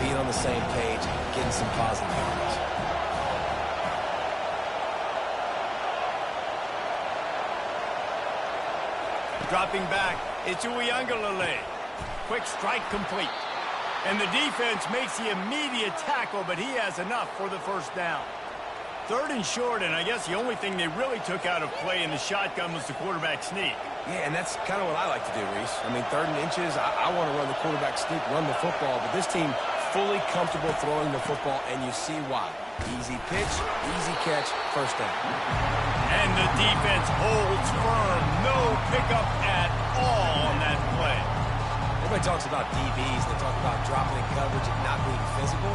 being on the same page, getting some positive yards. Dropping back, it's Uiagalelei. Quick strike complete. And the defense makes the immediate tackle, but he has enough for the first down. 3rd and short, and I guess the only thing they really took out of play in the shotgun was the quarterback sneak. Yeah, and that's kind of what I like to do, Reese. I mean, 3rd and inches, I want to run the quarterback sneak, run the football, but this team fully comfortable throwing the football, and you see why. Easy pitch, easy catch, first down. And the defense holds firm. No pickup at all on that play. Everybody talks about DBs. They talk about dropping in coverage and not being physical.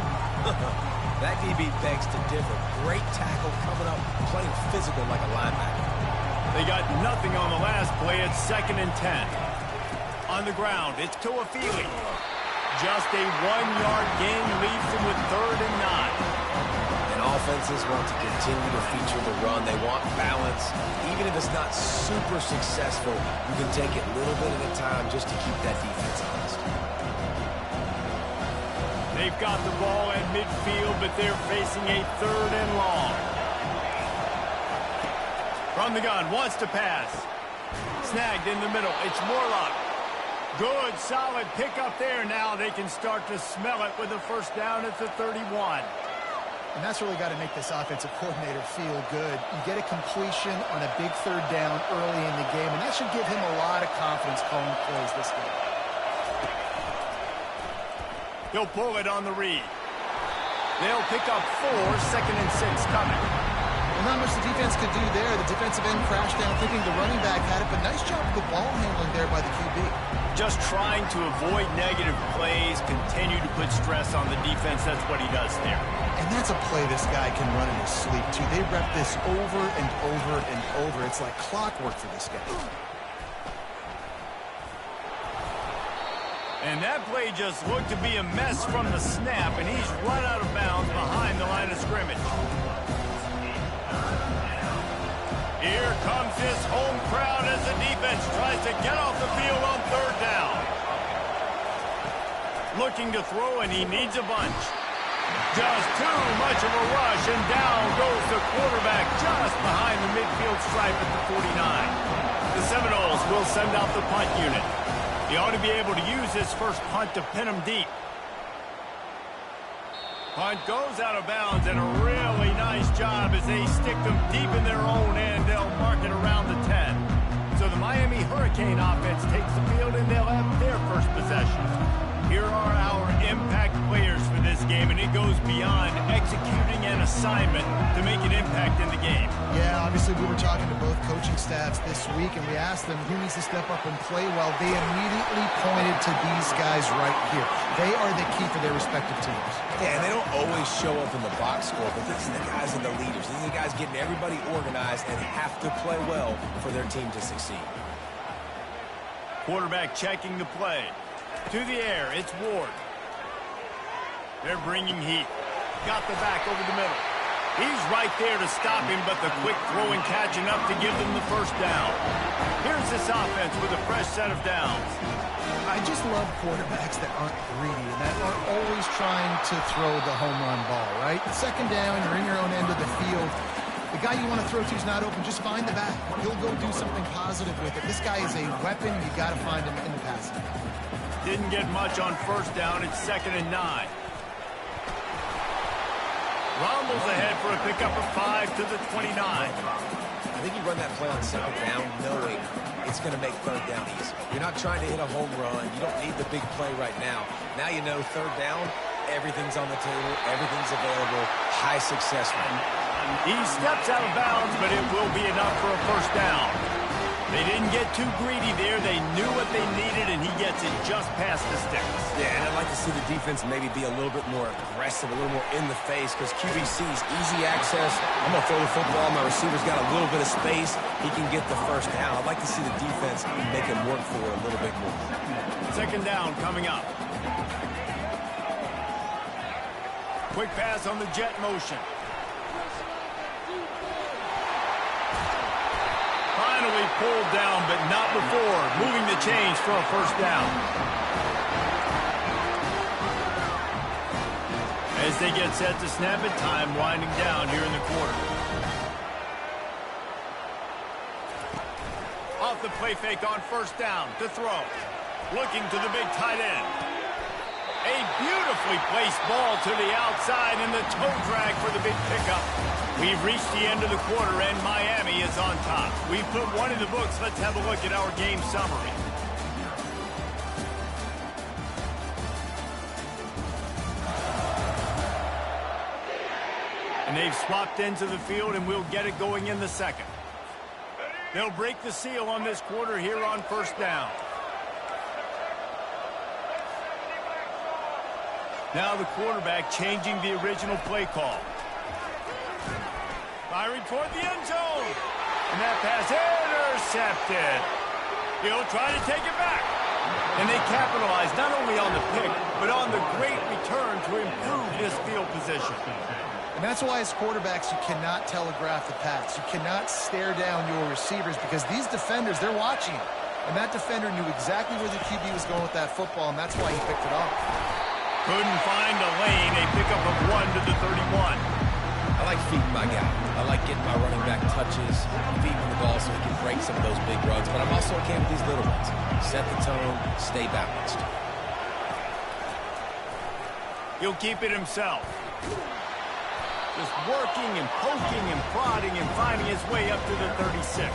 That DB begs to differ. Great tackle coming up, playing physical like a linebacker. They got nothing on the last play. It's 2nd and 10. On the ground, it's Toafili. Just a 1-yard gain leaves them with 3rd and 9. And offenses want to continue to feature the run. They want balance. Even if it's not super successful, you can take it little bit at a time just to keep that defense honest. They've got the ball at midfield, but they're facing a 3rd and long. From the gun, wants to pass. Snagged in the middle. It's Morlock. Good, solid pickup there. Now they can start to smell it with a first down at the 31. And that's really got to make this offensive coordinator feel good. You get a completion on a big 3rd down early in the game, and that should give him a lot of confidence calling plays this game. He'll pull it on the read. They'll pick up 4, 2nd and 6 coming. Well, not much the defense could do there. The defensive end crashed down thinking the running back had it, but nice job with the ball handling there by the QB. Just trying to avoid negative plays, continue to put stress on the defense. That's what he does there. And that's a play this guy can run in his sleep, too. They rep this over and over and over. It's like clockwork for this guy. And that play just looked to be a mess from the snap, and he's run out of bounds behind the line of scrimmage. Here comes his home crowd as the defense tries to get off the field on 3rd down. Looking to throw, and he needs a bunch. Just too much of a rush, and down goes the quarterback just behind the midfield stripe at the 49. The Seminoles will send out the punt unit. He ought to be able to use his first punt to pin him deep. Punt goes out of bounds, and a really nice job as they stick them deep in their own end. They'll mark it around the 10. So the Miami Hurricane offense takes the field, and they'll have their first possession. Here are our impact players for this game, and it goes beyond executing an assignment to make an impact in the game. Yeah, obviously we were talking to both coaching staffs this week, and we asked them who needs to step up and play well. They immediately pointed to these guys right here. They are the key for their respective teams. Yeah, and they don't always show up in the box score, but these are the guys and the leaders. These are the guys getting everybody organized and have to play well for their team to succeed. Quarterback checking the play. To the air, it's Ward. They're bringing heat. Got the back over the middle. He's right there to stop him, but the quick throw and catch enough to give them the first down. Here's this offense with a fresh set of downs. I just love quarterbacks that aren't greedy and that aren't always trying to throw the home run ball, right? 2nd down, you're in your own end of the field. The guy you want to throw to is not open. Just find the back. He'll go do something positive with it. This guy is a weapon. You got to find him in the passing. Didn't get much on first down. It's 2nd and 9. Rumbles ahead for a pickup of 5 to the 29. I think you run that play on 2nd down knowing it's going to make 3rd down easy. You're not trying to hit a home run. You don't need the big play right now. Now you know 3rd down, everything's on the table, everything's available, high success rate. He steps out of bounds, but it will be enough for a first down. They didn't get too greedy there. They knew what they needed, and he gets it just past the sticks. Yeah, and I'd like to see the defense maybe be a little bit more aggressive, a little more in the face, because QB sees easy access. I'm going to throw the football. My receiver's got a little bit of space. He can get the first down. I'd like to see the defense make him work for it a little bit more. 2nd down coming up. Quick pass on the jet motion. Finally pulled down, but not before. Moving the chains for a first down. as they get set to snap it. Time winding down here in the quarter. Off the play fake on first down to throw. Looking to the big tight end. A beautifully placed ball to the outside and the toe drag for the big pickup. We've reached the end of the quarter and Miami is on top. We've put one in the books. Let's have a look at our game summary. And they've swapped into the field, and we'll get it going in the second. They'll break the seal on this quarter here on first down. Now the quarterback changing the original play call. Firing toward the end zone. And that pass intercepted. He'll try to take it back. And they capitalize not only on the pick, but on the great return to improve this field position. And that's why as quarterbacks you cannot telegraph the pass. You cannot stare down your receivers because these defenders, they're watching. And that defender knew exactly where the QB was going with that football, and that's why he picked it off. Couldn't find a lane. A pickup of 1 to the 31. I like feeding my guy. I like getting my running back touches, feeding the ball so he can break some of those big runs. But I'm also okay with these little ones. Set the tone, stay balanced. He'll keep it himself. Just working and poking and prodding and finding his way up to the 36.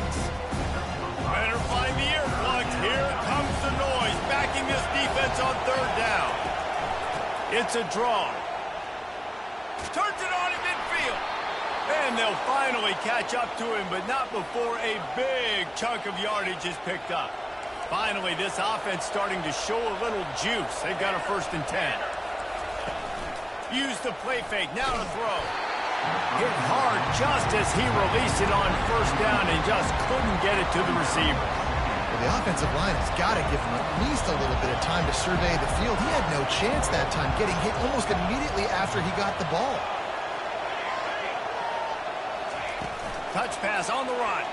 Better find the earplugs. Here comes the noise, backing this defense on third down. It's a draw. Turns it on in midfield. And they'll finally catch up to him, but not before a big chunk of yardage is picked up. Finally, this offense starting to show a little juice. They've got a 1st and 10. Use the play fake. Now to throw. Hit hard just as he released it on first down and just couldn't get it to the receiver. Well, the offensive line has got to give him at least a little bit of time to survey the field. He had no chance that time, getting hit almost immediately after he got the ball. Touch pass on the run.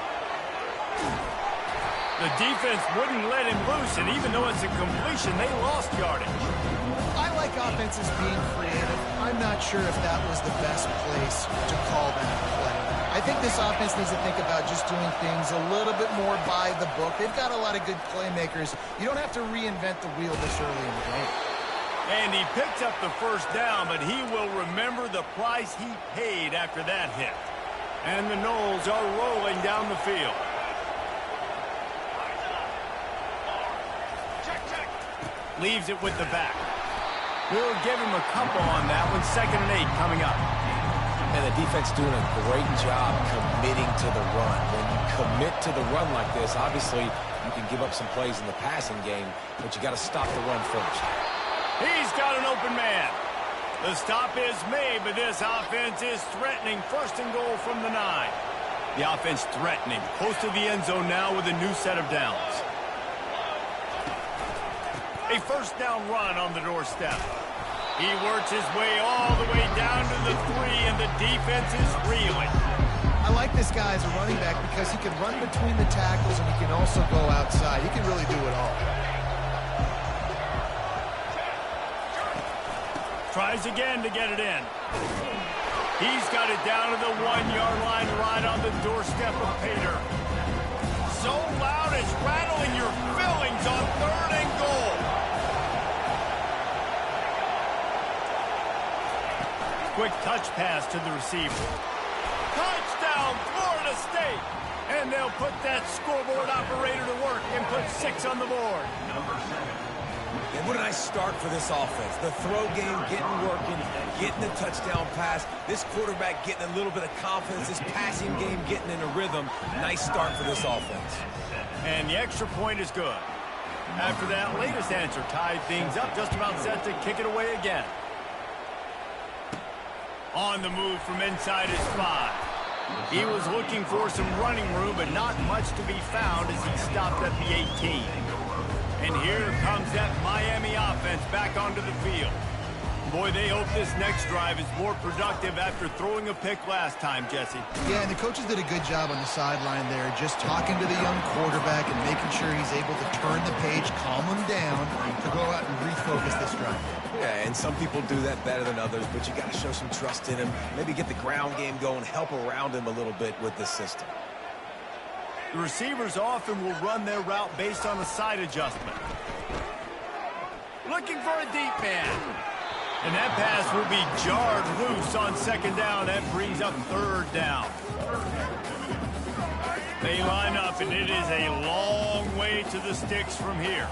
The defense wouldn't let him loose, and even though it's a completion, they lost yardage. I like offenses being creative. I'm not sure if that was the best place to call that play. I think this offense needs to think about just doing things a little bit more by the book. They've got a lot of good playmakers. You don't have to reinvent the wheel this early in the game. And he picked up the first down, but he will remember the price he paid after that hit. And the Knowles are rolling down the field. Leaves it with the back. We'll give him a couple on that one. 2nd and 8 coming up. And the defense doing a great job committing to the run. When you commit to the run like this, obviously you can give up some plays in the passing game, but you got to stop the run first. He's got an open man. The stop is made, but this offense is threatening. 1st and goal from the 9. The offense threatening. Close to the end zone now with a new set of downs. A 1st down run on the doorstep. He works his way all the way down to the 3, and the defense is reeling. I like this guy as a running back because he can run between the tackles and he can also go outside. He can really do it all. Tries again to get it in. He's got it down to the 1-yard line right on the doorstep of Pater. So loud it's rattling your fillings on 3rd and goal. Quick touch pass to the receiver. Touchdown, Florida State. And they'll put that scoreboard operator to work and put 6 on the board. And what a nice start for this offense. The throw game getting working, getting the touchdown pass. This quarterback getting a little bit of confidence. This passing game getting in a rhythm. Nice start for this offense. And the extra point is good. After that latest answer tied things up, just about set to kick it away again. On the move from inside his 5. He was looking for some running room, but not much to be found as he stopped at the 18. And here comes that Miami offense back onto the field. Boy, they hope this next drive is more productive after throwing a pick last time, Jesse. Yeah, and the coaches did a good job on the sideline there, just talking to the young quarterback and making sure he's able to turn the page, calm him down, to go out and refocus this drive. Yeah, and some people do that better than others, but you got to show some trust in him. Maybe get the ground game going, help around him a little bit with this system. The receivers often will run their route based on a side adjustment. Looking for a deep man. And that pass will be jarred loose on second down. That brings up third down. They line up, and it is a long way to the sticks from here.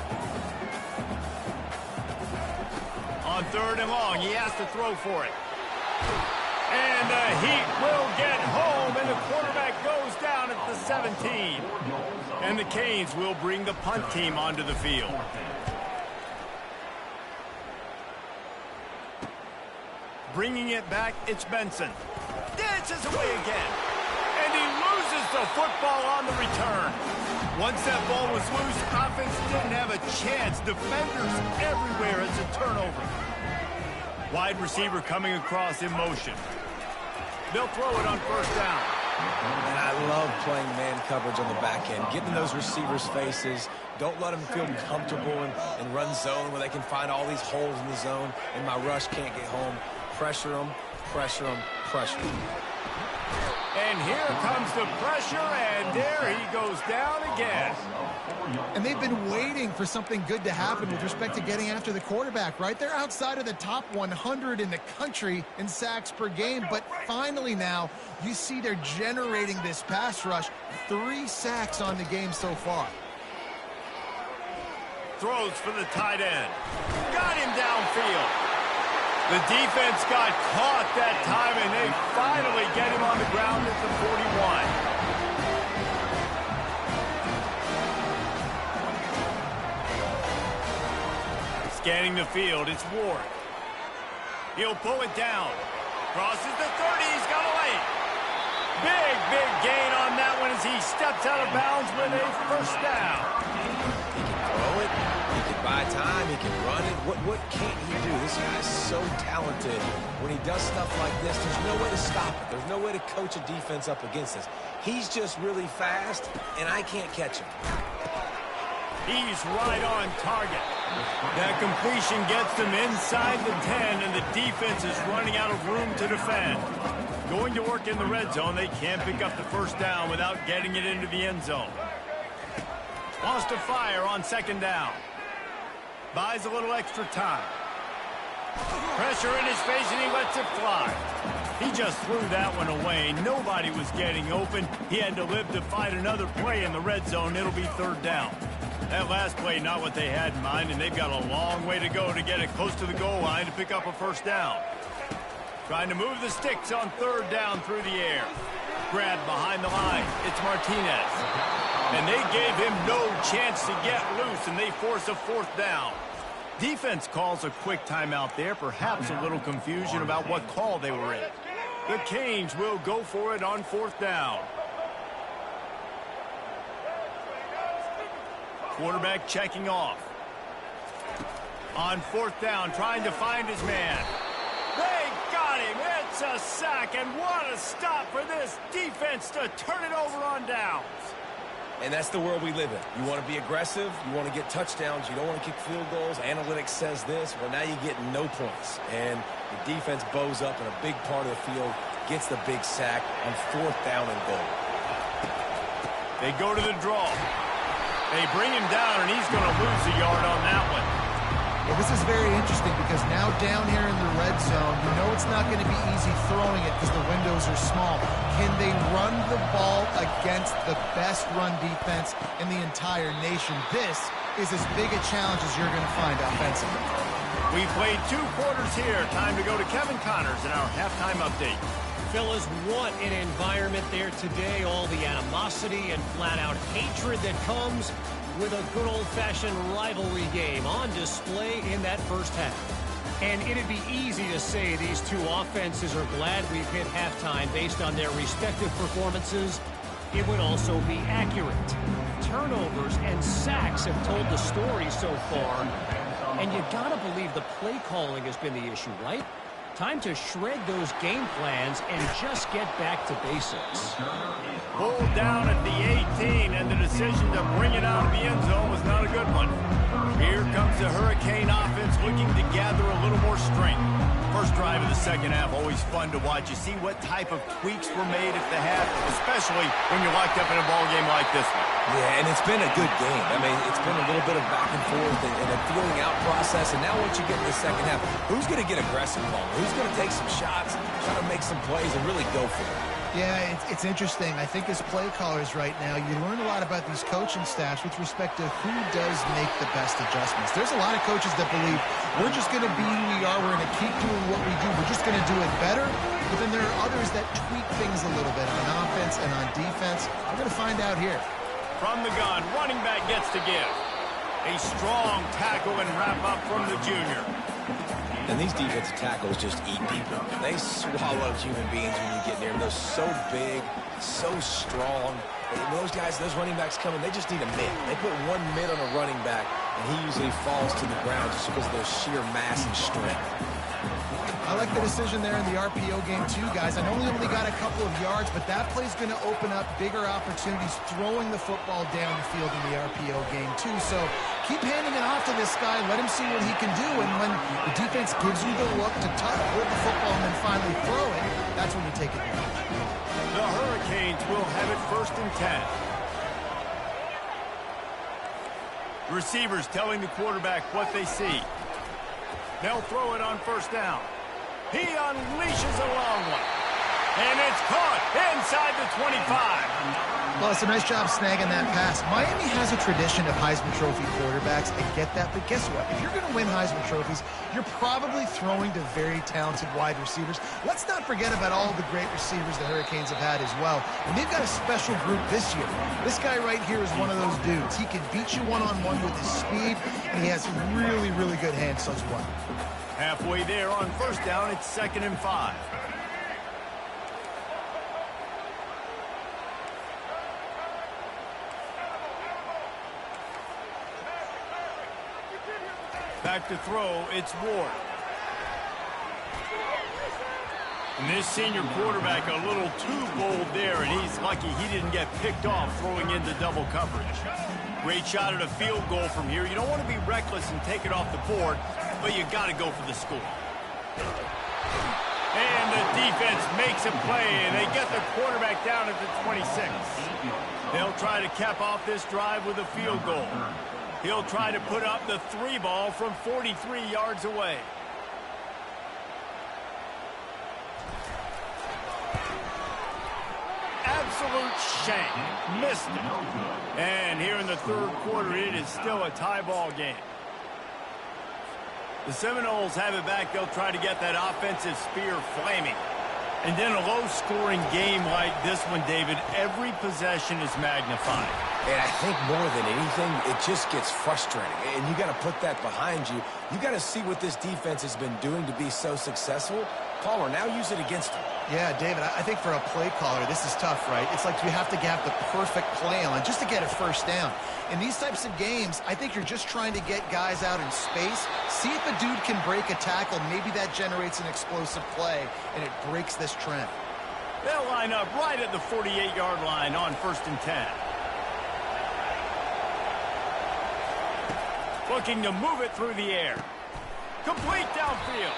On third and long, he has to throw for it. And the Heat will get home, and the quarterback goes down at the 17. And the Canes will bring the punt team onto the field. Bringing it back, it's Benson. Dances away again. And he loses the football on the return. Once that ball was loose, offense didn't have a chance. Defenders everywhere. It's a turnover. Wide receiver coming across in motion. They'll throw it on first down. And I love playing man coverage on the back end. Get in those receivers' faces. Don't let them feel comfortable and run zone where they can find all these holes in the zone and my rush can't get home. Pressure them, pressure them, pressure them. And here comes the pressure, and there he goes down again. And they've been waiting for something good to happen with respect to getting after the quarterback, right? They're outside of the top 100 in the country in sacks per game, but finally now you see they're generating this pass rush. 3 sacks on the game so far. Throws for the tight end. Got him downfield. The defense got caught that time, and they finally get him on the ground at the 41. Scanning the field, it's Ward. He'll pull it down. Crosses the 30, he's got a lane. Big gain on that one as he steps out of bounds with a first down. He can throw it, he can buy time, he can run it. What can't he do? This guy's so talented. When he does stuff like this, there's no way to stop it. There's no way to coach a defense up against this. He's just really fast, and I can't catch him. He's right on target. That completion gets them inside the 10, and the defense is running out of room to defend. Going to work in the red zone, they can't pick up the first down without getting it into the end zone. Wants to fire on second down. Buys a little extra time. Pressure in his face, and he lets it fly. He just threw that one away. Nobody was getting open. He had to live to fight another play in the red zone. It'll be third down. That last play, not what they had in mind, and they've got a long way to go to get it close to the goal line to pick up a first down. Trying to move the sticks on third down through the air. Grab behind the line. It's Martinez. And they gave him no chance to get loose, and they force a fourth down. Defense calls a quick timeout there, perhaps a little confusion about what call they were in. The Canes will go for it on fourth down. Quarterback checking off. On fourth down, trying to find his man. They got him. It's a sack, and what a stop for this defense to turn it over on downs. And that's the world we live in. You want to be aggressive, you want to get touchdowns, you don't want to kick field goals. Analytics says this. Well, now you get no points. And the defense bows up in a big part of the field, gets the big sack on fourth down and goal. They go to the draw. They bring him down, and he's going to lose a yard on that one. Well, this is very interesting because now down here in the red zone, you know it's not going to be easy throwing it because the windows are small. Can they run the ball against the best run defense in the entire nation? This is as big a challenge as you're going to find offensively. We played 2 quarters here. Time to go to Kevin Connors in our halftime update. Fellas, what an environment there today. All the animosity and flat-out hatred that comes with a good old-fashioned rivalry game on display in that first half. And it'd be easy to say these two offenses are glad we've hit halftime based on their respective performances. It would also be accurate. Turnovers and sacks have told the story so far. And you got to believe the play calling has been the issue, right? Time to shred those game plans and just get back to basics. Pulled down at the 18, and the decision to bring it out of the end zone was not a good one. Here comes the Hurricane offense looking to gather a little more strength. First drive of the second half, always fun to watch. You see what type of tweaks were made at the half, especially when you're locked up in a ball game like this one. Yeah, and it's been a good game. I mean, it's been a little bit of back and forth and a feeling out process. And now once you get in the second half, who's going to get aggressive, Paul? Who's going to take some shots, try to make some plays, and really go for it? Yeah, it's interesting. I think as play callers right now, you learn a lot about these coaching staffs with respect to who does make the best adjustments. There's a lot of coaches that believe we're just going to be who we are. We're going to keep doing what we do. We're just going to do it better. But then there are others that tweak things a little bit on offense and on defense. We're going to find out here. From the gun, running back gets to give. A strong tackle and wrap up from the junior. And these defensive tackles just eat people. They swallow human beings when you get near them. They're so big, so strong. And those guys, those running backs coming, they just need a mid. They put one mid on a running back, and he usually falls to the ground just because of their sheer mass and strength. I like the decision there in the RPO game too, guys. I know we only got a couple of yards, but that play's going to open up bigger opportunities throwing the football down the field in the RPO game too. So keep handing it off to this guy. Let him see what he can do. And when the defense gives you the look to hold the football and then finally throw it, that's when you take advantage. The Hurricanes will have it 1st and 10. Receivers telling the quarterback what they see. They'll throw it on 1st down. He unleashes a long one. And it's caught inside the 25. Well, it's a nice job snagging that pass. Miami has a tradition of Heisman Trophy quarterbacks. I get that, but guess what? If you're going to win Heisman Trophies, you're probably throwing to very talented wide receivers. Let's not forget about all the great receivers the Hurricanes have had as well. And they've got a special group this year. This guy right here is one of those dudes. He can beat you one-on-one with his speed, and he has really, really good hands as well. Halfway there on 1st down, it's 2nd and 5. Back to throw, it's Ward. And this senior quarterback a little too bold there, and he's lucky he didn't get picked off throwing into double coverage. Great shot at a field goal from here. You don't want to be reckless and take it off the board, but you got to go for the score. And the defense makes a play, and they get the quarterback down at the 26. They'll try to cap off this drive with a field goal. He'll try to put up the 3 ball from 43 yards away. Absolute shame. Missed it. And here in the 3rd quarter, it is still a tie ball game. The Seminoles have it back. They'll try to get that offensive spear flaming. And then a low-scoring game like this one, David, every possession is magnified. And I think more than anything, it just gets frustrating. And you got to put that behind you. You got to see what this defense has been doing to be so successful. Caller, now use it against them. Yeah, David, I think for a play caller, this is tough, right? It's like you have to have the perfect play on just to get a 1st down. In these types of games, I think you're just trying to get guys out in space, see if a dude can break a tackle. Maybe that generates an explosive play, and it breaks this trend. They'll line up right at the 48-yard line on 1st and 10. Looking to move it through the air. Complete downfield.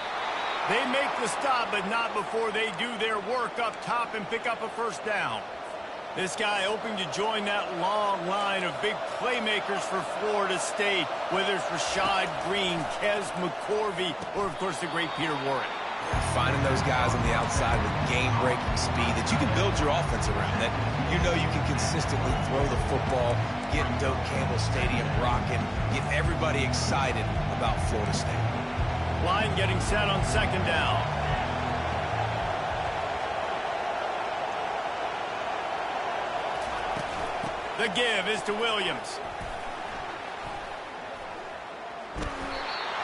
They make the stop, but not before they do their work up top and pick up a 1st down. This guy hoping to join that long line of big playmakers for Florida State, whether it's Rashad Green, Kez McCorvey, or, of course, the great Peter Warren. Finding those guys on the outside with game-breaking speed that you can build your offense around, that you know you can consistently throw the football, get Doak Campbell Stadium rocking, get everybody excited about Florida State. Line getting set on 2nd down. The give is to Williams.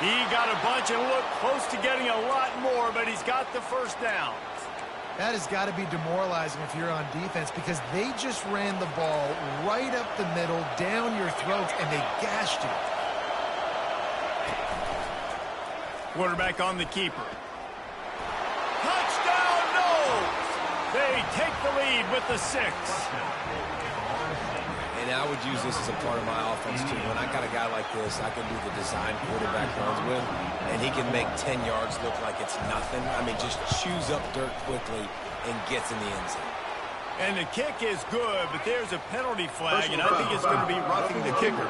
He got a bunch and looked close to getting a lot more, but he's got the 1st down. That has got to be demoralizing if you're on defense because they just ran the ball right up the middle, down your throat, and they gashed you. Quarterback on the keeper. Touchdown, no! They take the lead with the 6. And I would use this as a part of my offense, too. When I got a guy like this, I can do the design quarterback runs with, and he can make 10 yards look like it's nothing. I mean, just chews up dirt quickly and gets in the end zone. And the kick is good, but there's a penalty flag, and I think it's going to be roughing the kicker.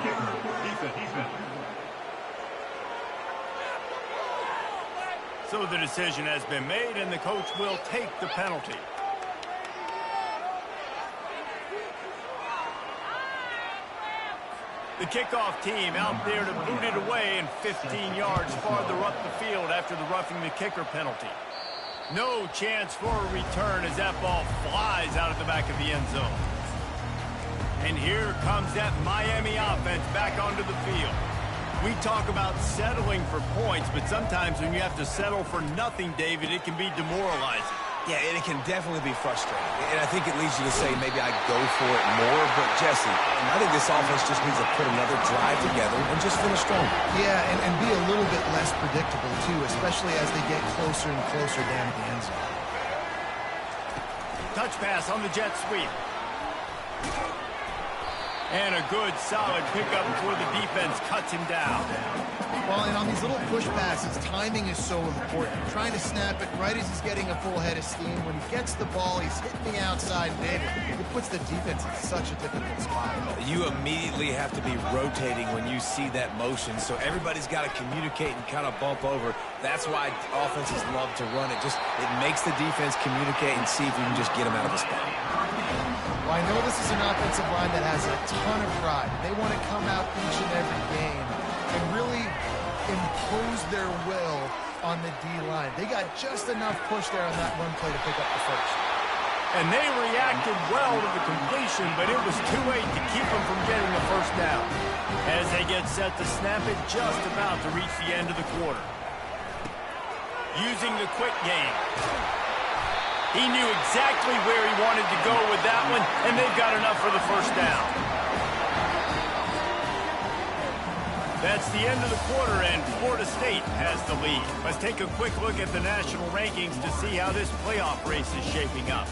So the decision has been made, and the coach will take the penalty. The kickoff team out there to boot it away and 15 yards farther up the field after the roughing the kicker penalty. No chance for a return as that ball flies out of the back of the end zone. And here comes that Miami offense back onto the field. We talk about settling for points, but sometimes when you have to settle for nothing, David, it can be demoralizing. Yeah, and it can definitely be frustrating. And I think it leads you to say maybe I go for it more. But, Jesse, I think this offense just needs to put another drive together and just finish strong. Yeah, and be a little bit less predictable, too, especially as they get closer and closer down to the end zone. Touch pass on the jet sweep. And a good, solid pickup before the defense cuts him down. Well, and on these little push passes, timing is so important. Trying to snap it right as he's getting a full head of steam. When he gets the ball, he's hitting the outside, and it puts the defense in such a difficult spot. You immediately have to be rotating when you see that motion, so everybody's got to communicate and kind of bump over. That's why offenses love to run it. It makes the defense communicate and see if you can just get them out of the spot. Well, I know this is an offensive line that has a ton of pride. They want to come out each and every game and really impose their will on the D-line. They got just enough push there on that run play to pick up the first. And they reacted well to the completion, but it was too late to keep them from getting the first down. As they get set to snap it, just about to reach the end of the quarter. Using the quick game. He knew exactly where he wanted to go with that one, and they've got enough for the first down. That's the end of the quarter, and Florida State has the lead. Let's take a quick look at the national rankings to see how this playoff race is shaping up.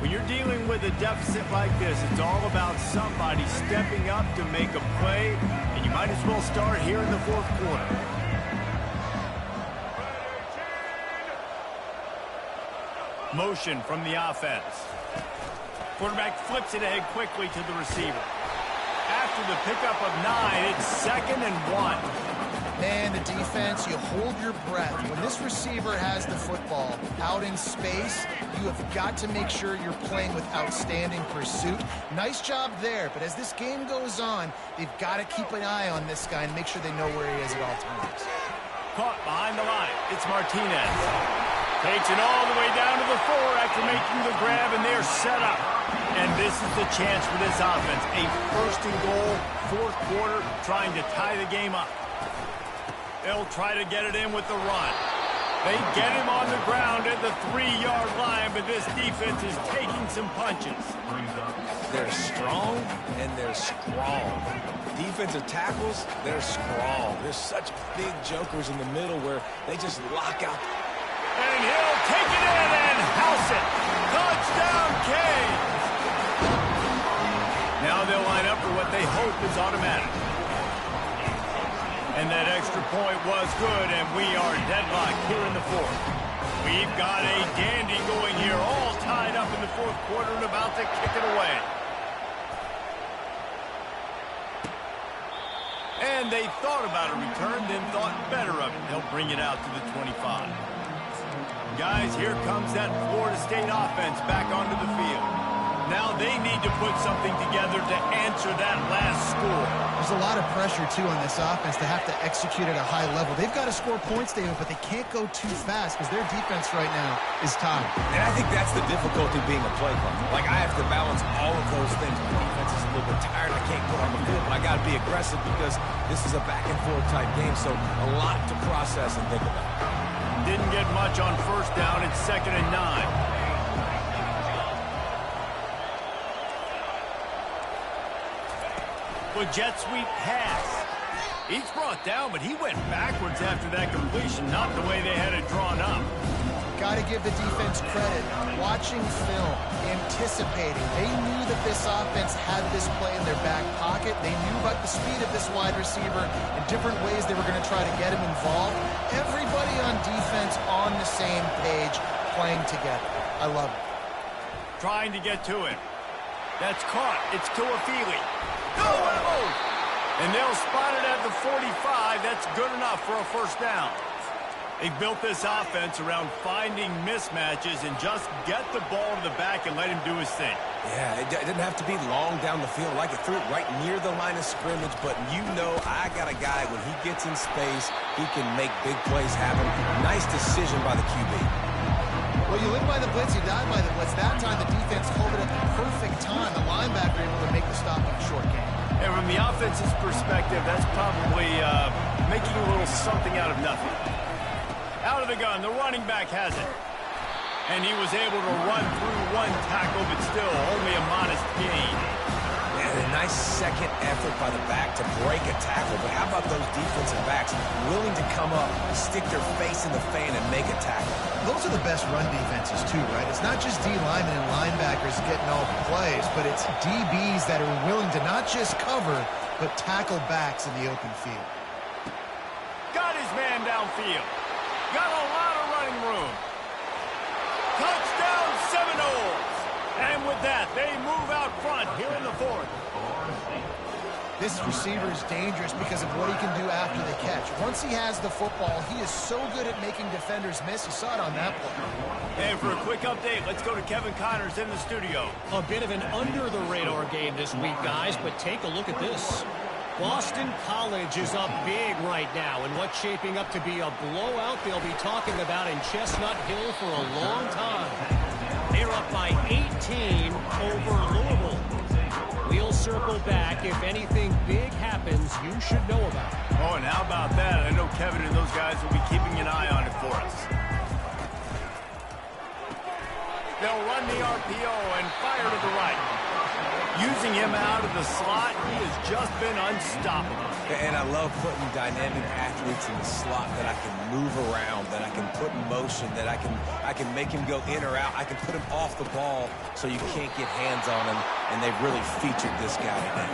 When you're dealing with a deficit like this, it's all about somebody stepping up to make a play, and you might as well start here in the fourth quarter. Motion from the offense. Quarterback flips it ahead quickly to the receiver. After the pickup of 9, it's 2nd and 1. Man, the defense, you hold your breath. When this receiver has the football out in space, you have got to make sure you're playing with outstanding pursuit. Nice job there, but as this game goes on, they've got to keep an eye on this guy and make sure they know where he is at all times. Caught behind the line. It's Martinez. Takes it all the way down to the 4 after making the grab, and they're set up. And this is the chance for this offense. A 1st and goal, fourth quarter, trying to tie the game up. They'll try to get it in with the run. They get him on the ground at the 3-yard line, but this defense is taking some punches. They're strong and they're scrawl. Defensive tackles, they're scrawl. There's such big jokers in the middle where they just lock out. And he'll take it in and house it. Touchdown, Canes. Now they'll line up for what they hope is automatic. And that extra point was good, and we are deadlocked here in the fourth. We've got a dandy going here, all tied up in the fourth quarter and about to kick it away. And they thought about a return, then thought better of it. They'll bring it out to the 25. Guys, here comes that Florida State offense back onto the field. Now they need to put something together to answer that last score. There's a lot of pressure, too, on this offense to have to execute at a high level. They've got to score points, David, but they can't go too fast because their defense right now is tired. And I think that's the difficulty being a play caller. Like, I have to balance all of those things. My defense is a little bit tired. I can't put on the field, but I got to be aggressive because this is a back-and-forth type game, so a lot to process and think about. Didn't get much on first down. It's 2nd and 9. Well, jet sweep pass. He's brought down, but he went backwards after that completion, not the way they had it drawn up. Got to give the defense credit. Watching film, anticipating. They knew that this offense had this play in their back pocket. They knew about the speed of this wide receiver and different ways they were going to try to get him involved. Everybody on defense on the same page, playing together. I love it. Trying to get to him. That's caught. It's Tuafili. No! And they'll spot it at the 45. That's good enough for a first down. They built this offense around finding mismatches and just get the ball to the back and let him do his thing. Yeah, it didn't have to be long down the field. Like it threw it right near the line of scrimmage, but you know I got a guy, when he gets in space, he can make big plays happen. Nice decision by the QB. Well, you live by the blitz, you die by the blitz. That time the defense called it at the perfect time. The linebacker able to make the stop in a short game. And from the offense's perspective, that's probably making a little something out of nothing. Out of the gun, the running back has it. And he was able to run through one tackle, but still only a modest gain. And a nice second effort by the back to break a tackle. But how about those defensive backs willing to come up, stick their face in the fan, and make a tackle? Those are the best run defenses, too, right? It's not just D linemen and linebackers getting all the plays, but it's DBs that are willing to not just cover, but tackle backs in the open field. Got his man downfield. Got a lot of running room. Touchdown Seminoles! And with that, they move out front here in the fourth. This receiver is dangerous because of what he can do after the catch. Once he has the football, he is so good at making defenders miss. You saw it on that play. And for a quick update, let's go to Kevin Connors in the studio. A bit of an under-the-radar game this week, guys, but take a look at this. Boston College is up big right now, and what's shaping up to be a blowout they'll be talking about in Chestnut Hill for a long time. They're up by 18 over Louisville. We'll circle back. If anything big happens, you should know about it. Oh, and how about that? I know Kevin and those guys will be keeping an eye on it for us. They'll run the RPO and fire to the right. Using him out of the slot, he has just been unstoppable. And I love putting dynamic athletes in the slot that I can move around, that I can put in motion, that I can make him go in or out. I can put him off the ball so you can't get hands on him, and they've really featured this guy today.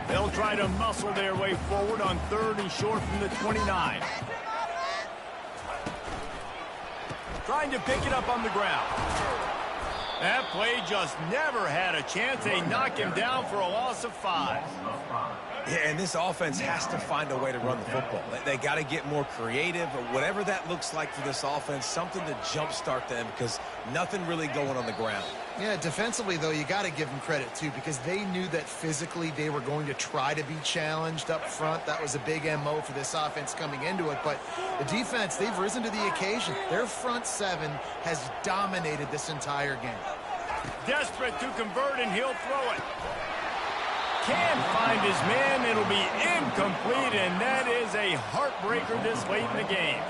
They'll try to muscle their way forward on 3rd and short from the 29. Trying to pick it up on the ground. That play just never had a chance. They knock him down for a loss of 5. Yeah, and this offense has to find a way to run the football. They got to get more creative, or whatever that looks like for this offense, something to jumpstart them, because nothing really going on the ground. Yeah, defensively, though, you got to give them credit, too, because they knew that physically they were going to try to be challenged up front. That was a big MO for this offense coming into it. But the defense, they've risen to the occasion. Their front seven has dominated this entire game. Desperate to convert, and he'll throw it. Can't find his man. It'll be incomplete, and that is a heartbreaker this late in the game.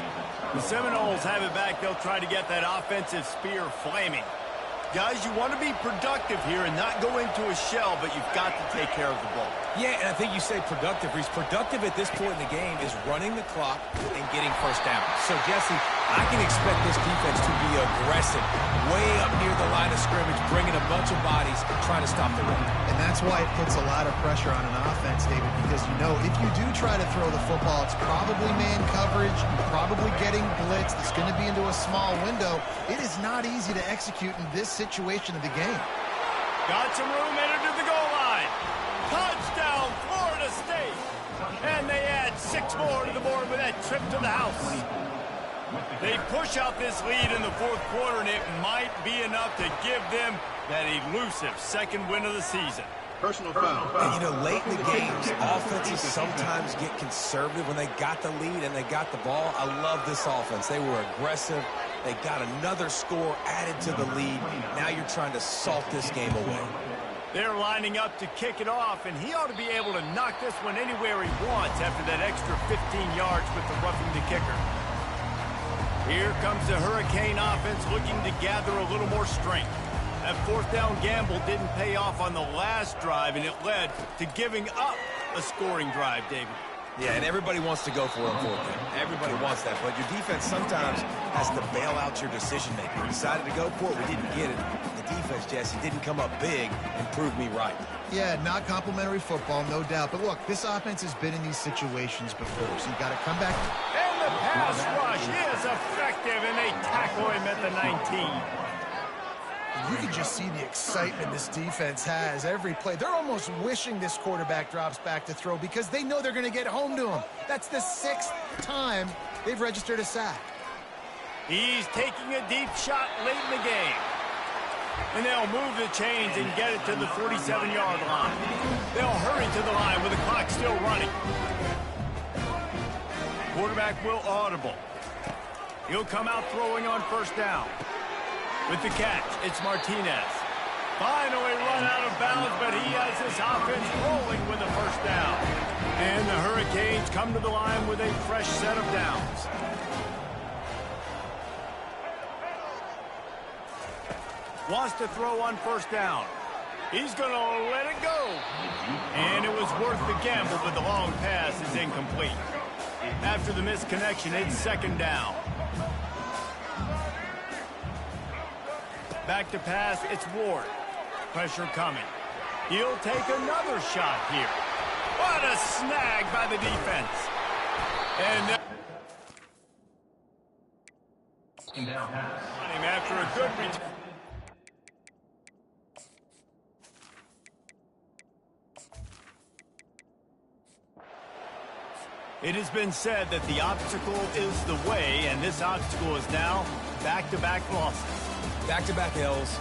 The Seminoles have it back. They'll try to get that offensive spear flaming. Guys, you want to be productive here and not go into a shell, but you've got to take care of the ball. Yeah, and I think you say productive. He's productive at this point in the game is running the clock and getting first down. So, Jesse, I can expect this defense to be aggressive, way up near the line of scrimmage, bringing a bunch of bodies, trying to stop the run. And that's why it puts a lot of pressure on an offense, David, because you know if you do try to throw the football, it's probably man coverage, probably getting blitzed. It's going to be into a small window. It is not easy to execute in this situation of the game. Got some room, entered to the goal line. Touchdown, Florida State. And they add 6 more to the board with that trip to the house. They push out this lead in the 4th quarter, and it might be enough to give them that elusive 2nd win of the season. Personal foul. And, you know, late in the games, offenses sometimes get conservative when they got the lead and they got the ball. I love this offense. They were aggressive. They got another score added to the lead. Now you're trying to salt this game away. They're lining up to kick it off, and he ought to be able to knock this one anywhere he wants after that extra 15 yards with the roughing the kicker. Here comes the Hurricane offense looking to gather a little more strength. That fourth down gamble didn't pay off on the last drive, and it led to giving up a scoring drive, David. Yeah, and everybody wants to go for it on fourth down. Everybody wants that, but your defense sometimes has to bail out your decision-making. We decided to go for it. We didn't get it. The defense, Jesse, didn't come up big and prove me right. Yeah, not complimentary football, no doubt. But look, this offense has been in these situations before, so you got to come back. And the pass rush is effective, and they tackle him at the 19. You can just see the excitement this defense has every play. They're almost wishing this quarterback drops back to throw because they know they're going to get home to him. That's the 6th time they've registered a sack. He's taking a deep shot late in the game. And they'll move the chains and get it to the 47-yard line. They'll hurry to the line with the clock still running. Quarterback will audible. He'll come out throwing on first down. With the catch, it's Martinez. Finally run out of bounds, but he has his offense rolling with the first down. And the Hurricanes come to the line with a fresh set of downs. Wants to throw on first down. He's going to let it go. And it was worth the gamble, but the long pass is incomplete. After the missed connection, it's second down. Back to pass, it's Ward. Pressure coming. He'll take another shot here. What a snag by the defense. And after a good return. It has been said that the obstacle is the way, and this obstacle is now back-to-back losses. Back-to-back L's.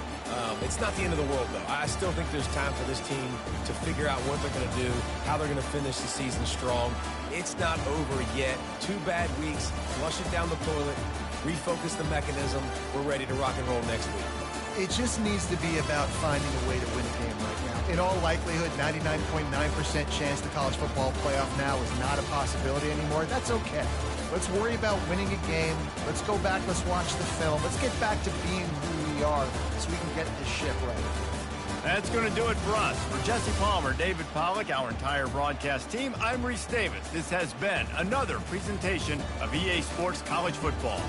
It's not the end of the world, though. I still think there's time for this team to figure out what they're going to do, how they're going to finish the season strong. It's not over yet. 2 bad weeks. Flush it down the toilet. Refocus the mechanism. We're ready to rock and roll next week. It just needs to be about finding a way to win a game right now. In all likelihood, 99.9% chance the college football playoff now is not a possibility anymore. That's okay. Let's worry about winning a game. Let's go back. Let's watch the film. Let's get back to being who we are so we can get this ship right. That's going to do it for us. For Jesse Palmer, David Pollack, our entire broadcast team, I'm Reese Davis. This has been another presentation of EA Sports College Football.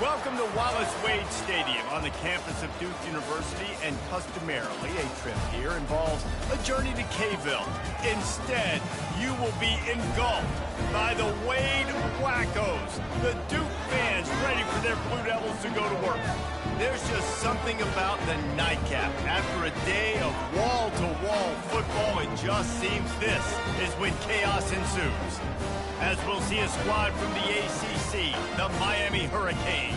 Welcome to Wallace Wade Stadium on the campus of Duke University, and customarily a trip here involves a journey to K-ville. Instead, you will be engulfed by the Wade Wackos, the Duke fans ready for their Blue Devils to go to work. There's just something about the nightcap. After a day of wall-to-wall football, it just seems this is when chaos ensues. As we'll see a squad from the ACC, the Miami Hurricanes,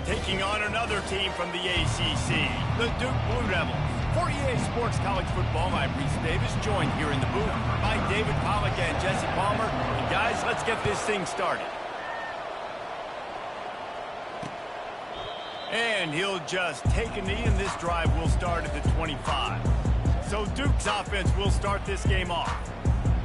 taking on another team from the ACC, the Duke Blue Devils. For EA Sports College Football, I'm Reese Davis, joined here in the booth by David Pollack and Jesse Palmer. And guys, let's get this thing started. And he'll just take a knee, and this drive will start at the 25. So Duke's offense will start this game off.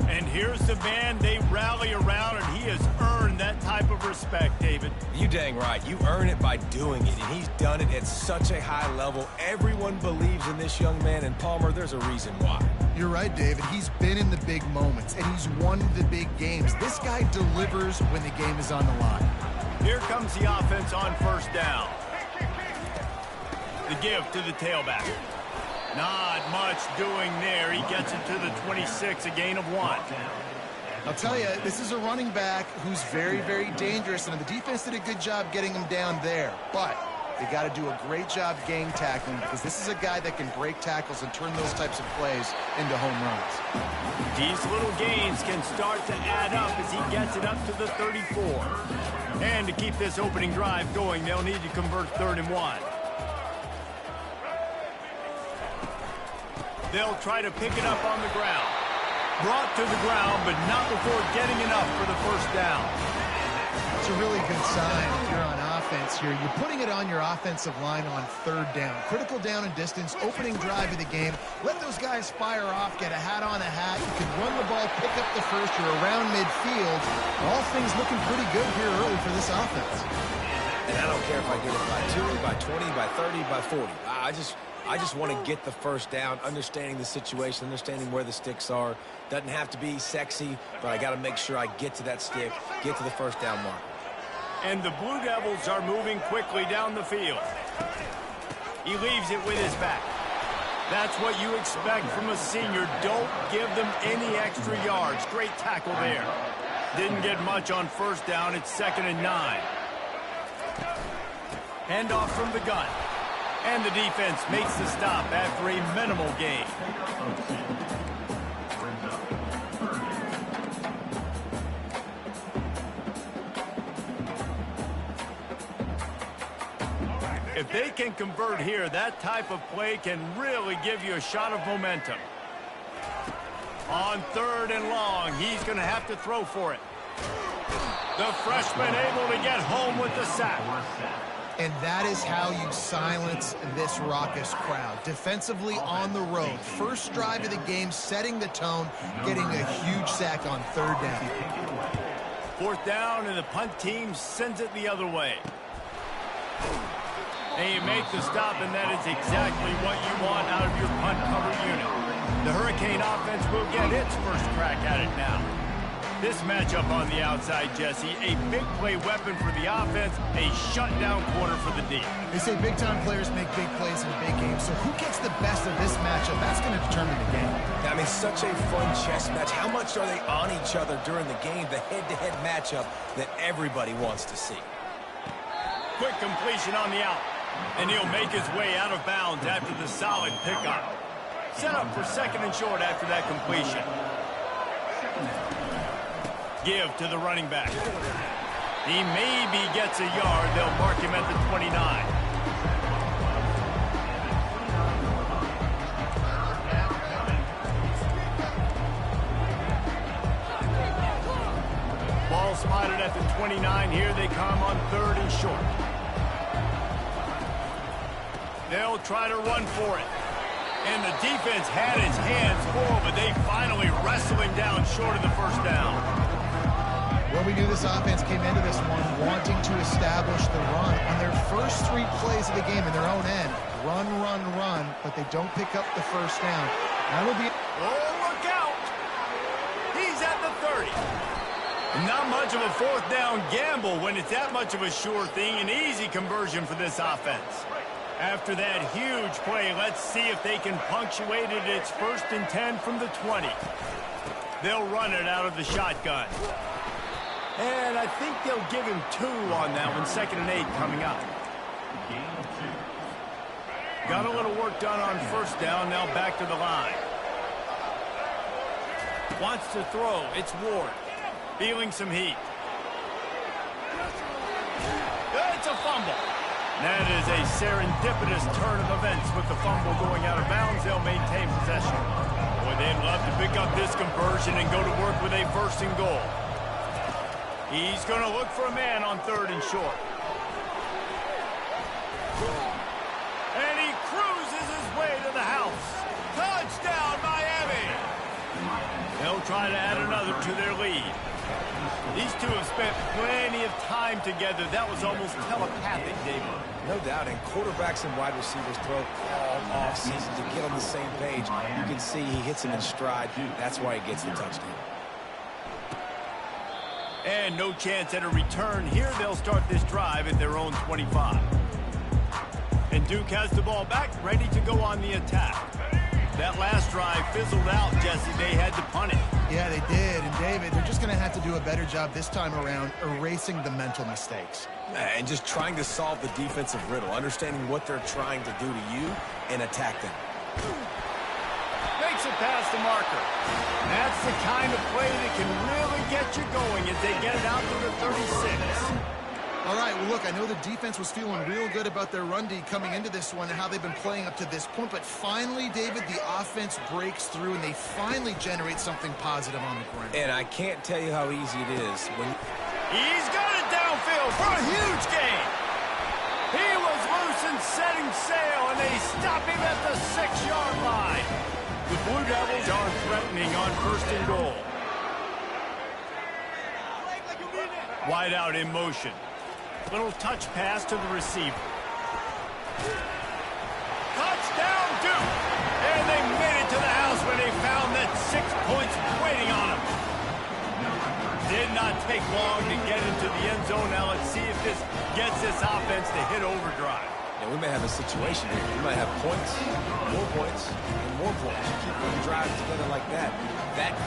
And here's the man they rally around, and he has earned that type of respect, David. You dang right. You earn it by doing it, and he's done it at such a high level. Everyone believes in this young man, and Palmer, there's a reason why. You're right, David. He's been in the big moments, and he's won the big games. This guy delivers when the game is on the line. Here comes the offense on first down. The give to the tailback. Not much doing there. He gets it to the 26, a gain of 1. I'll tell you, this is a running back who's very, very dangerous, and the defense did a good job getting him down there. But they got to do a great job gang tackling, because this is a guy that can break tackles and turn those types of plays into home runs. These little gains can start to add up as he gets it up to the 34. And to keep this opening drive going, they'll need to convert 3rd and 1. They'll try to pick it up on the ground. Brought to the ground, but not before getting enough for the first down. It's a really good sign if you're on offense here. You're putting it on your offensive line on 3rd down. Critical down and distance, opening drive of the game. Let those guys fire off, get a hat on a hat. You can run the ball, pick up the first. You're around midfield. All things looking pretty good here early for this offense. And I don't care if I get it by 2, by 20, by 30, by 40. I just want to get the first down, understanding the situation, understanding where the sticks are. Doesn't have to be sexy, but I got to make sure I get to that stick, get to the first down mark. And the Blue Devils are moving quickly down the field. He leaves it with his back. That's what you expect from a senior. Don't give them any extra yards. Great tackle there. Didn't get much on first down. It's 2nd and 9. Handoff from the gun. And the defense makes the stop after a minimal gain. If they can convert here, that type of play can really give you a shot of momentum. On 3rd and long, he's going to have to throw for it. The freshman able to get home with the sack. And that is how you silence this raucous crowd. Defensively on the road. First drive of the game, setting the tone, getting a huge sack on 3rd down. 4th down, and the punt team sends it the other way. And you make the stop, and that is exactly what you want out of your punt cover unit. The Hurricane offense will get its first crack at it now. This matchup on the outside, Jesse, a big play weapon for the offense, a shutdown corner for the D. They say big-time players make big plays in big games, so who gets the best of this matchup? That's going to determine the game. I mean, such a fun chess match. How much are they on each other during the game? The head-to-head matchup that everybody wants to see. Quick completion on the out, and he'll make his way out of bounds after the solid pickup. Set up for 2nd and short after that completion. Give to the running back. He maybe gets a yard. They'll mark him at the 29. Ball spotted at the 29. Here they come on 3rd and short. They'll try to run for it. And the defense had his hands full, but they finally wrestle him down short of the first down. Well, we knew this offense came into this one wanting to establish the run. On their first 3 plays of the game in their own end, run, run, run, but they don't pick up the first down. That will be... Oh, look out! He's at the 30. Not much of a fourth down gamble when it's that much of a sure thing. An easy conversion for this offense. After that huge play, let's see if they can punctuate it. It's 1st and 10 from the 20. They'll run it out of the shotgun. And I think they'll give him 2 on that one. 2nd and 8 coming up. Got a little work done on 1st down. Now back to the line. Wants to throw. It's Ward. Feeling some heat. It's a fumble. That is a serendipitous turn of events with the fumble going out of bounds. They'll maintain possession. Boy, they'd love to pick up this conversion and go to work with a 1st and goal. He's going to look for a man on 3rd and short. And he cruises his way to the house. Touchdown, Miami! They'll try to add another to their lead. These two have spent plenty of time together. That was almost telepathic, David. No doubt, and quarterbacks and wide receivers throw all offseason to get on the same page. You can see he hits him in stride. That's why he gets the touchdown. And no chance at a return here. They'll start this drive at their own 25. And Duke has the ball back, ready to go on the attack. That last drive fizzled out, Jesse. They had to punt it. Yeah, they did. And, David, they're just going to have to do a better job this time around erasing the mental mistakes. And just trying to solve the defensive riddle, understanding what they're trying to do to you and attack them. Makes it past the marker. That's the kind of play that can really get you going as they get it out to the 36. All right, well, look, I know the defense was feeling real good about their run D coming into this one and how they've been playing up to this point, but finally, David, the offense breaks through and they finally generate something positive on the ground. And I can't tell you how easy it is when... He's got it downfield for a huge gain. He was loose and setting sail, and they stop him at the 6-yard line. The Blue Devils are threatening on 1st and goal. Wide out in motion. Little touch pass to the receiver. Touchdown, Duke! And they made it to the house when they found that 6 points waiting on them. Did not take long to get into the end zone. Now let's see if this gets this offense to hit overdrive. And we may have a situation here. We might have points, and more points. You keep putting drives together like that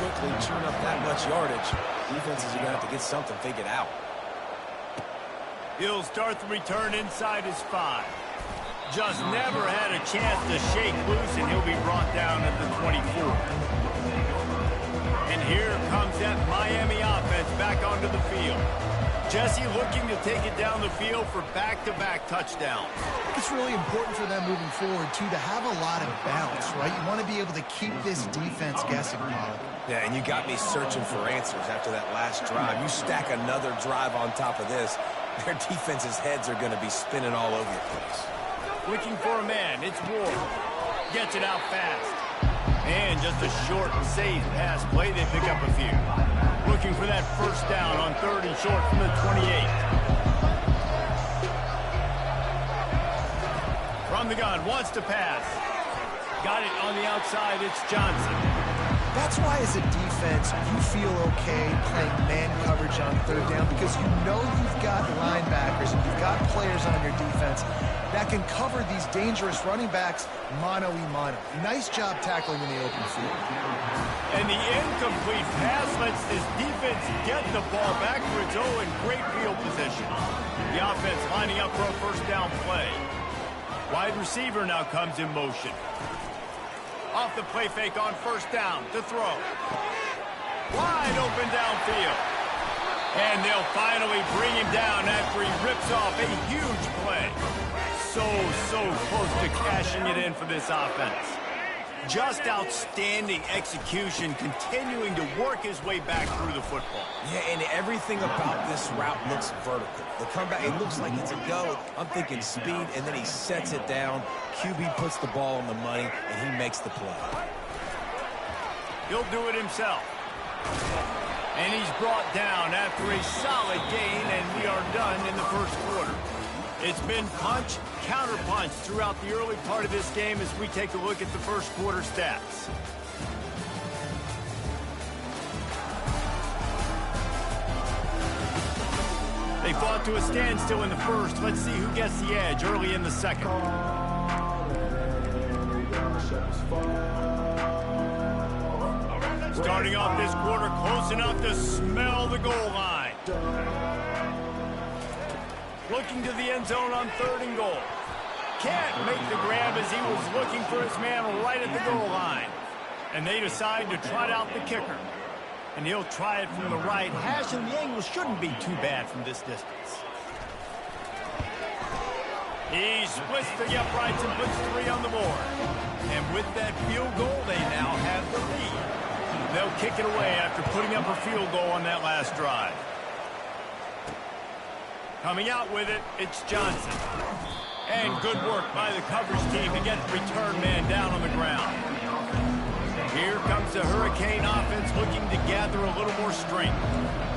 quickly, chewing up that much yardage. Defenses are going to have to get something figured out. He'll start the return inside his 5. Just never had a chance to shake loose, and he'll be brought down at the 24. And here comes that Miami offense back onto the field. Jesse looking to take it down the field for back-to-back touchdowns. It's really important for them moving forward, too, to have a lot of bounce, right? You want to be able to keep this defense guessing, Paul. Yeah, and you got me searching for answers after that last drive. You stack another drive on top of this, their defense's heads are going to be spinning all over the place. Looking for a man. It's Ward. Gets it out fast. And just a short, safe pass play. They pick up a few. Looking for that 1st down on 3rd and short from the 28. From the gun. Wants to pass. Got it on the outside. It's Johnson. That's why, as a defense, you feel okay playing man coverage on 3rd down because you know you've got linebackers and you've got players on your defense that can cover these dangerous running backs mano-a-mano. Nice job tackling in the open field. And the incomplete pass lets this defense get the ball back for its own great field position. The offense lining up for a 1st down play. Wide receiver now comes in motion. Off the play fake on 1st down to throw. Wide open downfield. And they'll finally bring him down after he rips off a huge play. So close to cashing it in for this offense. Just outstanding execution, continuing to work his way back through the football. Yeah, and everything about this route looks vertical. The comeback, it looks like it's a go. I'm thinking speed, and then he sets it down. QB puts the ball on the money, and he makes the play. He'll do it himself. And he's brought down after a solid gain, and we are done in the 1st quarter. It's been punch, counter-punch throughout the early part of this game as we take a look at the 1st quarter stats. They fought to a standstill in the first. Let's see who gets the edge early in the second. Starting off this quarter close enough to smell the goal line. Looking to the end zone on 3rd and goal. Can't make the grab as he was looking for his man right at the goal line. And they decide to trot out the kicker. And he'll try it from the right hash, and the angle shouldn't be too bad from this distance. He splits the uprights and puts 3 on the board. And with that field goal, they now have the lead. They'll kick it away after putting up a field goal on that last drive. Coming out with it, it's Johnson. And good work by the coverage team to get the return man down on the ground. Here comes the Hurricane offense looking to gather a little more strength.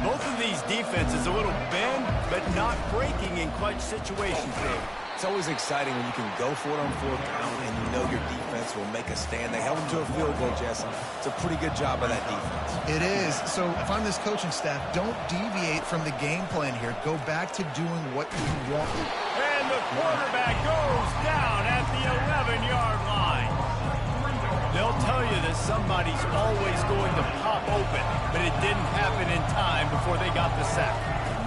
Both of these defenses a little bend, but not breaking in clutch situations, Dave. It's always exciting when you can go for it on 4th down and you know your defense will make a stand. They held them to a field goal, Jesse. It's a pretty good job by that defense. It is. So if I'm this coaching staff, don't deviate from the game plan here. Go back to doing what you want. And the quarterback goes down at the 11-yard line. They'll tell you that somebody's always going to pop open, but it didn't happen in time before they got the sack.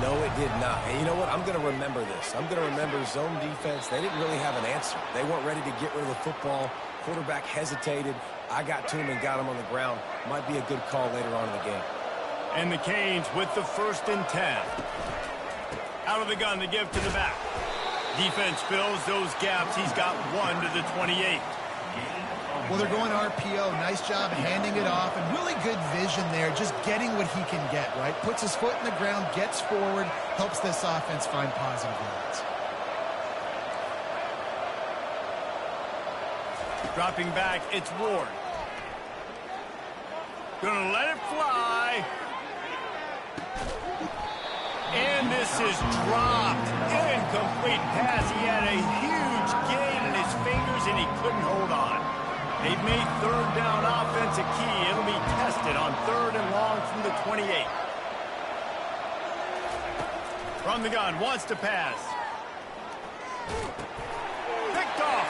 No, it did not. And you know what? I'm going to remember this. I'm going to remember zone defense. They didn't really have an answer. They weren't ready to get rid of the football. Quarterback hesitated. I got to him and got him on the ground. Might be a good call later on in the game. And the Canes with the 1st and 10. Out of the gun to give to the back. Defense fills those gaps. He's got 1 to the 28. Well, they're going RPO. Nice job handing it off, and really good vision there, just getting what he can get, right? Puts his foot in the ground, gets forward, helps this offense find positive yards. Dropping back, it's Ward. Gonna let it fly. And this is dropped. Incomplete pass. He had a huge gain in his fingers, and he couldn't hold on. They've made 3rd down offense a key. It'll be tested on 3rd and long from the 28. From the gun, wants to pass. Picked off.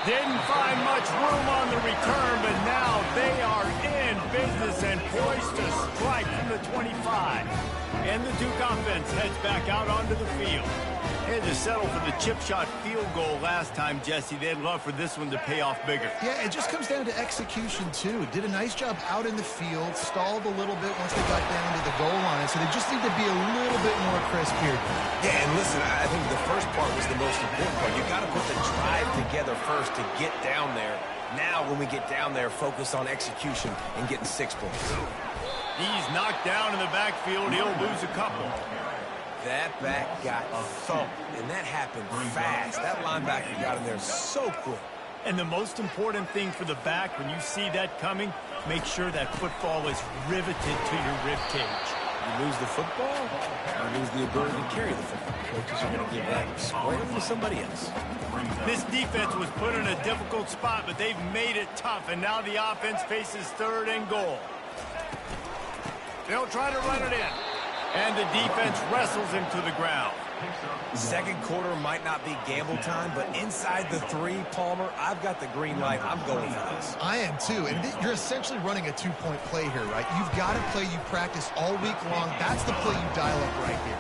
Didn't find much room on the return, but now they are in business and poised to strike from the 25. And the Duke offense heads back out onto the field. They had to settle for the chip shot field goal last time, Jesse. They'd love for this one to pay off bigger. Yeah, it just comes down to execution, too. Did a nice job out in the field, stalled a little bit once they got down to the goal line, so they just need to be a little bit more crisp here. Yeah, and listen, I think the first part was the most important part. You got to put the drive together first to get down there. Now, when we get down there, focus on execution and getting 6 points. He's knocked down in the backfield. He'll lose a couple. That back got thumped, and that happened fast. That linebacker got in there so quick. And the most important thing for the back, when you see that coming, make sure that football is riveted to your rib cage. You lose the football, you lose the ability to carry the football. Coaches are going to give that square to somebody else. This defense was put in a difficult spot, but they've made it tough, and now the offense faces 3rd and goal. They'll try to run it in. And the defense wrestles him to the ground. Second quarter might not be gamble time, but inside the 3, Palmer, I've got the green light. I'm going for this. I am, too. And you're essentially running a 2-point play here, right? You've got to play you practice all week long. That's the play you dial up right here.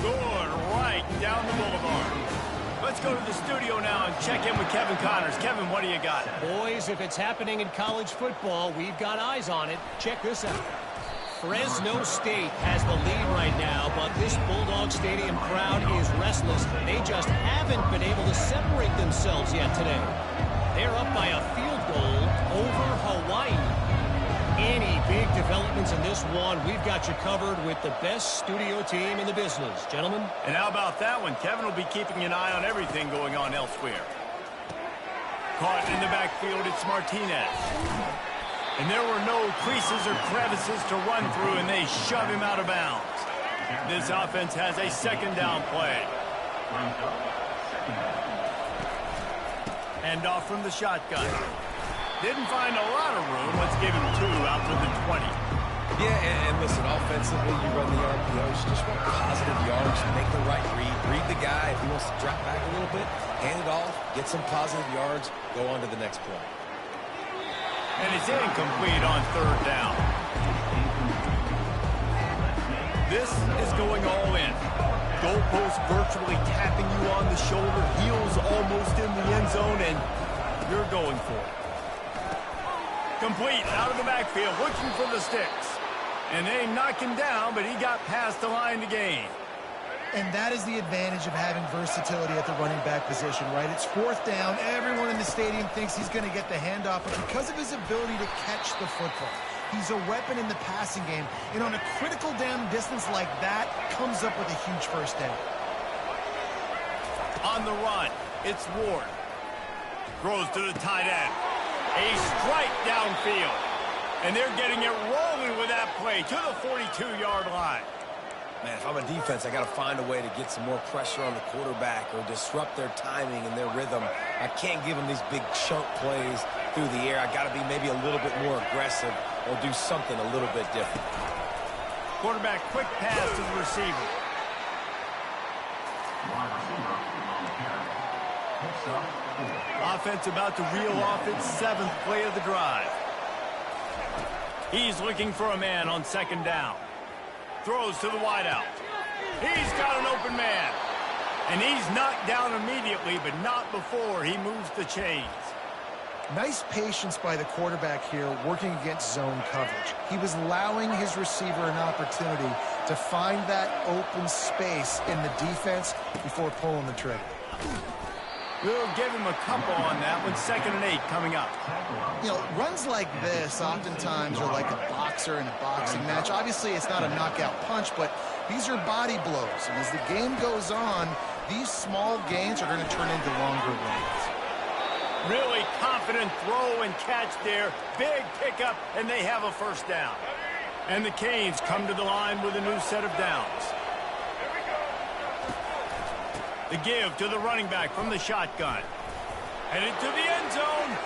Good, right down the boulevard. Let's go to the studio now and check in with Kevin Connors. Kevin, what do you got? Boys, if it's happening in college football, we've got eyes on it. Check this out. Fresno State has the lead right now, but this Bulldog Stadium crowd is restless. They just haven't been able to separate themselves yet today. They're up by a field goal over Hawaii. Any big developments in this one, we've got you covered with the best studio team in the business. Gentlemen? And how about that one? Kevin will be keeping an eye on everything going on elsewhere. Caught in the backfield, it's Martinez. And there were no creases or crevices to run through, and they shove him out of bounds. This offense has a 2nd down play. Hand off from the shotgun. Didn't find a lot of room. Let's give him 2 out to the 20. Yeah, and listen, offensively, you run the RPOs, just want positive yards, make the right read the guy. If he wants to drop back a little bit, hand it off, get some positive yards, go on to the next play. And it's incomplete on third down. This is going all in. Goalpost virtually tapping you on the shoulder, heels almost in the end zone, and you're going for it. Complete out of the backfield, looking for the sticks. And they knock him down, but he got past the line to gain. And that is the advantage of having versatility at the running back position, right? It's fourth down. Everyone in the stadium thinks he's going to get the handoff, but because of his ability to catch the football, he's a weapon in the passing game. And on a critical down distance like that, comes up with a huge first down. On the run, it's Ward. Throws to the tight end. A strike downfield. And they're getting it rolling with that play to the 42-yard line. Man, if I'm a defense, I got to find a way to get some more pressure on the quarterback or disrupt their timing and their rhythm. I can't give them these big chunk plays through the air. I got to be maybe a little bit more aggressive or do something a little bit different. Quarterback quick pass to the receiver. Offense about to reel off its 7th play of the drive. He's looking for a man on second down. Throws to the wideout. He's got an open man. And he's knocked down immediately, but not before he moves the chains. Nice patience by the quarterback here working against zone coverage. He was allowing his receiver an opportunity to find that open space in the defense before pulling the trigger. We'll give him a couple on that one. 2nd and 8 coming up. You know, runs like this oftentimes are like a boxer in a boxing match. Obviously, it's not a knockout punch, but these are body blows. And as the game goes on, these small gains are going to turn into longer runs. Really confident throw and catch there. Big pickup, and they have a first down. And the Canes come to the line with a new set of downs. The give to the running back from the shotgun. Headed to the end zone,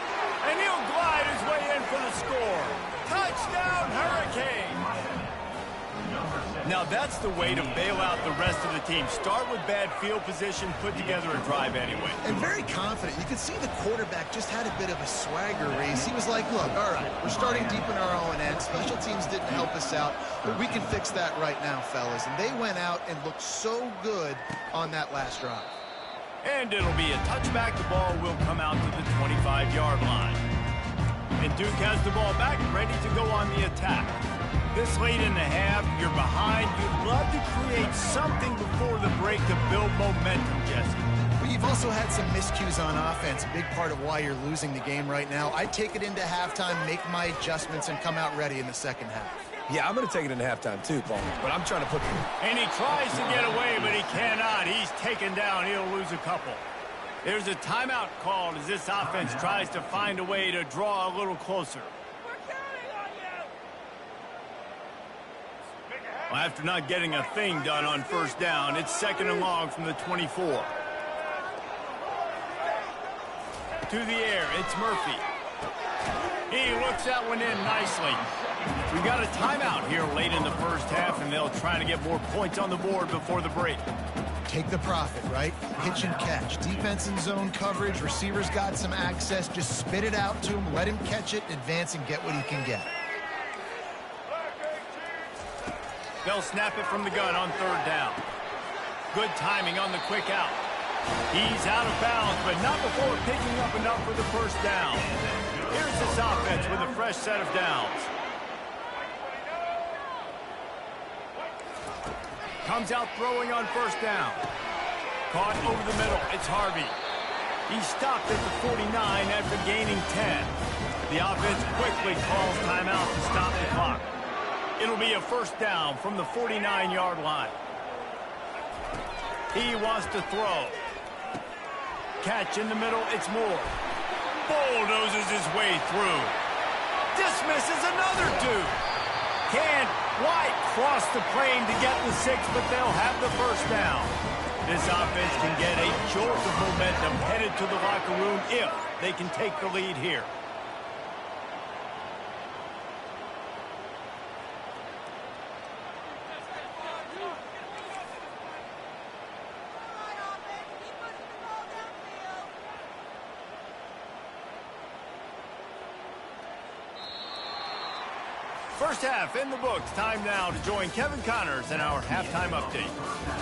and he'll glide his way in for the score. Touchdown, Hurricane! Now that's the way to bail out the rest of the team. Start with bad field position, put together a drive anyway. And very confident. You could see the quarterback just had a bit of a swagger race. He was like, look, all right, we're starting deep in our own end. Special teams didn't help us out, but we can fix that right now, fellas. And they went out and looked so good on that last drive. And it'll be a touchback. The ball will come out to the 25-yard line. And Duke has the ball back, ready to go on the attack. This late in the half, you're behind. You'd love to create something before the break to build momentum, Jesse. But you've also had some miscues on offense, a big part of why you're losing the game right now. I'd take it into halftime, make my adjustments, and come out ready in the second half. Yeah, I'm going to take it into halftime too, Paul, but I'm trying to put... And he tries to get away, but he cannot. He's taken down. He'll lose a couple. There's a timeout called as this offense tries to find a way to draw a little closer. Well, after not getting a thing done on first down, it's 2nd and long from the 24. To the air, it's Murphy. He looks that one in nicely. We got a timeout here late in the first half, and they'll try to get more points on the board before the break. Take the profit, right? Pitch and catch. Defense and zone coverage. Receivers got some access. Just spit it out to him. Let him catch it, advance, and get what he can get. They'll snap it from the gun on third down. Good timing on the quick out. He's out of bounds, but not before picking up enough for the first down. Here's this offense with a fresh set of downs. Comes out throwing on first down. Caught over the middle. It's Harvey. He stopped at the 49 after gaining 10. The offense quickly calls timeout to stop the clock. It'll be a first down from the 49-yard line. He wants to throw. Catch in the middle, it's Moore. Bulldozes his way through. Dismisses another two. Can't quite cross the plane to get the 6, but they'll have the first down. This offense can get a jolt of momentum headed to the locker room if they can take the lead here. First half in the books. Time now to join Kevin Connors in our halftime update.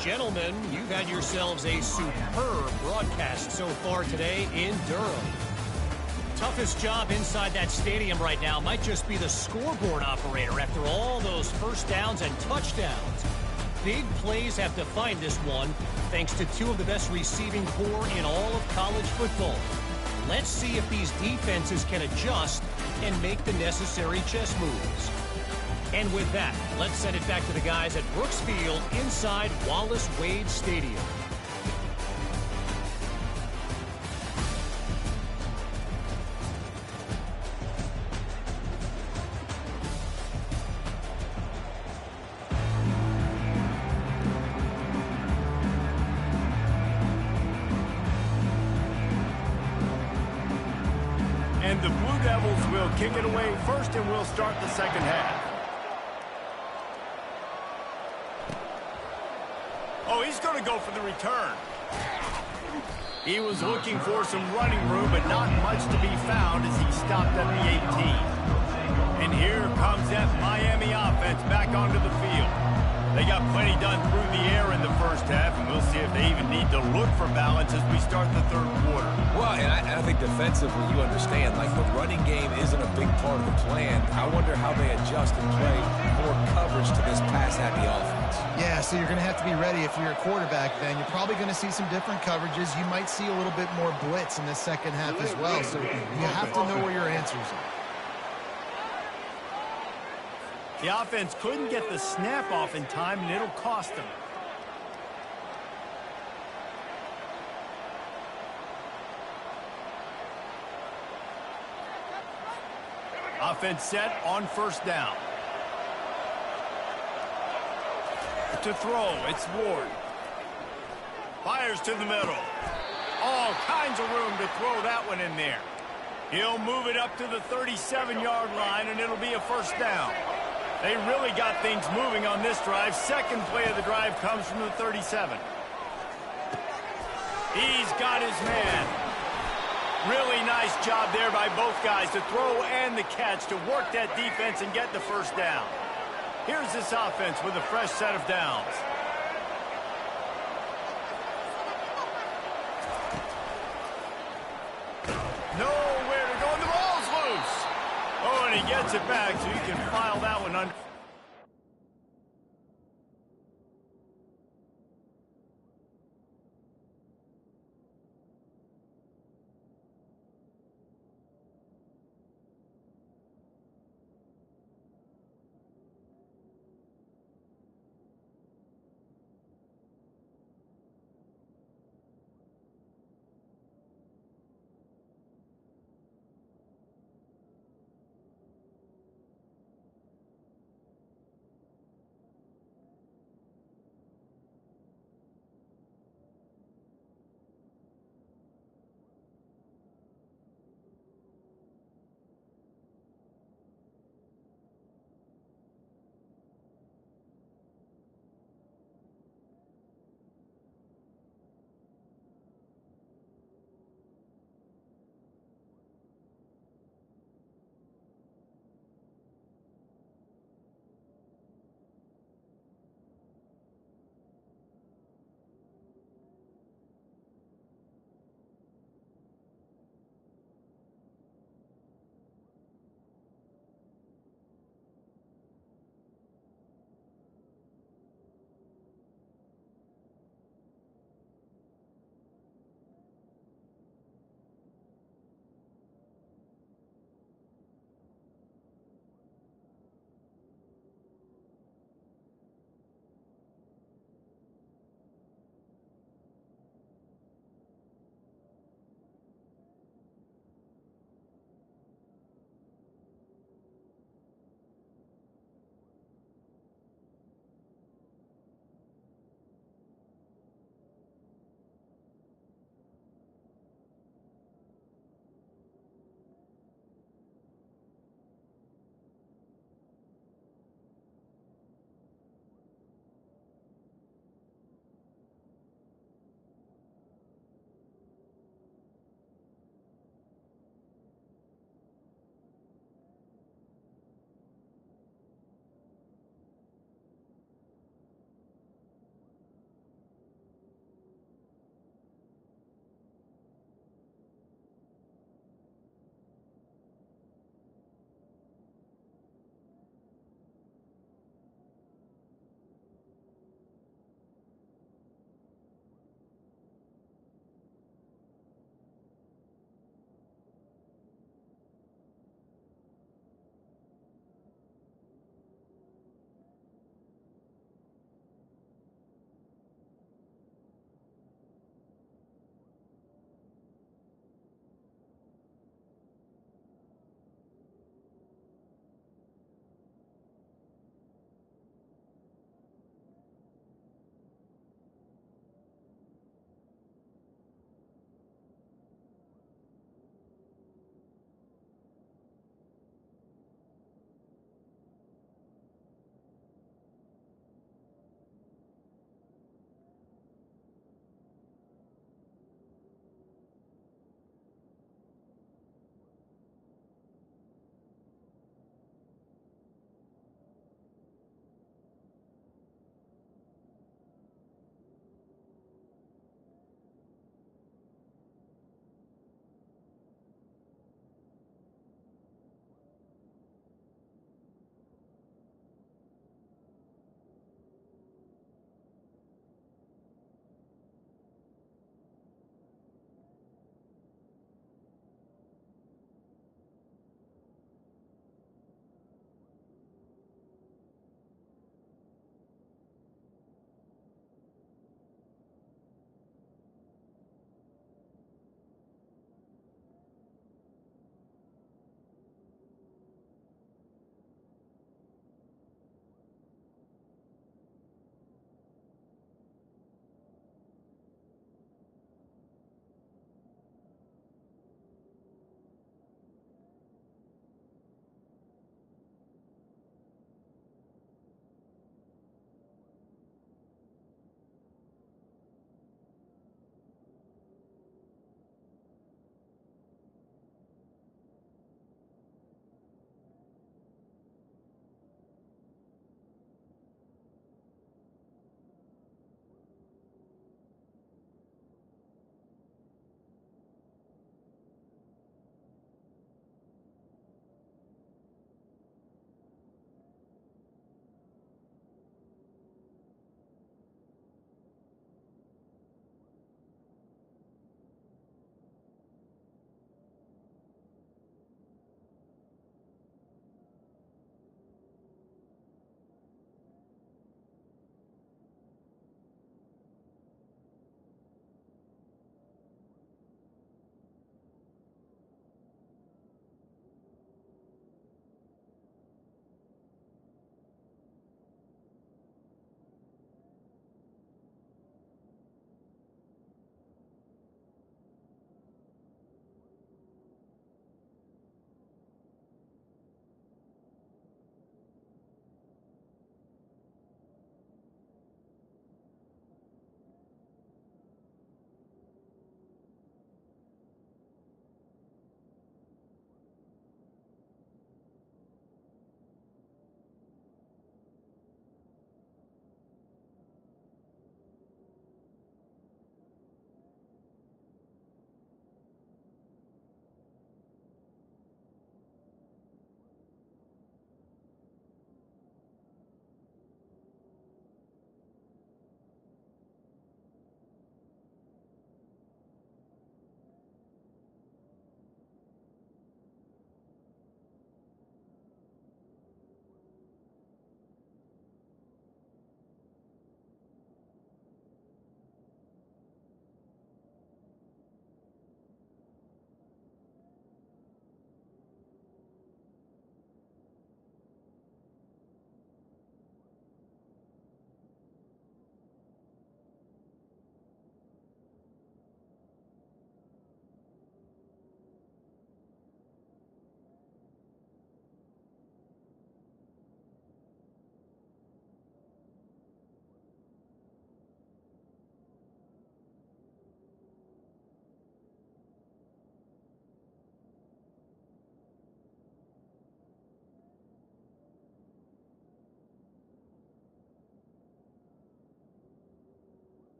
Gentlemen, you've had yourselves a superb broadcast so far today in Durham. Toughest job inside that stadium right now might just be the scoreboard operator after all those first downs and touchdowns. Big plays have defined this one thanks to two of the best receiving corps in all of college football. Let's see if these defenses can adjust and make the necessary chess moves. And with that, let's send it back to the guys at Brooks Field inside Wallace Wade Stadium. And the Blue Devils will kick it away first, and we'll start the second half. Oh, he's going to go for the return. He was looking for some running room, but not much to be found as he stopped at the 18. And here comes that Miami offense back onto the field. They got plenty done through the air in the first half, and we'll see if they even need to look for balance as we start the third quarter. Well, and I think defensively, you understand, like the running game isn't a big part of the plan. I wonder how they adjust and play more coverage to this pass-happy offense. Yeah, so you're going to have to be ready if you're a quarterback then. You're probably going to see some different coverages. You might see a little bit more blitz in the second half as well, so you have to know where your answers are. The offense couldn't get the snap off in time, and it'll cost them. Offense set on first down. To throw, it's Ward. Fires to the middle. All kinds of room to throw that one in there. He'll move it up to the 37-yard line, and it'll be a first down. They really got things moving on this drive. Second play of the drive comes from the 37. He's got his man. Really nice job there by both guys to throw and the catch to work that defense and get the first down. Here's this offense with a fresh set of downs. Nowhere to go, and the ball's loose. Oh, and he gets it back so he can file that one under.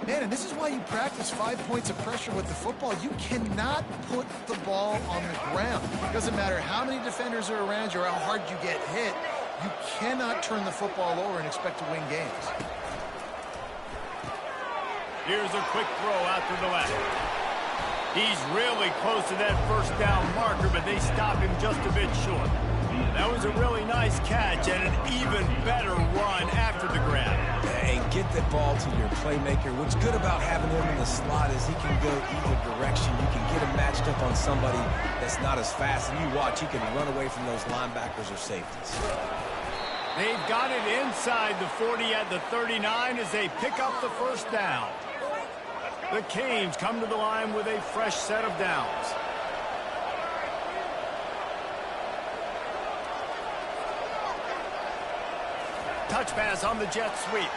Man, and this is why you practice 5 points of pressure with the football. You cannot put the ball on the ground. It doesn't matter how many defenders are around you or how hard you get hit. You cannot turn the football over and expect to win games. Here's a quick throw out to the left. He's really close to that first down marker, but they stop him just a bit short. That was a really nice catch and an even better run after the grab. And get the ball to your playmaker. What's good about having him in the slot is he can go either direction. You can get him matched up on somebody that's not as fast. And you watch, he can run away from those linebackers or safeties. They've got it inside the 40 at the 39 as they pick up the first down. The Canes come to the line with a fresh set of downs. Touch pass on the jet sweep.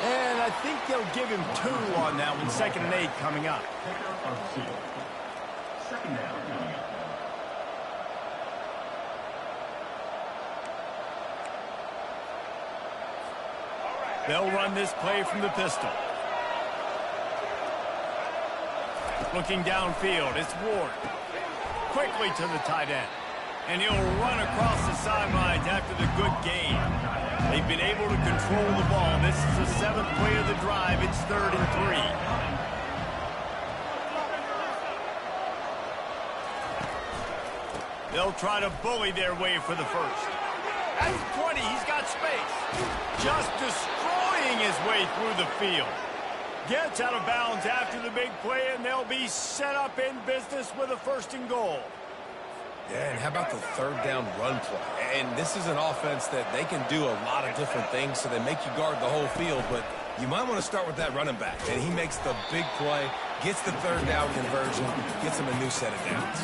And I think they'll give him 2 on that one. 2nd and 8 coming up. Second down coming up. They'll run this play from the pistol. Looking downfield, it's Ward. Quickly to the tight end. And he'll run across the sidelines after the good gain. They've been able to control the ball. This is the 7th play of the drive. It's 3rd and 3. They'll try to bully their way for the first. At the 20, he's got space. Just destroying his way through the field. Gets out of bounds after the big play, and they'll be set up in business with a 1st and goal. Yeah, and how about the 3rd down run play? And this is an offense that they can do a lot of different things, so they make you guard the whole field, but you might want to start with that running back. And he makes the big play, gets the 3rd down conversion, gets him a new set of downs.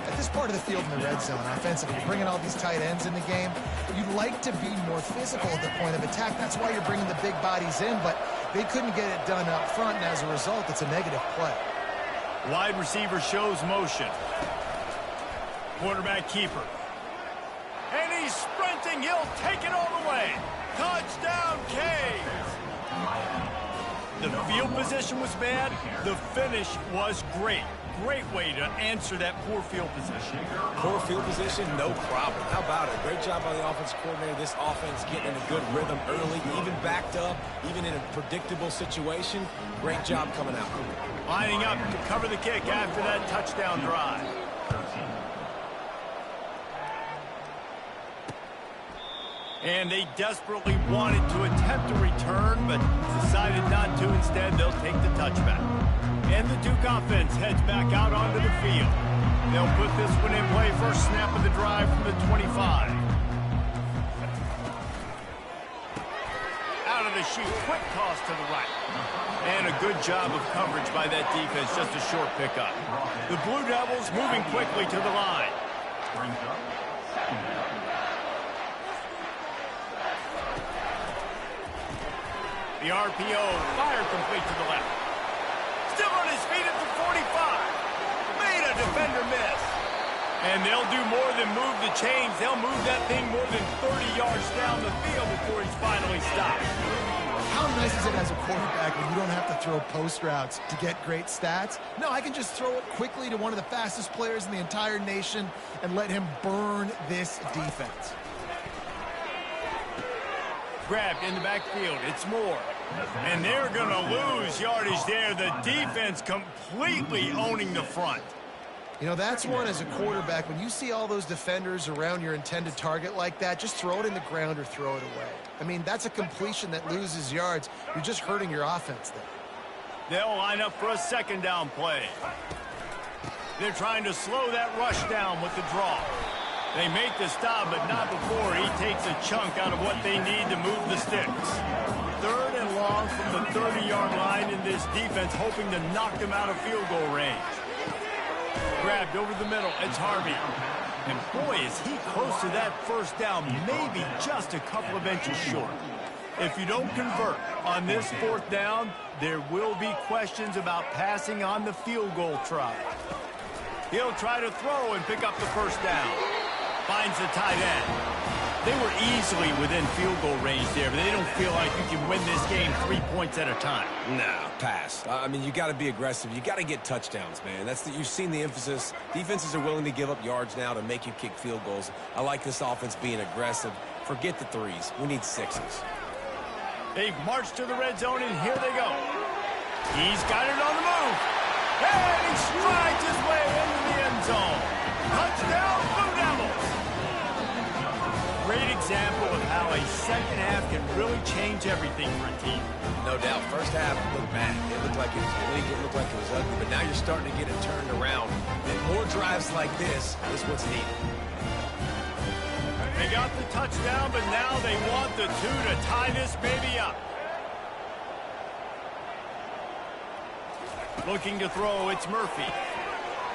At this part of the field in the red zone, offensively, bringing all these tight ends in the game, you'd like to be more physical at the point of attack. That's why you're bringing the big bodies in, but they couldn't get it done up front, and as a result, it's a negative play. Wide receiver shows motion. Quarterback keeper. And he's sprinting. He'll take it all the way. Touchdown, Canes. The field position was bad. The finish was great. Great way to answer that poor field position. Poor field position, no problem. How about it? Great job by the offensive coordinator. This offense getting in a good rhythm early, even backed up, even in a predictable situation. Great job coming out. Lining up to cover the kick after that touchdown drive. And they desperately wanted to attempt a return, but decided not to. Instead, they'll take the touchback. And the Duke offense heads back out onto the field. They'll put this one in play. First snap of the drive from the 25. Out of the chute, quick toss to the right. And a good job of coverage by that defense, just a short pickup. The Blue Devils moving quickly to the line. The RPO, fire complete to the left. Still on his feet at the 45. Made a defender miss. And they'll do more than move the chains. They'll move that thing more than 30 yards down the field before he's finally stopped. How nice is it as a quarterback when you don't have to throw post routes to get great stats? No, I can just throw it quickly to one of the fastest players in the entire nation and let him burn this defense. Grabbed in the backfield. It's Moore. And they're going to lose yardage there. The defense completely owning the front. You know, that's one as a quarterback. When you see all those defenders around your intended target like that, just throw it in the ground or throw it away. I mean, that's a completion that loses yards. You're just hurting your offense there. They'll line up for a 2nd down play. They're trying to slow that rush down with the draw. They make the stop, but not before he takes a chunk out of what they need to move the sticks. 3rd and long from the 30-yard line in this defense, hoping to knock them out of field goal range. Grabbed over the middle. It's Harvey. And boy, is he close to that first down, maybe just a couple of inches short. If you don't convert on this 4th down, there will be questions about passing on the field goal try. He'll try to throw and pick up the first down. Finds the tight end. They were easily within field goal range there, but they don't feel like you can win this game 3 points at a time. Nah, pass. I mean, you got to be aggressive. You got to get touchdowns, man. You've seen the emphasis. Defenses are willing to give up yards now to make you kick field goals. I like this offense being aggressive. Forget the threes. We need sixes. They've marched to the red zone, and here they go. He's got it on the move. And he strides his way into the end zone. Touchdown, Blue Devils. Great example of how a second half can really change everything for a team. No doubt. First half looked bad. It looked like it was bleak. It looked like it was ugly. But now you're starting to get it turned around. And more drives like this is what's needed. They got the touchdown, but now they want the two to tie this baby up. Looking to throw, it's Murphy.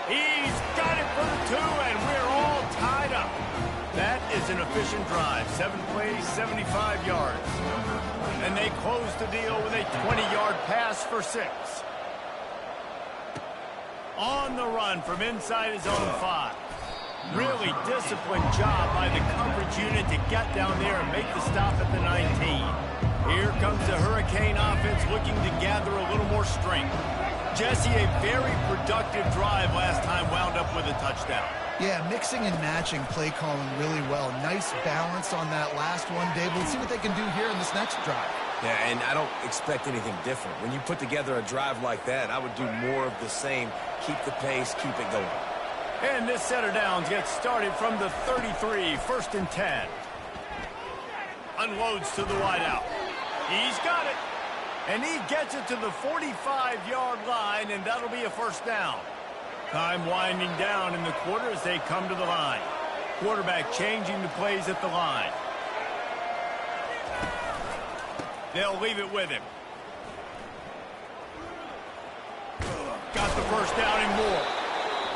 He's got it for the two, and we're all tied up. That is an efficient drive. 7 plays, 75 yards. And they close the deal with a 20-yard pass for 6. On the run from inside his own 5. Really disciplined job by the coverage unit to get down there and make the stop at the 19. Here comes the Hurricane offense looking to gather a little more strength. Jesse, a very productive drive last time wound up with a touchdown. Yeah, mixing and matching play calling really well. Nice balance on that last one, Dave. Let's see what they can do here in this next drive. Yeah, and I don't expect anything different. When you put together a drive like that, I would do more of the same. Keep the pace, keep it going. And this set of downs gets started from the 33, 1st and 10. Unloads to the wideout. He's got it. And he gets it to the 45-yard line, and that'll be a first down. Time winding down in the quarter as they come to the line. Quarterback changing the plays at the line. They'll leave it with him. Got the first down and more.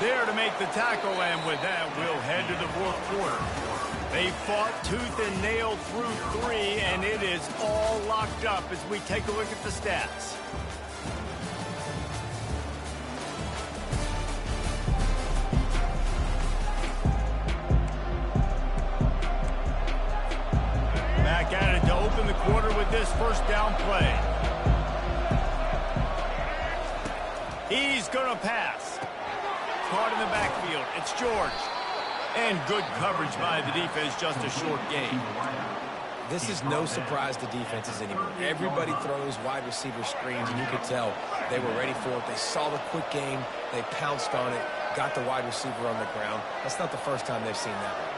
There to make the tackle, and with that, we'll head to the 4th quarter. They fought tooth and nail through 3, and it is all locked up as we take a look at the stats. Back at it to open the quarter with this first down play. He's going to pass. Caught in the backfield. It's George. And good coverage by the defense, just a short gain. This is no surprise to defenses anymore. Everybody throws wide receiver screens, and you could tell they were ready for it. They saw the quick game. They pounced on it, got the wide receiver on the ground. That's not the first time they've seen that one.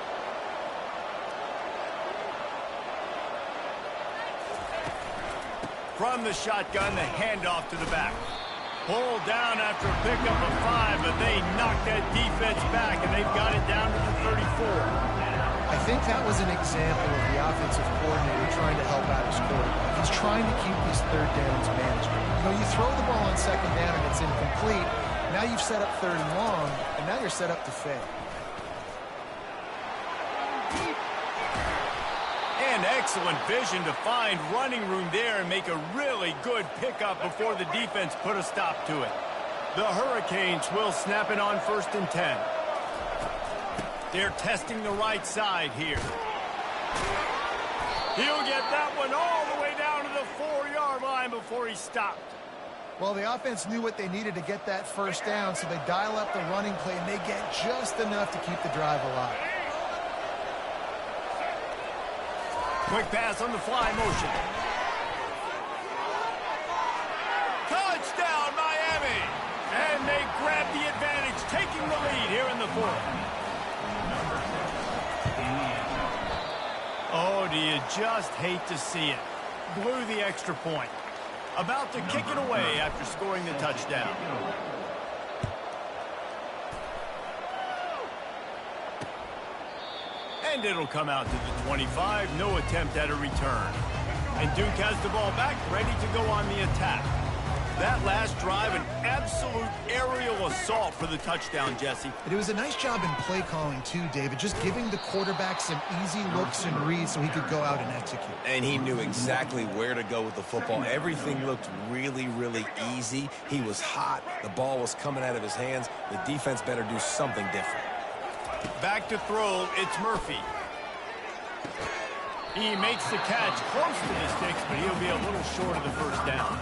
From the shotgun, the handoff to the back. Pulled down after a pickup of 5, but they knocked that defense back, and they've got it down to the 34. I think that was an example of the offensive coordinator trying to help out his quarterback. He's trying to keep these third downs manageable. You know, you throw the ball on second down and it's incomplete. Now you've set up 3rd and long, and now you're set up to fail. And excellent vision to find running room there and make a really good pickup before the defense put a stop to it. The Hurricanes will snap it on 1st and 10. They're testing the right side here. He'll get that one all the way down to the 4-yard line before he stopped. Well, the offense knew what they needed to get that first down, so they dial up the running play, and they get just enough to keep the drive alive. Quick pass on the fly motion. Touchdown, Miami! And they grab the advantage, taking the lead here in the 4th. Oh, do you just hate to see it? Blew the extra point. About to kick it away after scoring the touchdown. And it'll come out to the 25. No attempt at a return. And Duke has the ball back, ready to go on the attack. That last drive, an absolute aerial assault for the touchdown, Jesse. It was a nice job in play calling, too, David, just giving the quarterback some easy looks and reads so he could go out and execute. And he knew exactly where to go with the football. Everything looked really, really easy. He was hot. The ball was coming out of his hands. The defense better do something different. Back to throw, it's Murphy. He makes the catch close to the sticks, but he'll be a little short of the first down.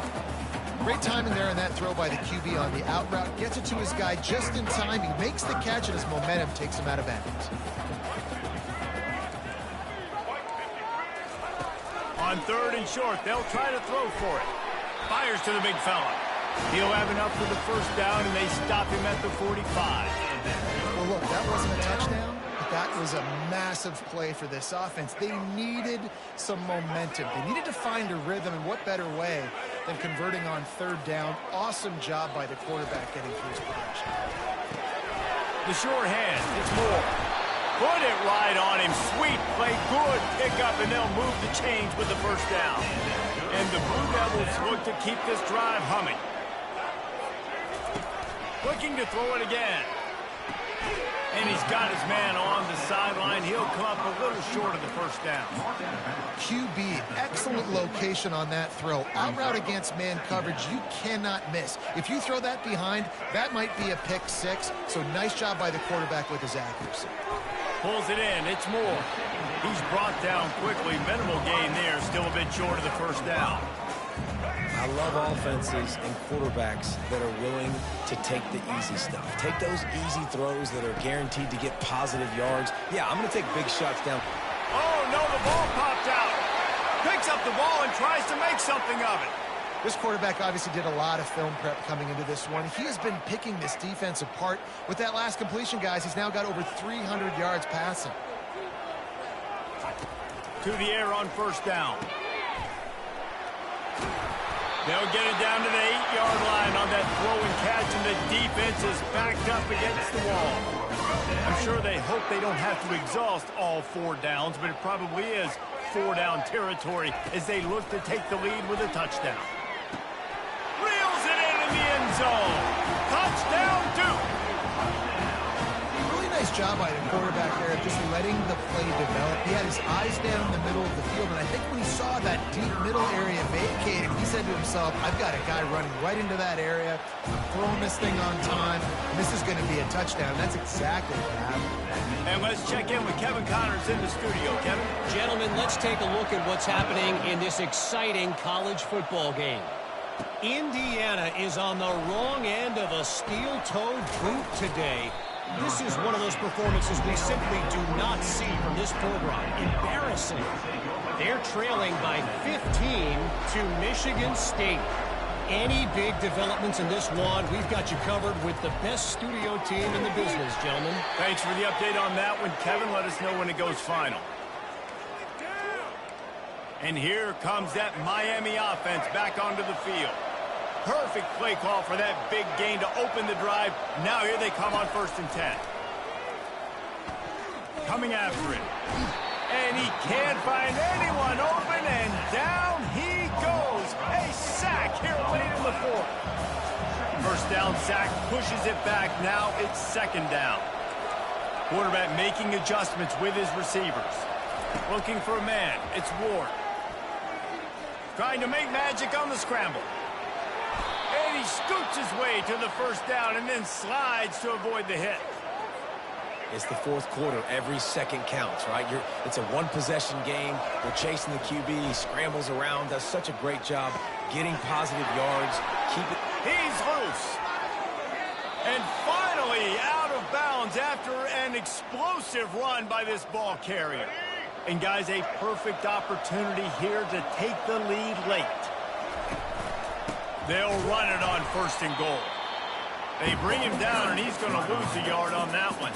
Great timing there on that throw by the QB on the out route. Gets it to his guy just in time. He makes the catch, and his momentum takes him out of bounds. On 3rd and short, they'll try to throw for it. Fires to the big fella. He'll have enough for the first down, and they stop him at the 45. Well, look, that wasn't a touchdown, but that was a massive play for this offense. They needed some momentum. They needed to find a rhythm, and what better way than converting on 3rd down. Awesome job by the quarterback getting through his progression. The short hand, it's Moore. Put it right on him. Sweet play, good pickup, and they'll move the chains with the first down. And the Blue Devils look to keep this drive humming. Looking to throw it again. And he's got his man on the sideline. He'll come up a little short of the first down. QB, excellent location on that throw. Out route against man coverage, you cannot miss. If you throw that behind, that might be a pick 6. So nice job by the quarterback with his accuracy. Pulls it in. It's Moore. He's brought down quickly. Minimal gain there. Still a bit short of the first down. I love offenses and quarterbacks that are willing to take the easy stuff. Take those easy throws that are guaranteed to get positive yards. Yeah, I'm going to take big shots down. Oh, no, the ball popped out. Picks up the ball and tries to make something of it. This quarterback obviously did a lot of film prep coming into this one. He has been picking this defense apart. With that last completion, guys, he's now got over 300 yards passing. To the air on first down. They'll get it down to the 8-yard line on that throw and catch, and the defense is backed up against the wall. I'm sure they hope they don't have to exhaust all 4 downs, but it probably is 4-down territory as they look to take the lead with a touchdown. Reels it in the end zone. Touchdown, Duke. Really nice job by the quarterback there of just letting the play develop. He had his eyes down in the middle of the field, and I think when he saw that deep middle area vacated, he said to himself, I've got a guy running right into that area, throwing this thing on time, and this is going to be a touchdown. That's exactly what happened. And let's check in with Kevin Connors in the studio. Kevin? Gentlemen, let's take a look at what's happening in this exciting college football game. Indiana is on the wrong end of a steel-toed boot today. This is one of those performances we simply do not see from this program. Embarrassing. They're trailing by 15 to Michigan State. Any big developments in this one, we've got you covered with the best studio team in the business, gentlemen. Thanks for the update on that one, Kevin. Let us know when it goes final. And here comes that Miami offense back onto the field. Perfect play call for that big gain to open the drive. Now here they come on 1st and 10. Coming after it. And he can't find anyone open, and down he goes. A sack here late in the 4th. First down sack, pushes it back. Now it's 2nd down. Quarterback making adjustments with his receivers. Looking for a man. It's Ward. Trying to make magic on the scramble. And he scoots his way to the first down and then slides to avoid the hit. It's the 4th quarter. Every second counts, right? It's a one-possession game. We're chasing the QB. He scrambles around, does such a great job getting positive yards. Keep it. He's loose. And finally out of bounds after an explosive run by this ball carrier. And, guys, a perfect opportunity here to take the lead late. They'll run it on 1st and goal. They bring him down, and he's going to lose a yard on that one.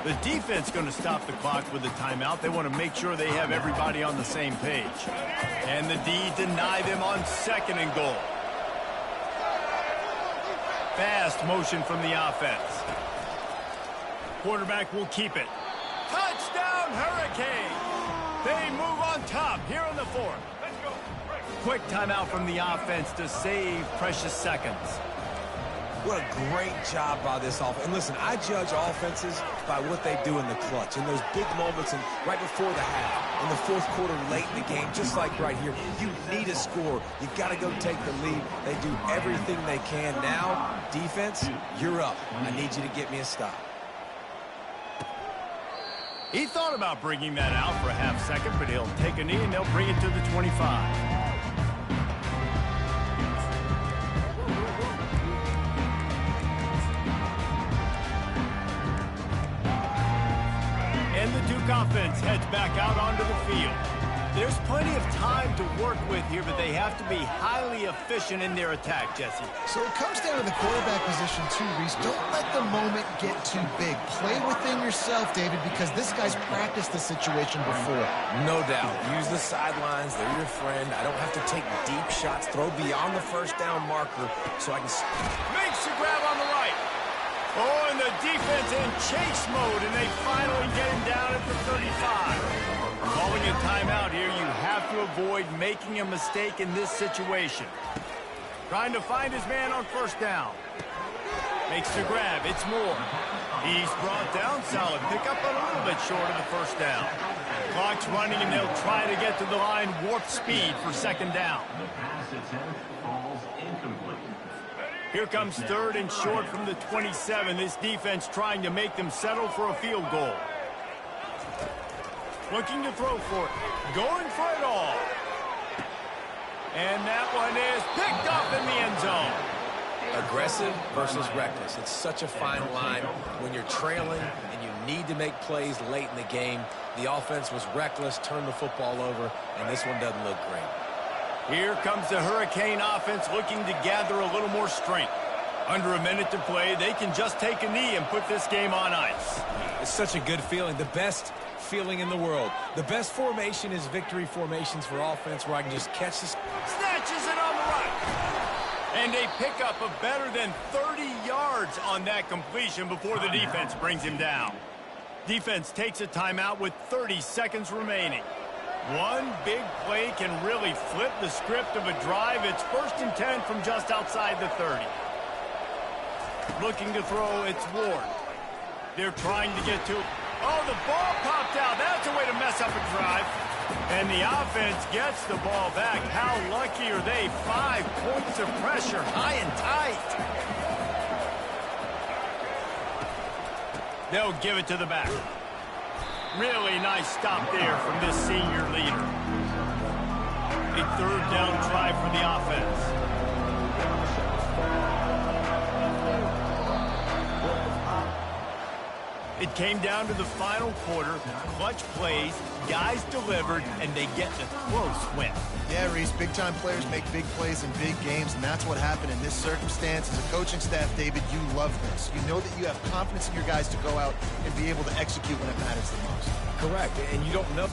The defense going to stop the clock with a timeout. They want to make sure they have everybody on the same page. And the D deny them on 2nd and goal. Fast motion from the offense. Quarterback will keep it. Touchdown, Hurricane! They move on top here in the 4th. Quick timeout from the offense to save precious seconds. What a great job by this offense. And listen, I judge offenses by what they do in the clutch. In those big moments and right before the half, in the 4th quarter, late in the game, just like right here, you need a score. You got to go take the lead. They do everything they can. Now, defense, you're up. I need you to get me a stop. He thought about bringing that out for a half second, but he'll take a knee and they'll bring it to the 25. And the Duke offense heads back out onto the field. There's plenty of time to work with here, but they have to be highly efficient in their attack, Jesse. So it comes down to the quarterback position too, Reese. Don't let the moment get too big. Play within yourself, David, because this guy's practiced the situation before. No doubt. Use the sidelines. They're your friend. I don't have to take deep shots. Throw beyond the first down marker so I can... Makes the grab on the right. Oh, and the defense in chase mode, and they finally get him down at the 35. Calling a timeout here, you have to avoid making a mistake in this situation. Trying to find his man on first down. Makes the grab. It's Moore. He's brought down. Solid pickup, but a little bit short of the first down. Clock's running, and they'll try to get to the line warp speed for second down. The pass attempt falls incomplete. Here comes third and short from the 27. This defense trying to make them settle for a field goal. Looking to throw for it. Going for it all. And that one is picked up in the end zone. Aggressive versus reckless. It's such a fine line when you're trailing and you need to make plays late in the game. The offense was reckless, turned the football over, and this one doesn't look great. Here comes the Hurricane offense looking to gather a little more strength. Under a minute to play, they can just take a knee and put this game on ice. It's such a good feeling. The best feeling in the world. The best formation is victory formations for offense where I can just catch this. Snatches it on the right. And a pickup of better than 30 yards on that completion before the defense brings him down. Defense takes a timeout with 30 seconds remaining. One big play can really flip the script of a drive. It's 1st and 10 from just outside the 30. Looking to throw, it's Ward. They're trying to get to... Oh, the ball popped out. That's a way to mess up a drive. And the offense gets the ball back. How lucky are they? 5 points of pressure, high and tight. They'll give it to the back. Really nice stop there from this senior leader. A 3rd down try for the offense. It came down to the final quarter. Clutch plays, guys delivered, and they get the close win. Yeah, Reese, big-time players make big plays in big games, and that's what happened in this circumstance. As a coaching staff, David, you love this. You know that you have confidence in your guys to go out and be able to execute when it matters the most. Correct, and you don't know.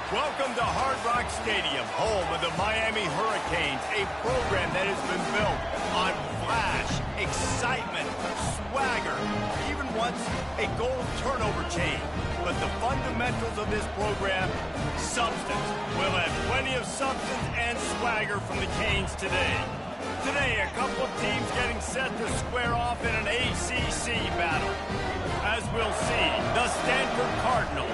Welcome to Hard Rock Stadium, home of the Miami Hurricanes, a program that has been built on flash, excitement, swagger, even once a goal turnover chain. But the fundamentals of this program, substance. We'll have plenty of substance and swagger from the Canes today. Today, a couple of teams getting set to square off in an ACC battle. As we'll see, the Stanford Cardinal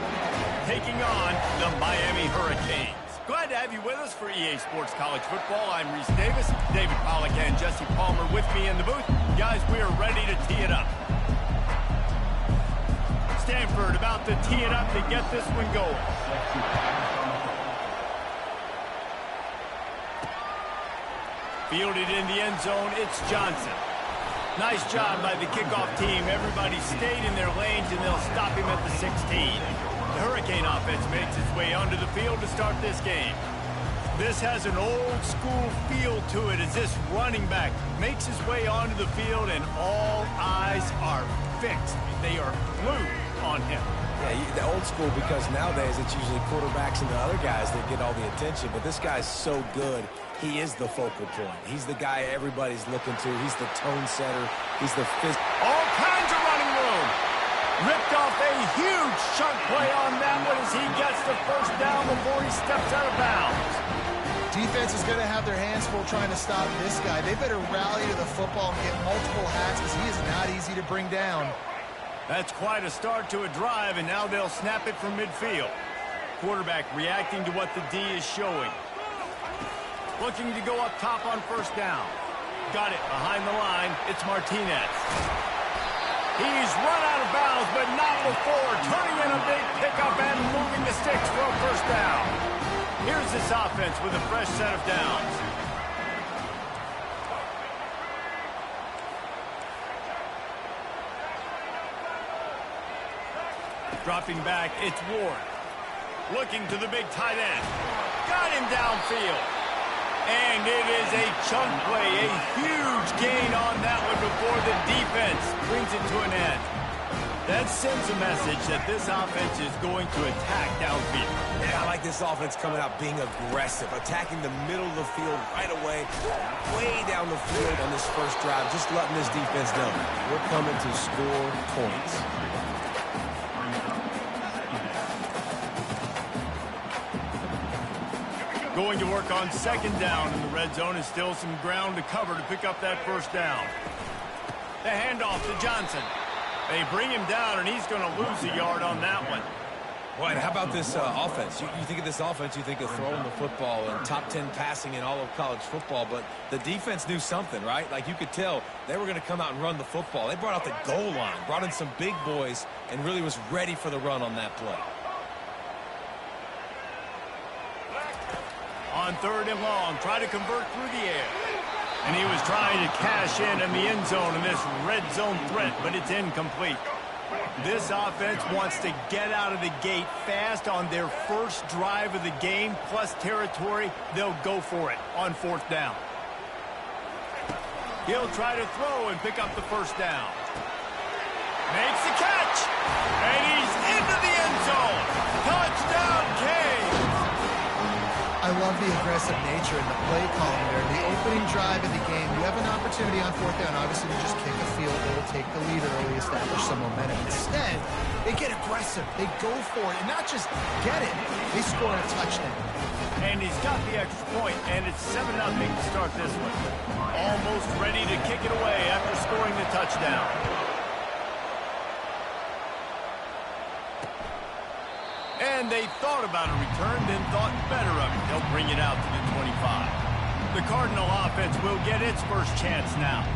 taking on the Miami Hurricanes. Glad to have you with us for EA Sports College Football. I'm Reese Davis, David Pollack and Jesse Palmer with me in the booth. Guys, we are ready to tee it up. Stanford about to tee it up to get this one going. Fielded in the end zone, it's Johnson. Nice job by the kickoff team. Everybody stayed in their lanes, and they'll stop him at the 16. The Hurricane offense makes its way onto the field to start this game. This has an old-school feel to it as this running back makes his way onto the field, and all eyes are fixed. They are glued on him. Yeah, the old school, because nowadays it's usually quarterbacks and the other guys that get all the attention. But this guy's so good, he is the focal point. He's the guy everybody's looking to. He's the tone setter. He's the fifth. All kinds of running room. Ripped off a huge chunk play on that one as he gets the first down before he steps out of bounds. Defense is going to have their hands full trying to stop this guy. They better rally to the football and get multiple hats because he is not easy to bring down. That's quite a start to a drive, and now they'll snap it from midfield. Quarterback reacting to what the D is showing. Looking to go up top on first down. Got it behind the line. It's Martinez. He's run out of bounds, but not before. Turning in a big pickup and moving the sticks for a first down. Here's this offense with a fresh set of downs. Dropping back, it's Ward. Looking to the big tight end. Got him downfield. And it is a chunk play, a huge gain on that one before the defense brings it to an end. That sends a message that this offense is going to attack downfield. Yeah, I like this offense coming out being aggressive, attacking the middle of the field right away, way down the field on this first drive, just letting this defense know we're coming to score points. Going to work on second down in the red zone is still some ground to cover to pick up that first down. The handoff to Johnson. They bring him down, and he's going to lose a yard on that one. Boy, how about this offense? You think of this offense, you think of throwing the football and top 10 passing in all of college football, but the defense knew something, right? Like you could tell they were going to come out and run the football. They brought out the goal line, brought in some big boys, and really was ready for the run on that play. On third and long, try to convert through the air. And he was trying to cash in the end zone in this red zone threat, but it's incomplete. This offense wants to get out of the gate fast on their first drive of the game, plus territory. They'll go for it on fourth down. He'll try to throw and pick up the first down. Makes the catch. And he's into the end zone. Touchdown, Canes. I love the aggressive nature and the play calling there. The opening drive of the game, you have an opportunity on fourth down, obviously, to just kick a field goal, take the lead early, establish some momentum. Instead, they get aggressive. They go for it, and not just get it, they score a touchdown. And he's got the extra point, and it's 7-0 to start this one. Almost ready to kick it away after scoring the touchdown. And they thought about a return, then thought better of it. They'll bring it out to the 25. The Cardinal offense will get its first chance now.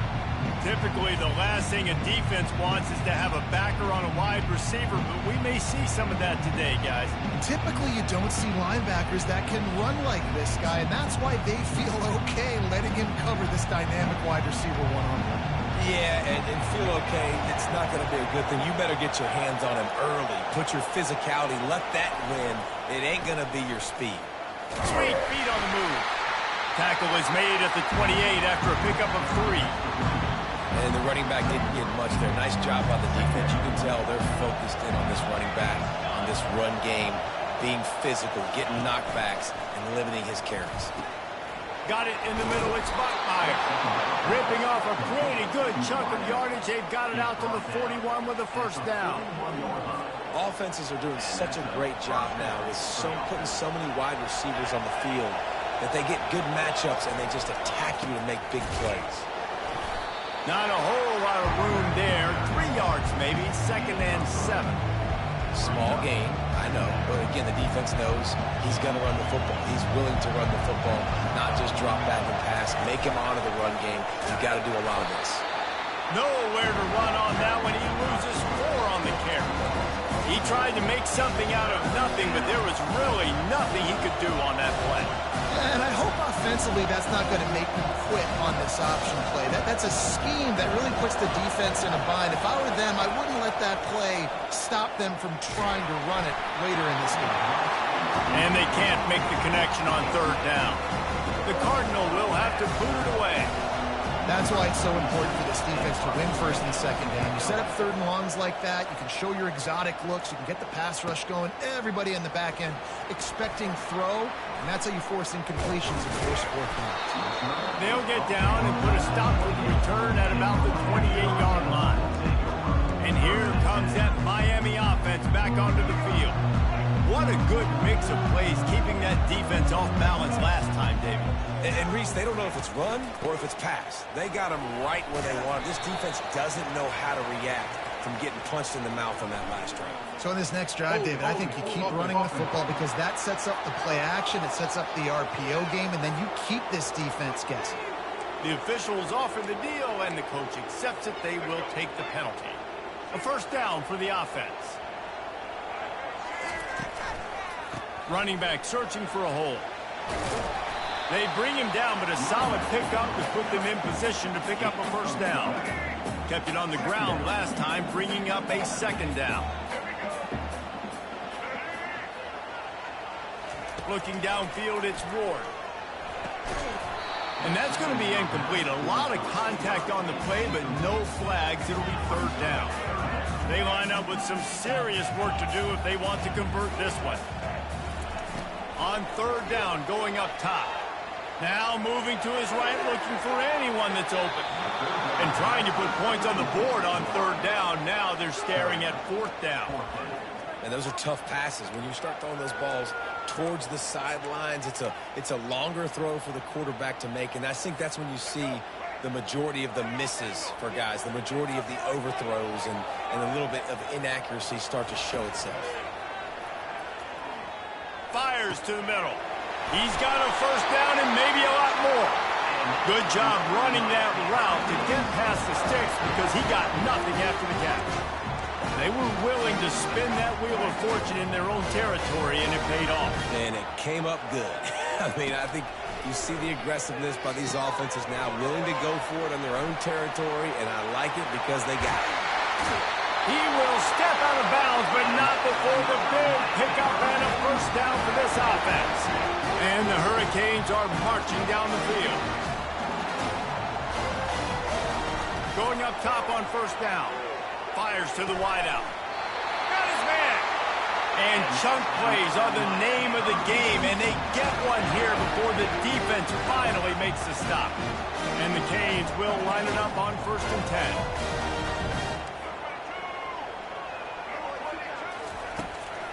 Typically, the last thing a defense wants is to have a backer on a wide receiver, but we may see some of that today, guys. Typically, you don't see linebackers that can run like this guy, and that's why they feel okay letting him cover this dynamic wide receiver one-on-one. Yeah, and feel okay, it's not going to be a good thing. You better get your hands on him early. Put your physicality, let that win. It ain't going to be your speed. Sweet feet on the move. Tackle is made at the 28 after a pickup of 3. And the running back didn't get much there. Nice job by the defense. You can tell they're focused in on this running back, on this run game. being physical, getting knockbacks, and limiting his carries. Got it in the middle. It's Buckmeyer. Ripping off a pretty good chunk of yardage. They've got it out to the 41 with a first down. Offenses are doing such a great job now with putting so many wide receivers on the field that they get good matchups and they just attack you to make big plays. Not a whole lot of room there. 3 yards maybe. 2nd and 7. Small gain, I know, but again, the defense knows he's going to run the football. He's willing to run the football, not just drop back and pass, make him honor the run game. You've got to do a lot of this. Nowhere to run on that one. He loses 4 on the carry. He tried to make something out of nothing, but there was really nothing he could do on that play. And I hope offensively that's not going to make them quit on this option play. That's a scheme that really puts the defense in a bind. If I were them, I wouldn't let that play stop them from trying to run it later in this game. And they can't make the connection on 3rd down. The Cardinal will have to boot it away. That's why it's so important for this defense to win 1st and 2nd down. You set up 3rd and longs like that. You can show your exotic looks. You can get the pass rush going. Everybody in the back end expecting throw, and that's how you force incompletions and force 4th downs. They'll get down and put a stop to the return at about the 28-yard line. And here comes that Miami offense back onto the field. What a good mix of plays, keeping that defense off balance last time, David. And Reese, they don't know if it's run or if it's pass. They got them right where they want. This defense doesn't know how to react from getting punched in the mouth on that last drive. So in this next drive, David, I think you keep running the football because that sets up the play action, it sets up the RPO game, and then you keep this defense guessing. The officials offer the deal, and the coach accepts it. They will take the penalty. A first down for the offense. Running back searching for a hole. They bring him down, but a solid pickup to put them in position to pick up a first down. Kept it on the ground last time, bringing up a 2nd down. Looking downfield, it's Ward. And that's going to be incomplete. A lot of contact on the play, but no flags. It'll be 3rd down. They line up with some serious work to do if they want to convert this one. On 3rd down, going up top. Now moving to his right, looking for anyone that's open. And trying to put points on the board on 3rd down. Now they're staring at 4th down. And those are tough passes. When you start throwing those balls towards the sidelines, it's a longer throw for the quarterback to make. And I think that's when you see the majority of the misses for guys, the majority of the overthrows and a little bit of inaccuracy start to show itself. Fires to the middle. He's got a first down and maybe a lot more. Good job running that route to get past the sticks because he got nothing after the catch. They were willing to spin that wheel of fortune in their own territory, and it paid off. And it came up good. I mean, I think you see the aggressiveness by these offenses now, willing to go for it on their own territory, and I like it because they got it. He will step out of bounds, but not before the big pickup and a first down for this offense. And the Hurricanes are marching down the field. Going up top on first down. Fires to the wideout. Got his man. And chunk plays are the name of the game, and they get one here before the defense finally makes the stop. And the Canes will line it up on 1st and 10.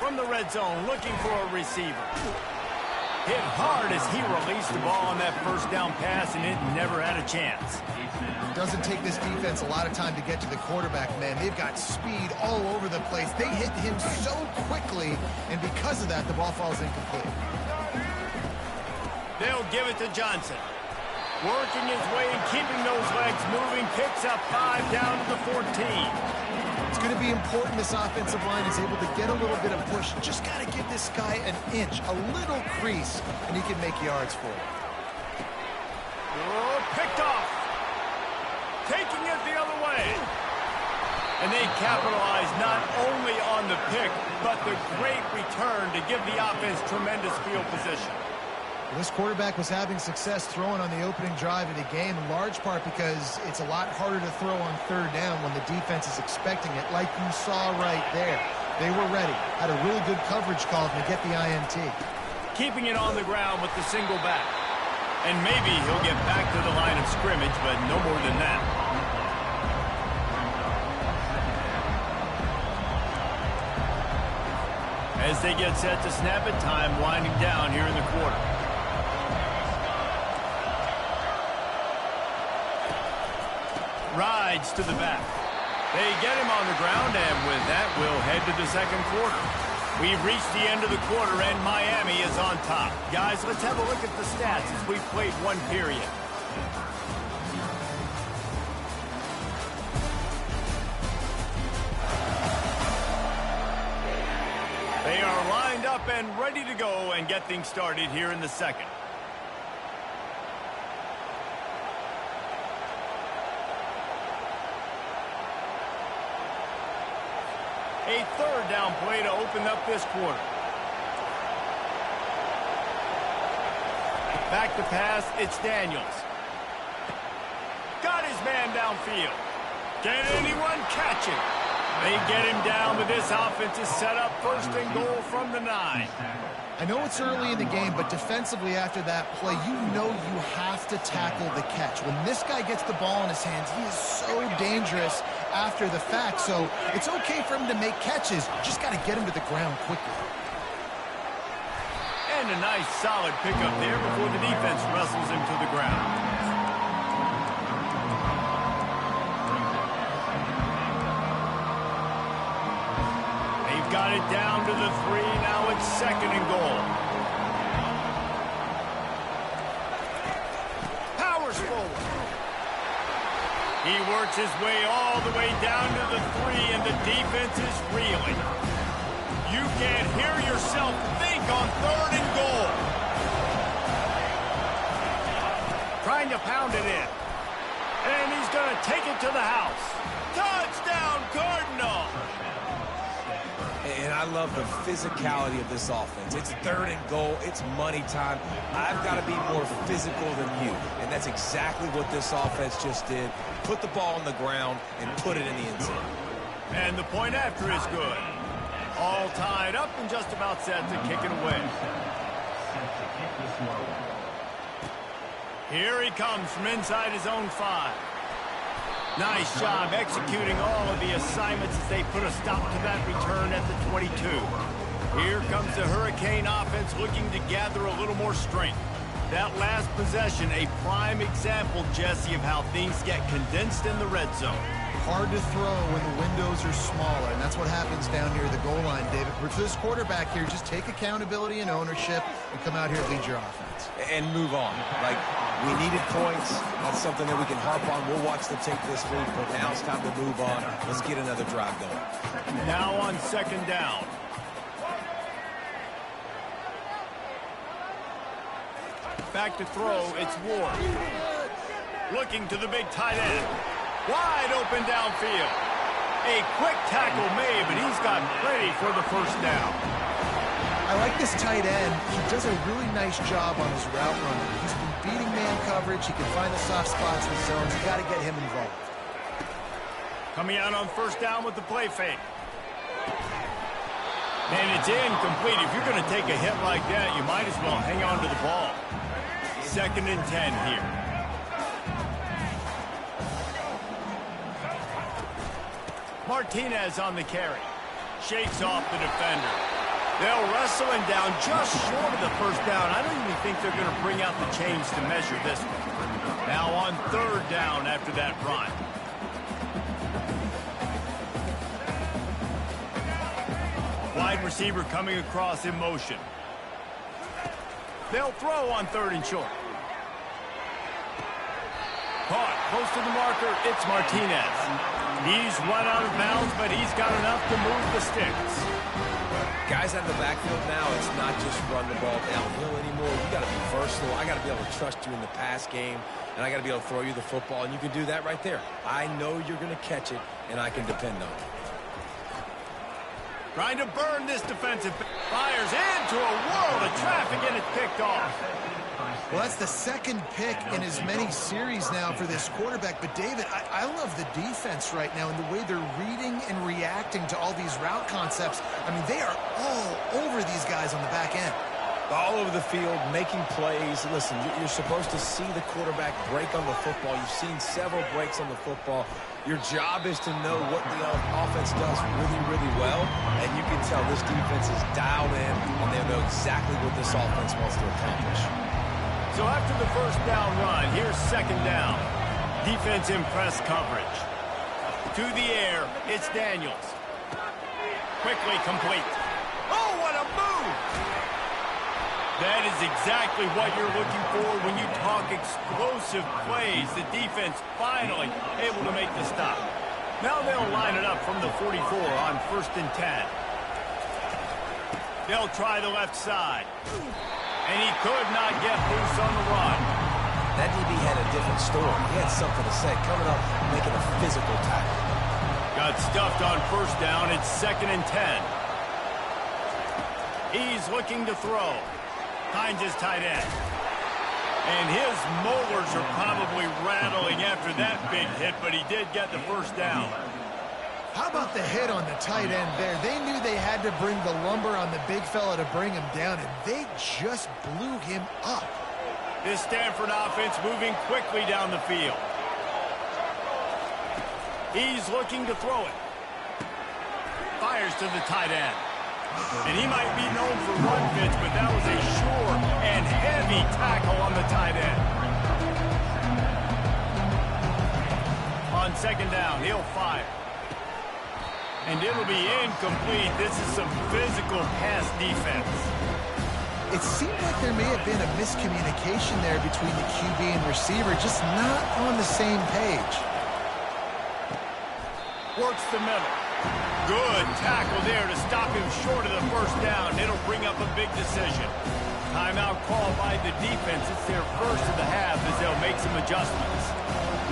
From the red zone, looking for a receiver. Hit hard as he released the ball on that first down pass, and it never had a chance. It doesn't take this defense a lot of time to get to the quarterback, man. They've got speed all over the place. They hit him so quickly, and because of that, the ball falls incomplete. They'll give it to Johnson. Working his way and keeping those legs moving. Picks up 5 down to the 14. It's going to be important this offensive line is able to get a little bit of push. Just got to give this guy an inch, a little crease, and he can make yards for it. Oh, picked off. Taking it the other way. And they capitalize not only on the pick, but the great return to give the offense tremendous field position. This quarterback was having success throwing on the opening drive of the game, in large part because it's a lot harder to throw on 3rd down when the defense is expecting it, like you saw right there. They were ready. Had a really good coverage call to get the INT. Keeping it on the ground with the single back. And maybe he'll get back to the line of scrimmage, but no more than that. As they get set to snap it, time winding down here in the quarter. Rides to the back. They get him on the ground, and with that, we'll head to the second quarter. We've reached the end of the quarter, and Miami is on top. Guys, let's have a look at the stats as we've played one period. They are lined up and ready to go and get things started here in the second. A third down play to open up this quarter. Back to pass, it's Daniels. Got his man downfield. Can anyone catch him? They get him down, but this offense is set up first and goal from the 9. I know it's early in the game, but defensively after that play, you know you have to tackle the catch. When this guy gets the ball in his hands, he is so dangerous after the fact. So it's okay for him to make catches. Just got to get him to the ground quickly. And a nice solid pickup there before the defense wrestles him to the ground. Got it down to the 3. Now it's second and goal. Powers forward. He works his way all the way down to the 3, and the defense is reeling. You can't hear yourself think on third and goal. Trying to pound it in. And he's going to take it to the house. Touchdown, Cardinal! And I love the physicality of this offense. It's third and goal. It's money time. I've got to be more physical than you. And that's exactly what this offense just did. Put the ball on the ground and put it in the end zone. And the point after is good. All tied up and just about set to kick it away. Here he comes from inside his own 5. Nice job executing all of the assignments as they put a stop to that return at the 22. Here comes the Hurricane offense looking to gather a little more strength. That last possession, a prime example, Jesse, of how things get condensed in the red zone. Hard to throw when the windows are smaller, and that's what happens down near the goal line, David. But for this quarterback here, just take accountability and ownership and come out here and lead your offense. And move on. Like, we needed points. That's something that we can harp on. We'll watch the tape this week, but now it's time to move on. Let's get another drive going. Now on second down. Back to throw, it's Ward. Looking to the big tight end. Wide open downfield. A quick tackle made, but he's got plenty for the first down. I like this tight end. He does a really nice job on his route running. He's been beating man coverage. He can find the soft spots in the zones. You got to get him involved. Coming out on first down with the play fake. And it's incomplete. If you're going to take a hit like that, you might as well hang on to the ball. Second and 10 here. Martinez on the carry. Shakes off the defender. They'll wrestle him down just short of the first down. I don't even think they're going to bring out the chains to measure this one. Now on third down after that run. Wide receiver coming across in motion. They'll throw on third and short. Caught close to the marker. It's Martinez. He's run out of bounds, but he's got enough to move the sticks. Guys out of the backfield now, it's not just run the ball downhill anymore. You got to be versatile. I got to be able to trust you in the pass game, and I got to be able to throw you the football, and you can do that right there. I know you're going to catch it, and I can depend on it. Trying to burn this defensive. Fires into a world of traffic, and it's picked off. Well, that's the second pick in as many series now for this quarterback. But, David, I love the defense right now and the way they're reading and reacting to all these route concepts. I mean, they are all over these guys on the back end. All over the field, making plays. Listen, you're supposed to see the quarterback break on the football. You've seen several breaks on the football. Your job is to know what the offense does really, really well, and you can tell this defense is dialed in, and they know exactly what this offense wants to accomplish. So after the first down run, here's second down. Defense in press coverage. To the air, it's Daniels. Quickly complete. Oh, what a move! That is exactly what you're looking for when you talk explosive plays. The defense finally able to make the stop. Now they'll line it up from the 44 on 1st and 10. They'll try the left side. And he could not get loose on the run. That DB had a different story. He had something to say, coming up, making a physical tackle. Got stuffed on 1st down. It's 2nd and 10. He's looking to throw. Finds his tight end. And his molars are probably rattling after that big hit, but he did get the 1st down. How about the hit on the tight end there? They knew they had to bring the lumber on the big fella to bring him down, and they just blew him up. This Stanford offense moving quickly down the field. He's looking to throw it. Fires to the tight end. And he might be known for run fits, but that was a sure and heavy tackle on the tight end. On 2nd down, he'll fire. And it'll be incomplete. This is some physical pass defense. It seemed like there may have been a miscommunication there between the QB and receiver, just not on the same page. Works the middle. Good tackle there to stop him short of the 1st down. It'll bring up a big decision. Timeout called by the defense. It's their first of the half as they'll make some adjustments.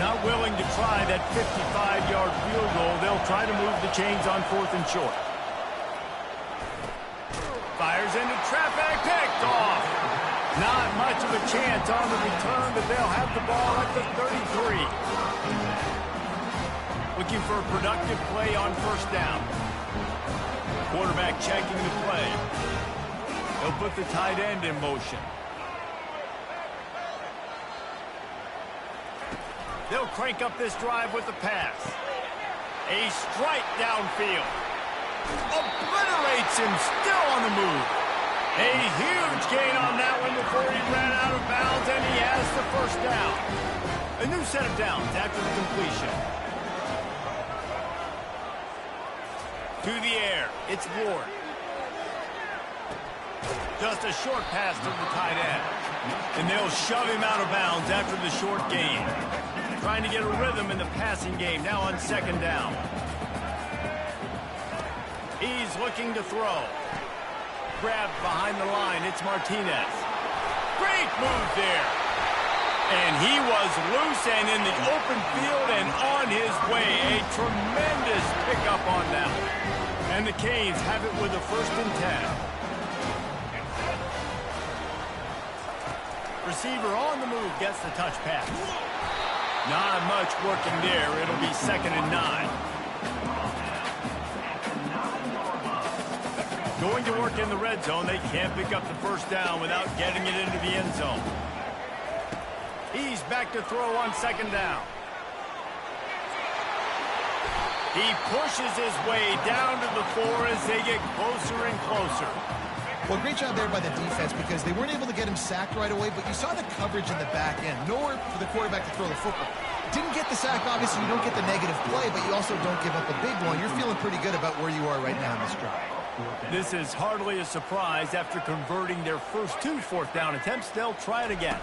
Not willing to try that 55-yard field goal. They'll try to move the chains on 4th and short. Fires into traffic. Picked off. Not much of a chance on the return, but they'll have the ball at the 33. Looking for a productive play on 1st down. Quarterback checking the play. He'll put the tight end in motion. They'll crank up this drive with the pass. A strike downfield. Obliterates him, still on the move. A huge gain on that one before he ran out of bounds, and he has the 1st down. A new set of downs after the completion. To the air, it's Ward. Just a short pass to the tight end. And they'll shove him out of bounds after the short gain. Trying to get a rhythm in the passing game, now on 2nd down. He's looking to throw. Grabbed behind the line, it's Martinez. Great move there. And he was loose and in the open field and on his way. A tremendous pickup on that one. And the Canes have it with a 1st and 10. Receiver on the move gets the touch pass. Not much working there. It'll be 2nd and 9. Going to work in the red zone. They can't pick up the 1st down without getting it into the end zone. He's back to throw on 2nd down. He pushes his way down to the 4 as they get closer and closer. Well, great job there by the defense because they weren't able to get him sacked right away, but you saw the coverage in the back end. Nowhere for the quarterback to throw the football. Didn't get the sack, obviously. You don't get the negative play, but you also don't give up a big one. You're feeling pretty good about where you are right now in this drive. This is hardly a surprise. After converting their first 2 4th down attempts, they'll try it again.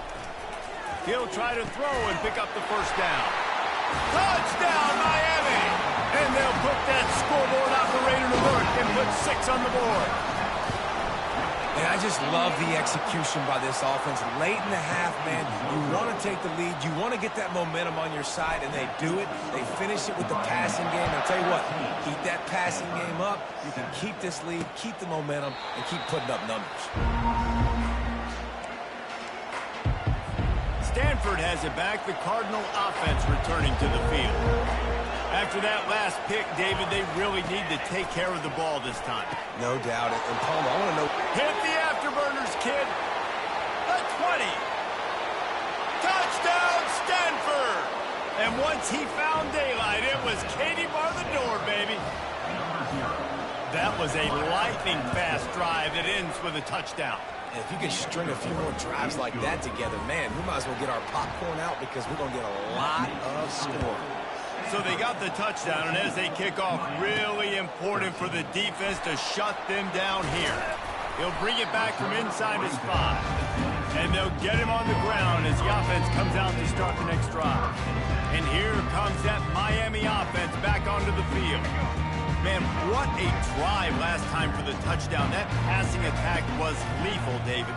He'll try to throw and pick up the 1st down. Touchdown, Miami! And they'll put that scoreboard operator to work and put 6 on the board. And I just love the execution by this offense. Late in the half, man, you want to take the lead. You want to get that momentum on your side, and they do it. They finish it with the passing game. I'll tell you what, keep that passing game up. You can keep this lead, keep the momentum, and keep putting up numbers. Stanford has it back. The Cardinal offense returning to the field. After that last pick, David, they really need to take care of the ball this time. No doubt. And Palmer, I want to know. Hit the afterburners, kid. The 20. Touchdown, Stanford. And once he found daylight, it was Katie bar the door, baby. That was a lightning-fast drive that ends with a touchdown. And if you can string a few more drives like that together, man, we might as well get our popcorn out because we're going to get a lot of scoring. So they got the touchdown, and as they kick off, really important for the defense to shut them down here. He'll bring it back from inside his 5. And they'll get him on the ground as the offense comes out to start the next drive. And here comes that Miami offense back onto the field. Man, what a drive last time for the touchdown. That passing attack was lethal, David.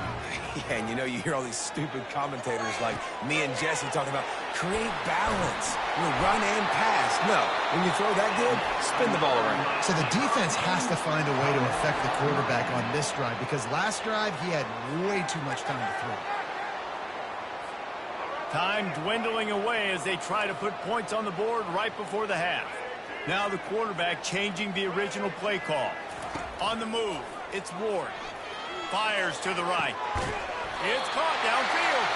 Yeah, and you know, you hear all these stupid commentators like me and Jesse talking about create balance, run and pass. No, when you throw that good, spin the ball around. So the defense has to find a way to affect the quarterback on this drive because last drive he had way too much time to throw. Time dwindling away as they try to put points on the board right before the half. Now the quarterback changing the original play call. On the move, it's Ward. Fires to the right. It's caught downfield.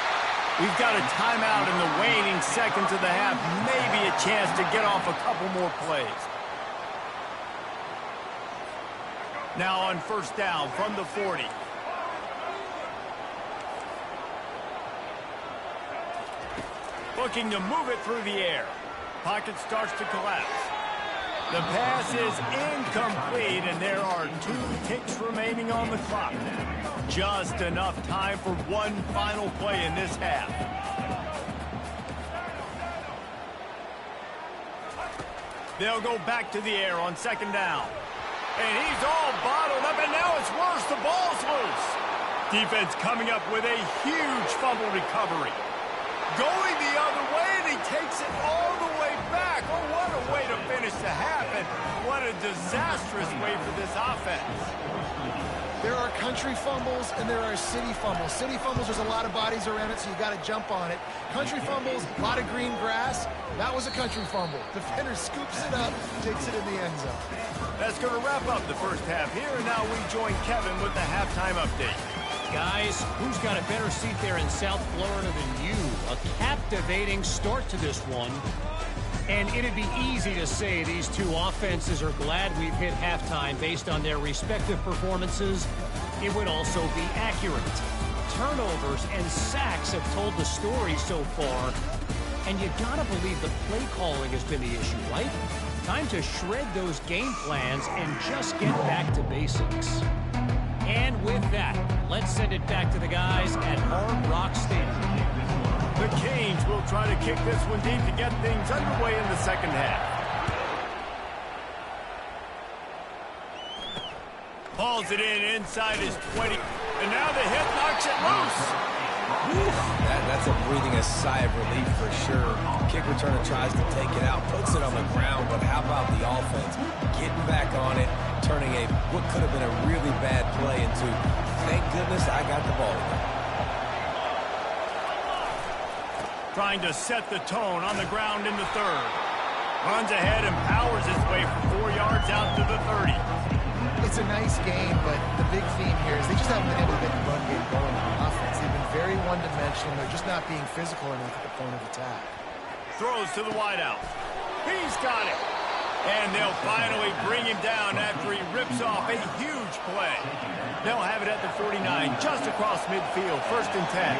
We've got a timeout in the waning seconds of the half. Maybe a chance to get off a couple more plays. Now on first down from the 40. Looking to move it through the air. Pocket starts to collapse. The pass is incomplete, and there are 2 ticks remaining on the clock. Just enough time for one final play in this half. They'll go back to the air on second down. And he's all bottled up, and now it's worse. The ball's loose. Defense coming up with a huge fumble recovery. Going the other way, and he takes it all the way back. Oh, what a way to finish the half, and what a disastrous way for this offense. There are country fumbles and there are city fumbles. City fumbles, there's a lot of bodies around it, so you got to jump on it. Country fumbles, a lot of green grass. That was a country fumble. Defender scoops it up, takes it in the end zone. That's going to wrap up the first half here, and now we join Kevin with the halftime update. Guys, who's got a better seat there in South Florida than you? A captivating start to this one. And it'd be easy to say these two offenses are glad we've hit halftime based on their respective performances. It would also be accurate. Turnovers and sacks have told the story so far. And you gotta believe the play calling has been the issue, right? Time to shred those game plans and just get back to basics. And with that, let's send it back to the guys at Hard Rock Stadium. The Canes will try to kick this one deep to get things underway in the second half. Hauls it in inside his 20. And now the hit knocks it loose. That's a breathing a sigh of relief for sure. Kick returner tries to take it out, puts it on the ground, but how about the offense getting back on it, turning what could have been a really bad play into, thank goodness I got the ball. Trying to set the tone on the ground in the third. Runs ahead and powers his way for 4 yards out to the 30. It's a nice game, but the big theme here is they just haven't been able to get the run game going on offense. They've been very one-dimensional. They're just not being physical enough at the point of attack. Throws to the wideout. He's got it. And they'll finally bring him down after he rips off a huge play. They'll have it at the 49, just across midfield, 1st and 10.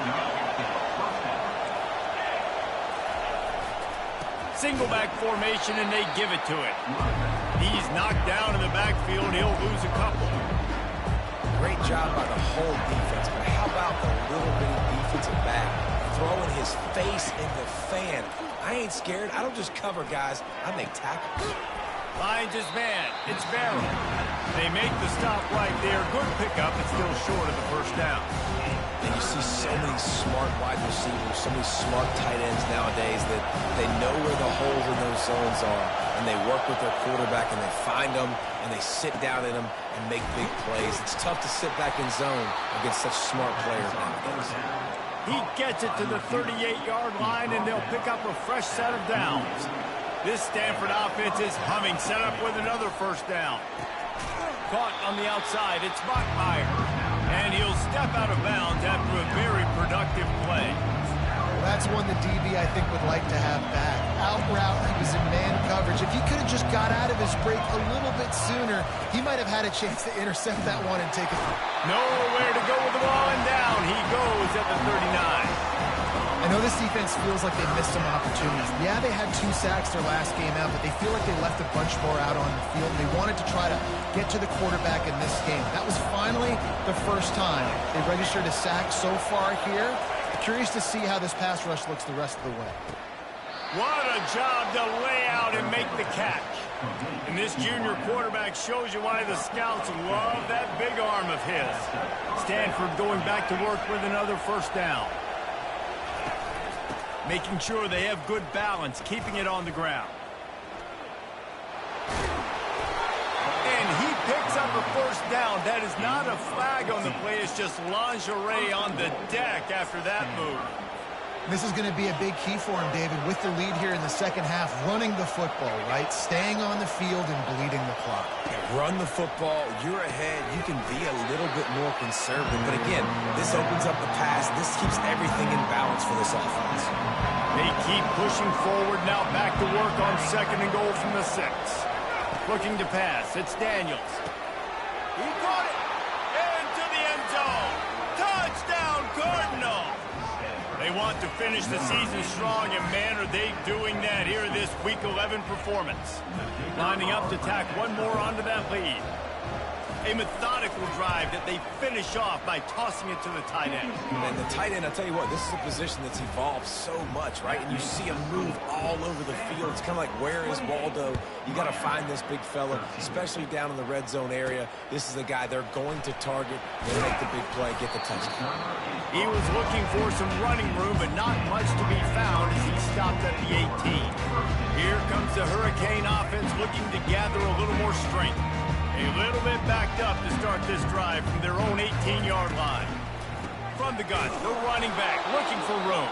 Single back formation, and they give it to it. He's knocked down in the backfield. He'll lose a couple. Great job by the whole defense, but how about the little bitty defensive back throwing his face in the fan? I ain't scared. I don't just cover guys. I make tackles. Finds his man. It's Barrow. They make the stop right there. Good pickup, but still short of the first down. And you see so many smart wide receivers, so many smart tight ends nowadays that they know where the holes in those zones are, and they work with their quarterback, and they find them, and they sit down in them and make big plays. It's tough to sit back in zone against such smart players nowadays. He gets it to the 38-yard line, and they'll pick up a fresh set of downs. This Stanford offense is humming, set up with another first down. Caught on the outside, it's Bachmeier. And he'll step out of bounds after a very productive play. Well, that's one the DB, I think, would like to have back. Out route, he was in man coverage. If he could have just got out of his break a little bit sooner, he might have had a chance to intercept that one and take it. Nowhere to go with the ball, and down he goes at the 39. I know this defense feels like they missed some opportunities. Yeah, they had 2 sacks their last game out, but they feel like they left a bunch more out on the field. They wanted to try to get to the quarterback in this game. That was finally the first time they registered a sack so far here. Curious to see how this pass rush looks the rest of the way. What a job to lay out and make the catch. And this junior quarterback shows you why the scouts love that big arm of his. Stanford going back to work with another first down. Making sure they have good balance, keeping it on the ground. And he picks up a first down. That is not a flag on the play. It's just lingerie on the deck after that move. This is going to be a big key for him, David, with the lead here in the second half, running the football, right? Staying on the field and bleeding the clock. Run the football, you're ahead, you can be a little bit more conservative. But again, this opens up the pass. This keeps everything in balance for this offense. They keep pushing forward now, back to work on 2nd and goal from the 6. Looking to pass, it's Daniels. He caught it into the end zone. Touchdown, Cardinals. They want to finish the season strong, and man, are they doing that here in this Week 11 performance. Lining up to tack one more onto that lead. A methodical drive that they finish off by tossing it to the tight end. And the tight end, I'll tell you what, this is a position that's evolved so much, right? And you see him move all over the field. It's kind of like, where is Waldo? You got to find this big fella, especially down in the red zone area. This is the guy they're going to target. They'll make the big play, get the touchdown. He was looking for some running room, but not much to be found as he stopped at the 18. Here comes the Hurricane offense looking to gather a little more strength. A little bit backed up to start this drive from their own 18-yard line. From the gun, the running back looking for room.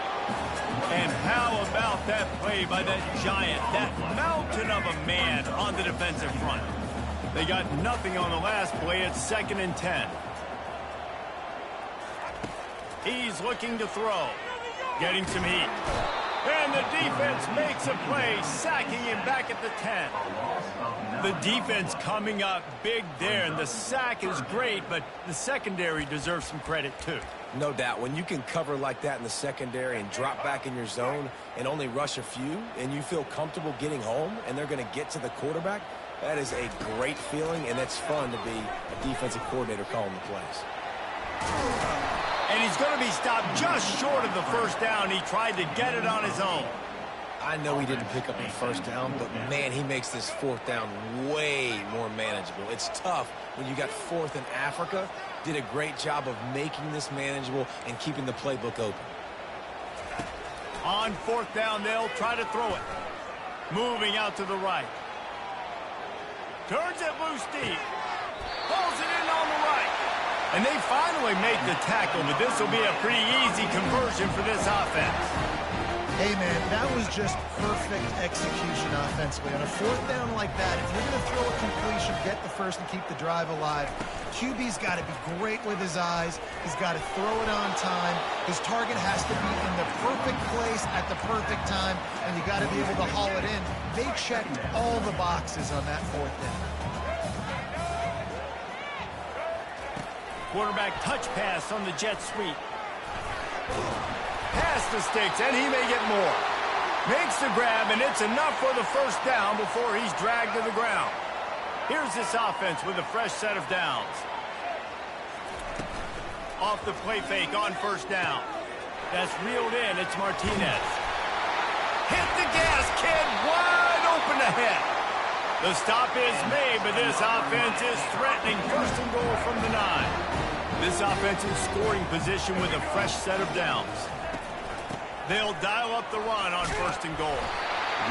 And how about that play by that giant, that mountain of a man on the defensive front? They got nothing on the last play. It's 2nd and 10. He's looking to throw. Getting some heat. And the defense makes a play, sacking him back at the 10. The defense coming up big there, and the sack is great, but the secondary deserves some credit too. No doubt. When you can cover like that in the secondary and drop back in your zone and only rush a few, and you feel comfortable getting home, and they're going to get to the quarterback, that is a great feeling, and it's fun to be a defensive coordinator calling the plays. And he's going to be stopped just short of the first down. He tried to get it on his own. I know he didn't pick up the first down, but, man, he makes this 4th down way more manageable. It's tough when you got 4th in Africa. Did a great job of making this manageable and keeping the playbook open. On 4th down, they'll try to throw it. Moving out to the right. Turns it loose deep. Pulls it in on the right. And they finally make the tackle, but this will be a pretty easy conversion for this offense. Hey, man, that was just perfect execution offensively. On a 4th down like that, if you're going to throw a completion, get the first and keep the drive alive, QB's got to be great with his eyes. He's got to throw it on time. His target has to be in the perfect place at the perfect time, and you got to be able to haul it in. They checked all the boxes on that 4th down. Quarterback touch pass on the jet sweep. Past the sticks, and he may get more. Makes the grab, and it's enough for the first down before he's dragged to the ground. Here's this offense with a fresh set of downs. Off the play fake on 1st down. That's reeled in. It's Martinez. Hit the gas, kid. Wide open ahead. The stop is made, but this offense is threatening 1st and goal from the 9. This offense in scoring position with a fresh set of downs. They'll dial up the run on 1st and goal.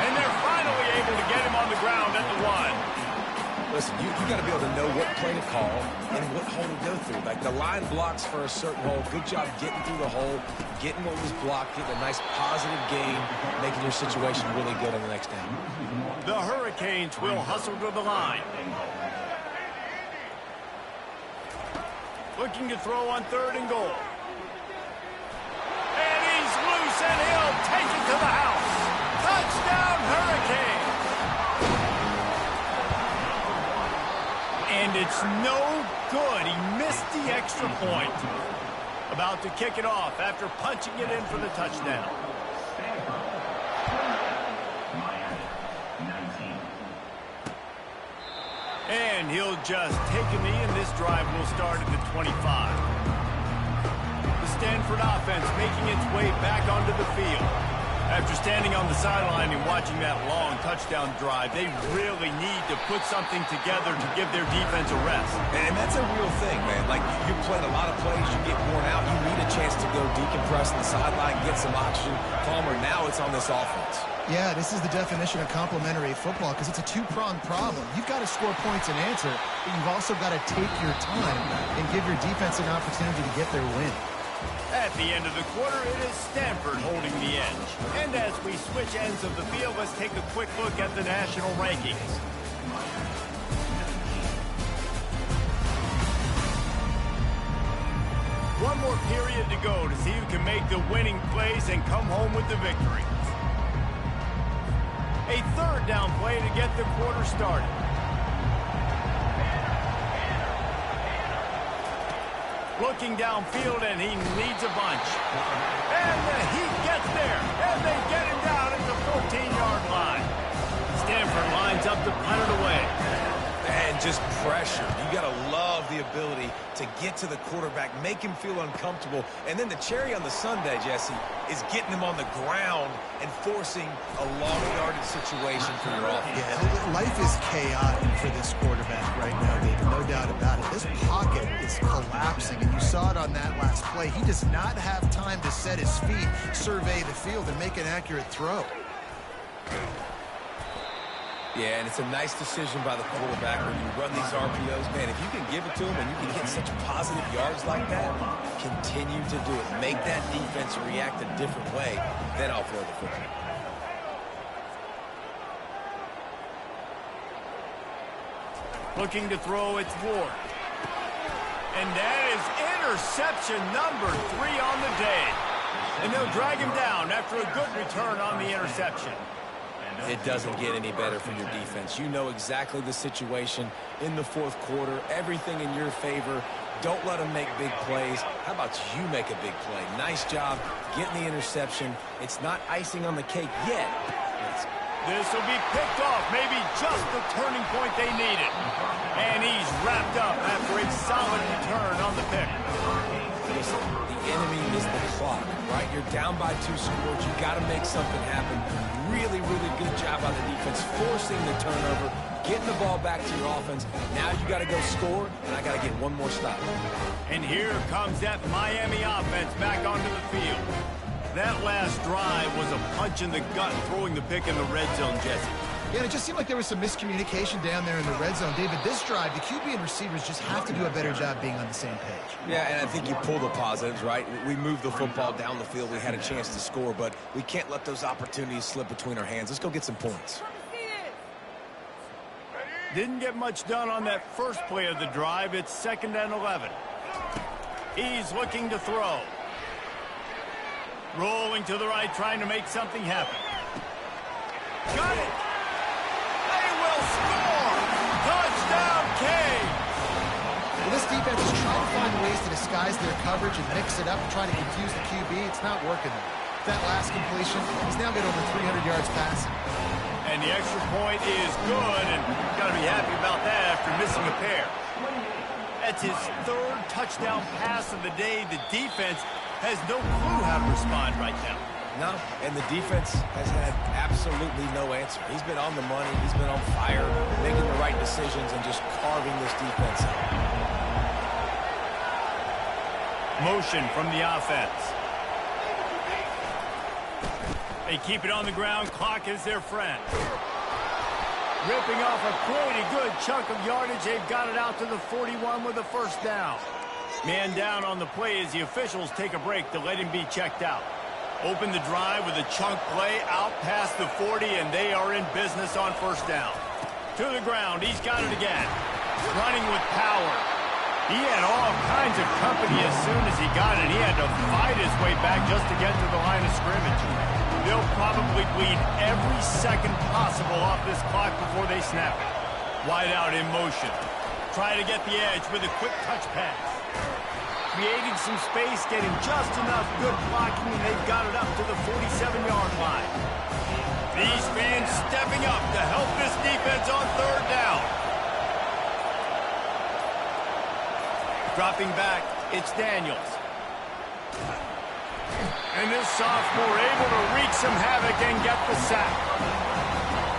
And they're finally able to get him on the ground at the 1. Listen, you got to be able to know what play to call and what hole to go through. Like the line blocks for a certain hole. Good job getting through the hole, getting what was blocked, getting a nice positive gain, making your situation really good on the next down. The Hurricanes will hustle to the line. Looking to throw on 3rd and goal. And he's loose, and he'll take it to the house. Touchdown, Hurricanes! And it's no good. He missed the extra point. About to kick it off after punching it in for the touchdown. And he'll just take a knee, and this drive will start at the 25. The Stanford offense making its way back onto the field. After standing on the sideline and watching that long touchdown drive, they really need to put something together to give their defense a rest. And that's a real thing, man. Like, you played a lot of plays, you get worn out, you need a chance to go decompress on the sideline, get some oxygen. Palmer, now it's on this offense. Yeah, this is the definition of complementary football because it's a two-pronged problem. You've got to score points and answer, but you've also got to take your time and give your defense an opportunity to get their win. At the end of the quarter, it is Stanford holding the edge. And as we switch ends of the field, let's take a quick look at the national rankings. One more period to go to see who can make the winning plays and come home with the victory. A 3rd down play to get the quarter started. Looking downfield, and he needs a bunch. And the Heat gets there, and they get him down at the 14-yard line. Stanford lines up to punt it away. And just pressure. You got to love the ability to get to the quarterback, make him feel uncomfortable. And then the cherry on the sundae, Jesse, is getting him on the ground and forcing a long yardage situation for your offense. Yeah, life is chaotic for this quarterback right now, David. No doubt about it. This pocket is collapsing, and you saw it on that last play. He does not have time to set his feet, survey the field, and make an accurate throw. Yeah, and it's a nice decision by the quarterback when you run these RPOs. Man, if you can give it to him and you can get such positive yards like that, continue to do it. Make that defense react a different way, then I'll throw the football. Looking to throw, it's Ward. And that is interception number 3 on the day. And they'll drag him down after a good return on the interception. It doesn't get any better for your defense. You know exactly the situation in the 4th quarter. Everything in your favor. Don't let them make big plays. How about you make a big play? Nice job getting the interception. It's not icing on the cake yet. This will be picked off. Maybe just the turning point they needed. And he's wrapped up after a solid return on the pick. Listen, the enemy is the clock, right? You're down by 2 scores. You got to make something happen. Really, really good job by the defense, forcing the turnover, getting the ball back to your offense. Now you got to go score, and I got to get one more stop. And here comes that Miami offense back onto the field. That last drive was a punch in the gut, throwing the pick in the red zone, Jesse. Yeah, it just seemed like there was some miscommunication down there in the red zone. David, this drive, the QB and receivers just have to do a better job being on the same page. Yeah, and I think you pull the positives, right? We moved the football down the field. We had a chance to score, but we can't let those opportunities slip between our hands. Let's go get some points. Didn't get much done on that first play of the drive. It's 2nd and 11. He's looking to throw. Rolling to the right, trying to make something happen. Got it! They will score! Touchdown, Canes! Well, this defense is trying to find ways to disguise their coverage and mix it up and try to confuse the QB. It's not working. That last completion, he's now got over 300 yards passing. And the extra point is good, and got to be happy about that after missing a pair. That's his 3rd touchdown pass of the day. The defense has no clue how to respond right now. No, and the defense has had absolutely no answer. He's been on the money. He's been on fire, making the right decisions and just carving this defense up. Motion from the offense. They keep it on the ground. Clock is their friend. Ripping off a pretty good chunk of yardage. They've got it out to the 41 with a first down. Man down on the play as the officials take a break to let him be checked out. Open the drive with a chunk play out past the 40, and they are in business on first down. To the ground. He's got it again. Running with power. He had all kinds of company as soon as he got it. He had to fight his way back just to get to the line of scrimmage. They'll probably bleed every second possible off this clock before they snap it. Wide out in motion. Try to get the edge with a quick touch pass. Creating some space, getting just enough good blocking, and they've got it up to the 47-yard line. These fans stepping up to help this defense on third down. Dropping back, it's Daniels. And this sophomore able to wreak some havoc and get the sack.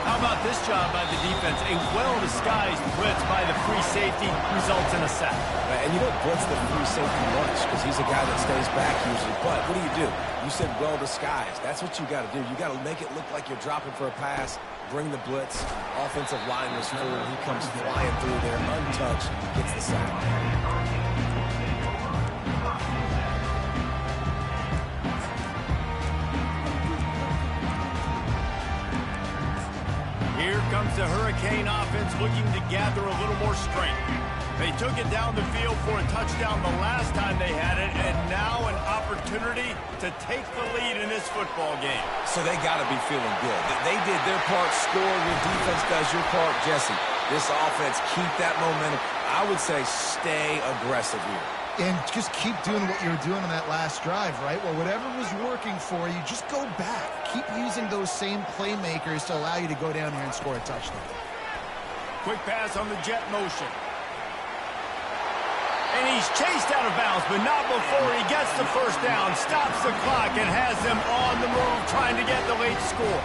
How about this job by the defense? A well-disguised blitz by the free safety results in a sack. And you don't blitz the free safety much because he's a guy that stays back usually. But what do? You said well-disguised. That's what you got to do. You got to make it look like you're dropping for a pass, bring the blitz. Offensive line was full. He comes flying through there, untouched, gets the sack. Here comes the Hurricane offense looking to gather a little more strength. They took it down the field for a touchdown the last time they had it, and now an opportunity to take the lead in this football game. So they got to be feeling good. They did their part, score. Your defense does your part, Jesse. This offense, keep that momentum. I would say stay aggressive here. And just keep doing what you were doing on that last drive, right? Well, whatever was working for you, just go back. Keep using those same playmakers to allow you to go down here and score a touchdown. Quick pass on the jet motion. And he's chased out of bounds, but not before he gets the first down, stops the clock, and has them on the move trying to get the late score.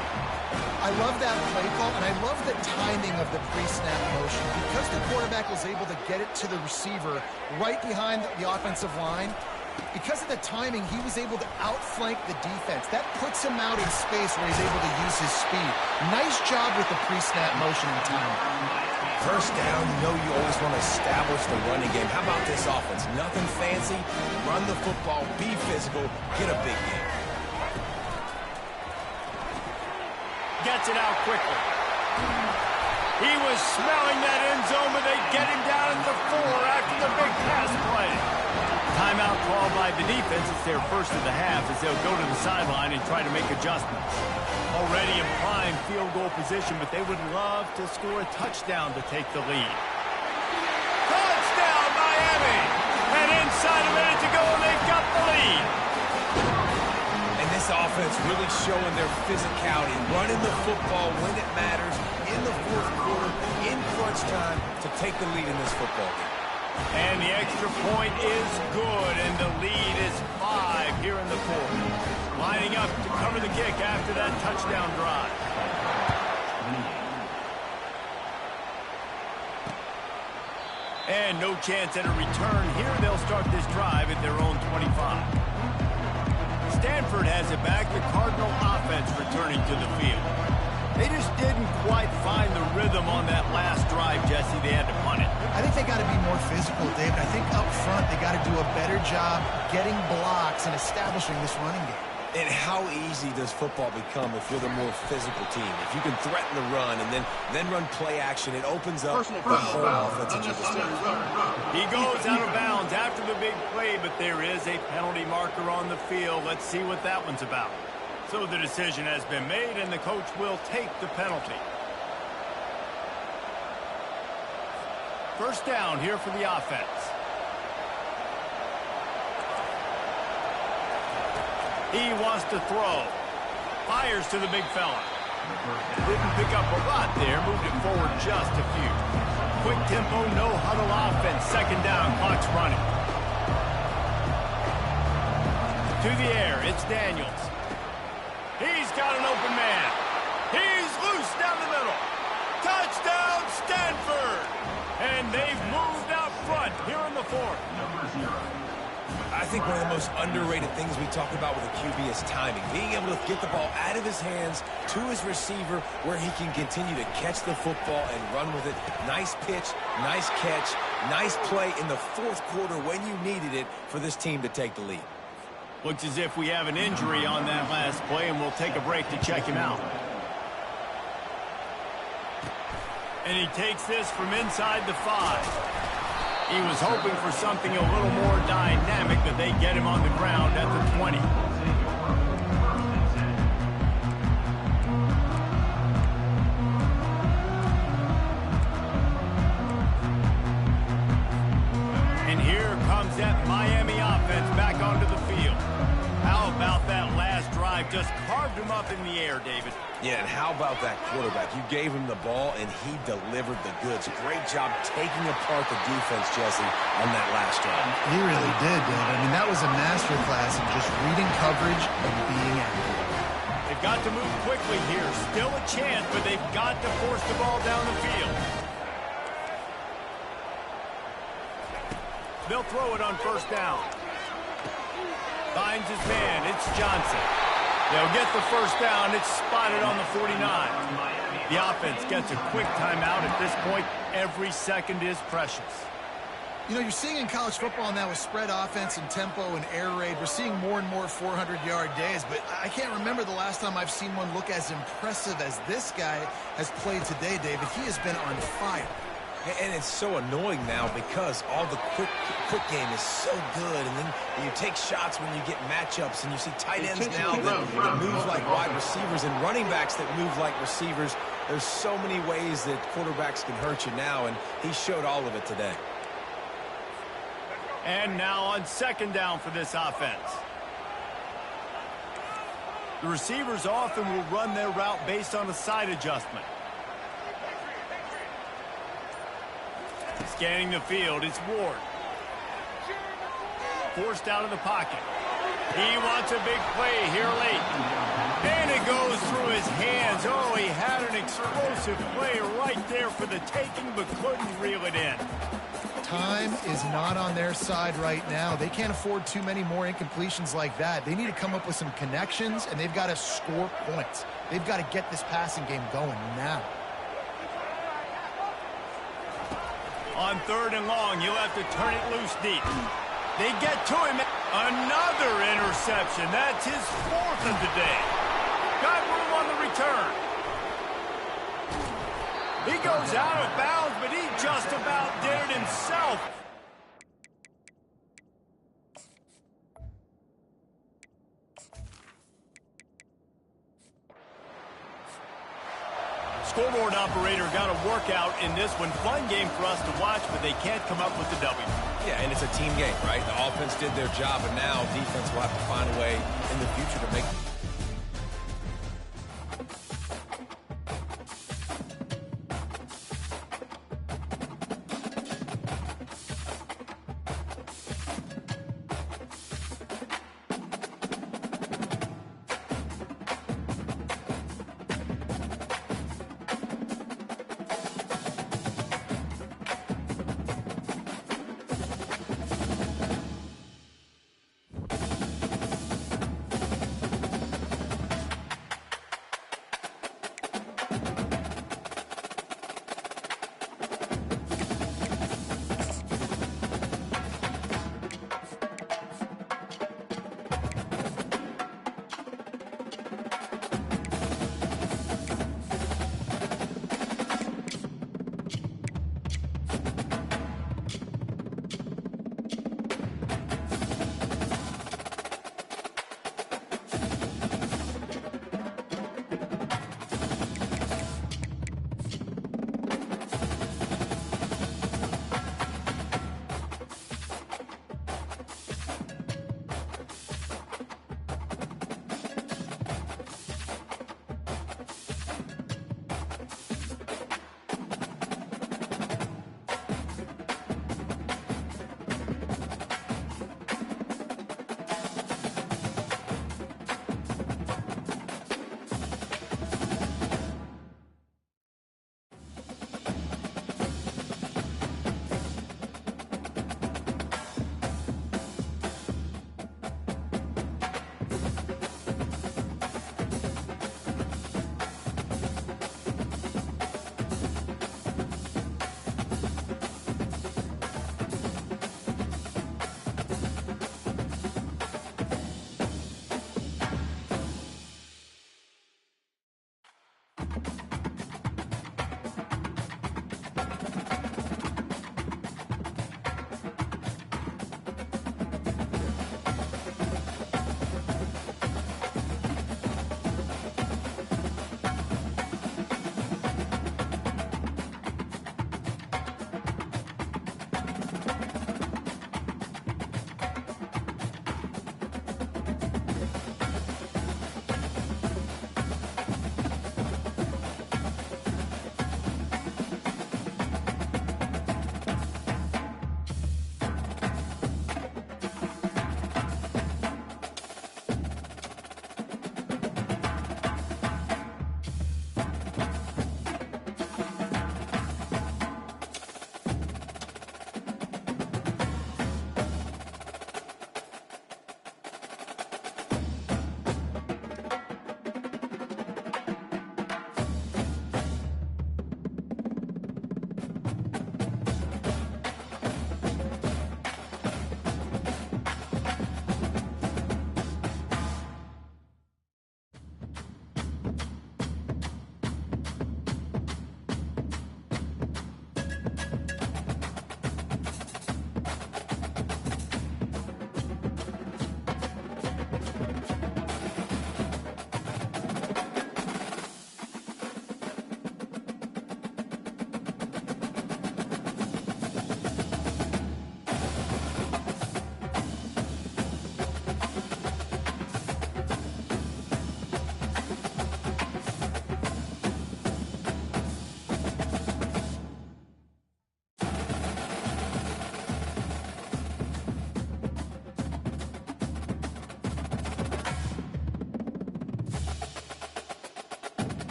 I love that play call, and I love the timing of the pre-snap motion. Because the quarterback was able to get it to the receiver right behind the offensive line, because of the timing, he was able to outflank the defense. That puts him out in space where he's able to use his speed. Nice job with the pre-snap motion and timing. First down, you know you always want to establish the running game. How about this offense? Nothing fancy. Run the football, be physical, get a big game. Gets it out quickly. He was smelling that end zone, but they get him down at the 4 after the big pass play. Timeout called by the defense. It's their first of the half as they'll go to the sideline and try to make adjustments. Already in prime field goal position, but they would love to score a touchdown to take the lead. Touchdown, Miami! And inside a minute to go, and they've got the lead. And this offense really showing their physicality, running the football when it matters, in the fourth quarter, in crunch time, to take the lead in this football game. And the extra point is good, and the lead is 5 here in the fourth. Lining up to cover the kick after that touchdown drive. And no chance at a return here. They'll start this drive at their own 25. Stanford has it back. The Cardinal offense returning to the field. They just didn't quite find the rhythm on that last drive, Jesse. They had to punt it. I think they got to be more physical, David. I think up front they got to do a better job getting blocks and establishing this running game. And how easy does football become if you're the more physical team? If you can threaten the run and then run play action, it opens up the whole offense into the stage. He goes out of bounds after the big play, but there is a penalty marker on the field. Let's see what that one's about. So the decision has been made, and the coach will take the penalty. First down here for the offense. He wants to throw. Fires to the big fella. Didn't pick up a lot there. Moved it forward just a few. Quick tempo, no huddle offense. Second down, clock's running. To the air, it's Daniels. He's got an open man. He's loose down the middle. Touchdown, Stanford! And they've moved out front here in the fourth. I think one of the most underrated things we talk about with a QB is timing. Being able to get the ball out of his hands to his receiver where he can continue to catch the football and run with it. Nice pitch, nice catch, nice play in the fourth quarter when you needed it for this team to take the lead. Looks as if we have an injury on that last play, and we'll take a break to check him out. And he takes this from inside the 5. He was hoping for something a little more dynamic, but they get him on the ground at the 20. And here comes that Miami offense back onto the field. How about that last drive? Just carved him up in the air, David. Yeah, and how about that quarterback? You gave him the ball, and he delivered the goods. Great job taking apart the defense, Jesse, on that last drive. He really did, Dave. I mean, that was a masterclass in just reading coverage and being accurate. They've got to move quickly here. Still a chance, but they've got to force the ball down the field. They'll throw it on first down. Finds his man. It's Johnson. They'll get the first down. It's spotted on the 49. The offense gets a quick timeout at this point. Every second is precious. You know, you're seeing in college football now with spread offense and tempo and air raid, we're seeing more and more 400-yard days, but I can't remember the last time I've seen one look as impressive as this guy has played today, David. He has been on fire. And it's so annoying now because all the quick game is so good. And then you take shots when you get matchups, and you see tight ends now that move like wide receivers and running backs that move like receivers. There's so many ways that quarterbacks can hurt you now, and he showed all of it today. And now on second down for this offense. The receivers often will run their route based on a side adjustment. Scanning the field, it's Ward. Forced out of the pocket. He wants a big play here late. And it goes through his hands. Oh, he had an explosive play right there for the taking, but couldn't reel it in. Time is not on their side right now. They can't afford too many more incompletions like that. They need to come up with some connections, and they've got to score points. They've got to get this passing game going now. On third and long, you'll have to turn it loose deep. They get to him. Another interception. That's his fourth of the day. Got room on the return. He goes out of bounds, but he just about did it himself. Scoreboard operator got a workout in this one. Fun game for us to watch, but they can't come up with the W. Yeah, and it's a team game, right? The offense did their job, and now defense will have to find a way in the future to make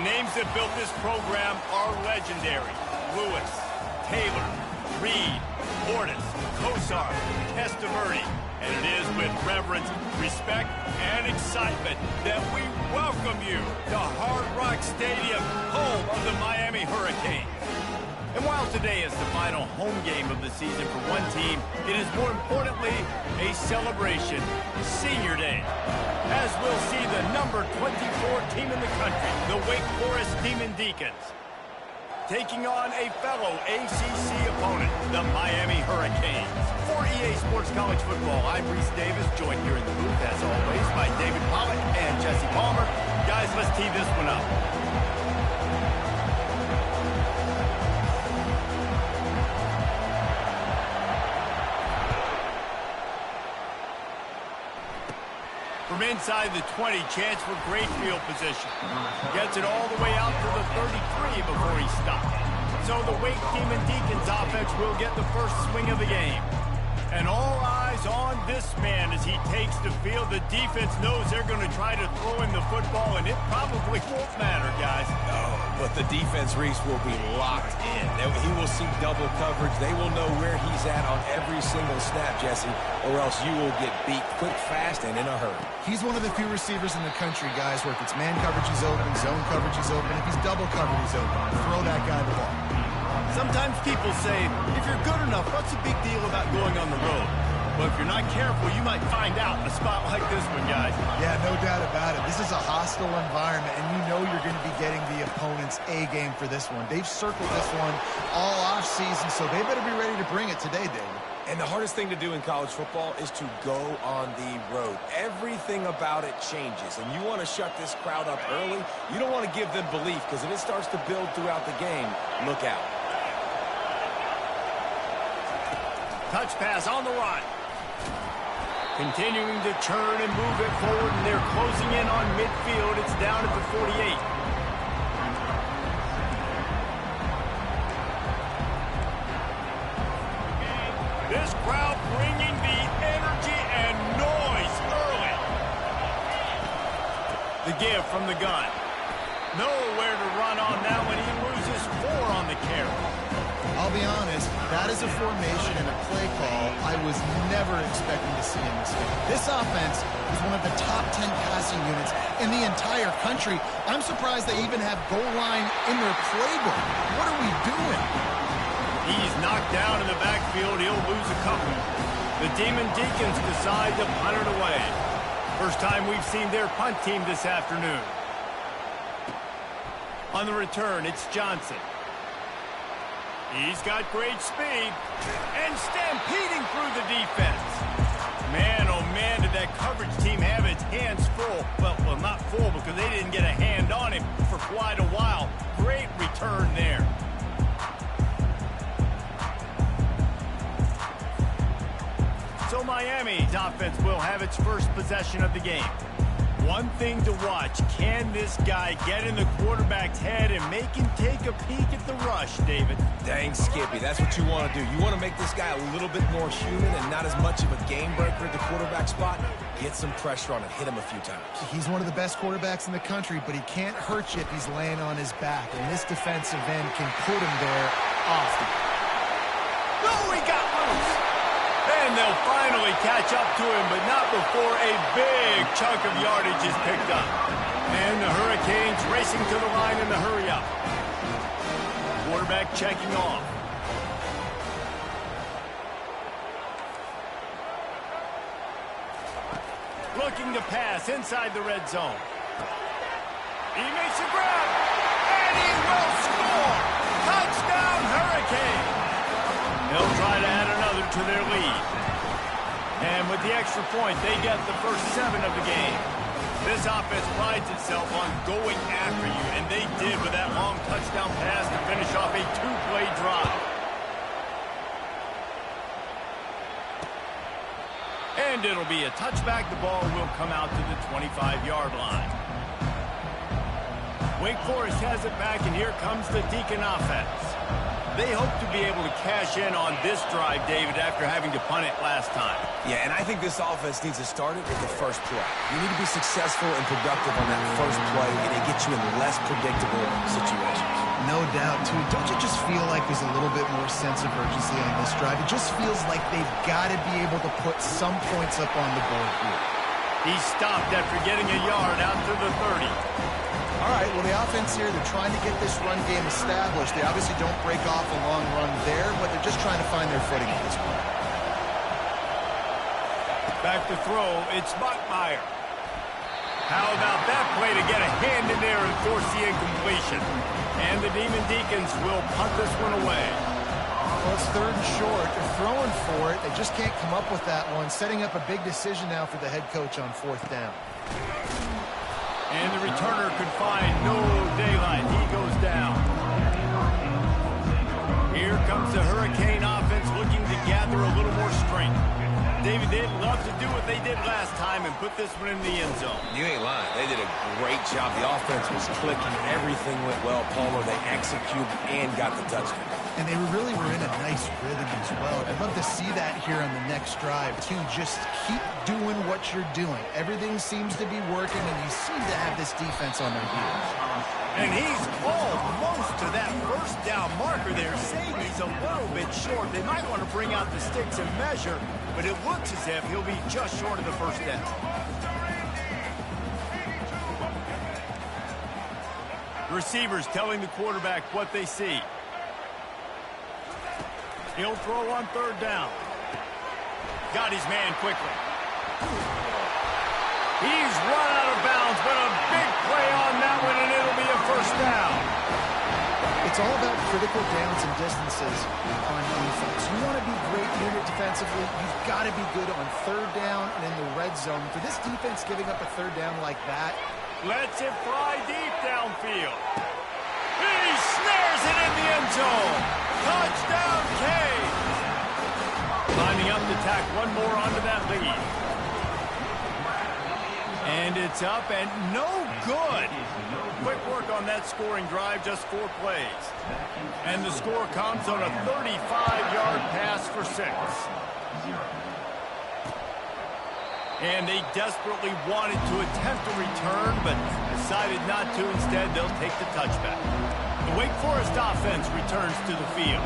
The names that built this program are legendary. Lewis, Taylor, Reed, Portis, Kosar, Testaverde. And it is with reverence, respect, and excitement that we welcome you to Hard Rock Stadium, home of the Miami Hurricanes. And while today is the final home game of the season for one team, it is more importantly a celebration, Senior Day. As we'll see the number 24 team in the country, the Wake Forest Demon Deacons, taking on a fellow ACC opponent, the Miami Hurricanes. For EA Sports College Football, I'm Reese Davis, joined here in the booth, as always, by David Pollock and Jesse Palmer. Guys, let's tee this one up. From inside the 20, chance for great field position. Gets it all the way out to the 33 before he stops. So the Wake Demon Deacons offense will get the first swing of the game. And all eyes on this man as he takes the field. The defense knows they're going to try to throw him the football, and it probably won't matter, guys. No, but the defense, Reese, will be locked in. He will see double coverage. They will know where he's at on every single snap, Jesse, or else you will get beat quick, fast, and in a hurry. He's one of the few receivers in the country, guys, where if it's man coverage, he's open, zone coverage, he's open. If he's double covered, he's open. Throw that guy the ball. Sometimes people say, if you're good enough, what's the big deal about going on the road? But if you're not careful, you might find out in a spot like this one, guys. Yeah, no doubt about it. This is a hostile environment, and you know you're going to be getting the opponent's A game for this one. They've circled this one all offseason, so they better be ready to bring it today, David. And the hardest thing to do in college football is to go on the road. Everything about it changes, and you want to shut this crowd up early. You don't want to give them belief, because if it starts to build throughout the game, look out. Touch pass on the run. Continuing to turn and move it forward, and they're closing in on midfield. It's down at the 48. This crowd bringing the energy and noise early. The give from the gun. Nowhere to run on that one. He loses 4 on the carry. I'll be honest, that is a formation and a play call I was never expecting to see in this game. This offense is one of the top 10 passing units in the entire country. I'm surprised they even have goal line in their playbook. What are we doing? He's knocked down in the backfield. He'll lose a couple. The Demon Deacons decide to punt it away. First time we've seen their punt team this afternoon. On the return, it's Johnson. He's got great speed and stampeding through the defense. Man, oh man, did that coverage team have its hands full. Well, not full because they didn't get a hand on him for quite a while. Great return there. So Miami's offense will have its first possession of the game. One thing to watch, can this guy get in the quarterback's head and make him take a peek at the rush, David? Dang, Skippy, that's what you want to do. You want to make this guy a little bit more human and not as much of a game breaker at the quarterback spot. Get some pressure on him, hit him a few times. He's one of the best quarterbacks in the country, but he can't hurt you if he's laying on his back, and this defensive end can put him there often. No, he got loose! And they'll finally catch up to him, but not before a big chunk of yardage is picked up. And the Hurricanes racing to the line in the hurry-up. Quarterback checking off. Looking to pass inside the red zone. He makes a grab, and he will score! Touchdown, Hurricane! They'll try to add another to their lead. And with the extra point, they get the first 7 of the game. This offense prides itself on going after you, and they did with that long touchdown pass to finish off a 2-play drive. And it'll be a touchback. The ball will come out to the 25-yard line. Wake Forest has it back, and here comes the Deacon offense. They hope to be able to cash in on this drive, David, after having to punt it last time. Yeah, and I think this offense needs to start it with the first play. You need to be successful and productive on that first play, and it gets you in less predictable situations. No doubt, too. Don't you just feel like there's a little bit more sense of urgency on this drive? It just feels like they've got to be able to put some points up on the board here. He stopped after getting a yard out to the 30. All right, well, the offense here, they're trying to get this run game established. They obviously don't break off a long run there, but they're just trying to find their footing at this point. Back to throw, it's Buckmeyer. How about that play to get a hand in there and force the incompletion? And the Demon Deacons will punt this one away. Well, it's 3rd and short. They're throwing for it. They just can't come up with that one. Setting up a big decision now for the head coach on 4th down. And the returner could find no daylight. He goes down. Here comes the Hurricane offense looking to gather a little more strength. David, they'd love to do what they did last time and put this one in the end zone. You ain't lying. They did a great job. The offense was clicking. Everything went well, Palmer. They executed and got the touchdown. And they really were in a nice rhythm as well. I'd love to see that here on the next drive, too. Just keep doing what you're doing. Everything seems to be working, and you seem to have this defense on their heels. And he's almost to that first down marker there, saying he's a little bit short. They might want to bring out the sticks and measure, but it looks as if he'll be just short of the first down. Receivers telling the quarterback what they see. He'll throw on 3rd down. Got his man quickly. He's run out of bounds, but a big play on that one, and it'll be a first down. It's all about critical downs and distances on defense. You want to be great unit defensively, you've got to be good on 3rd down and in the red zone. For this defense giving up a 3rd down like that, lets it fly deep downfield. He snares it in the end zone. Touchdown, Cade. Lining up to tack one more onto that lead. And it's up and no good. Quick work on that scoring drive, just 4 plays. And the score comes on a 35-yard pass for 6. And they desperately wanted to attempt a return, but decided not to. Instead, they'll take the touchback. The Wake Forest offense returns to the field.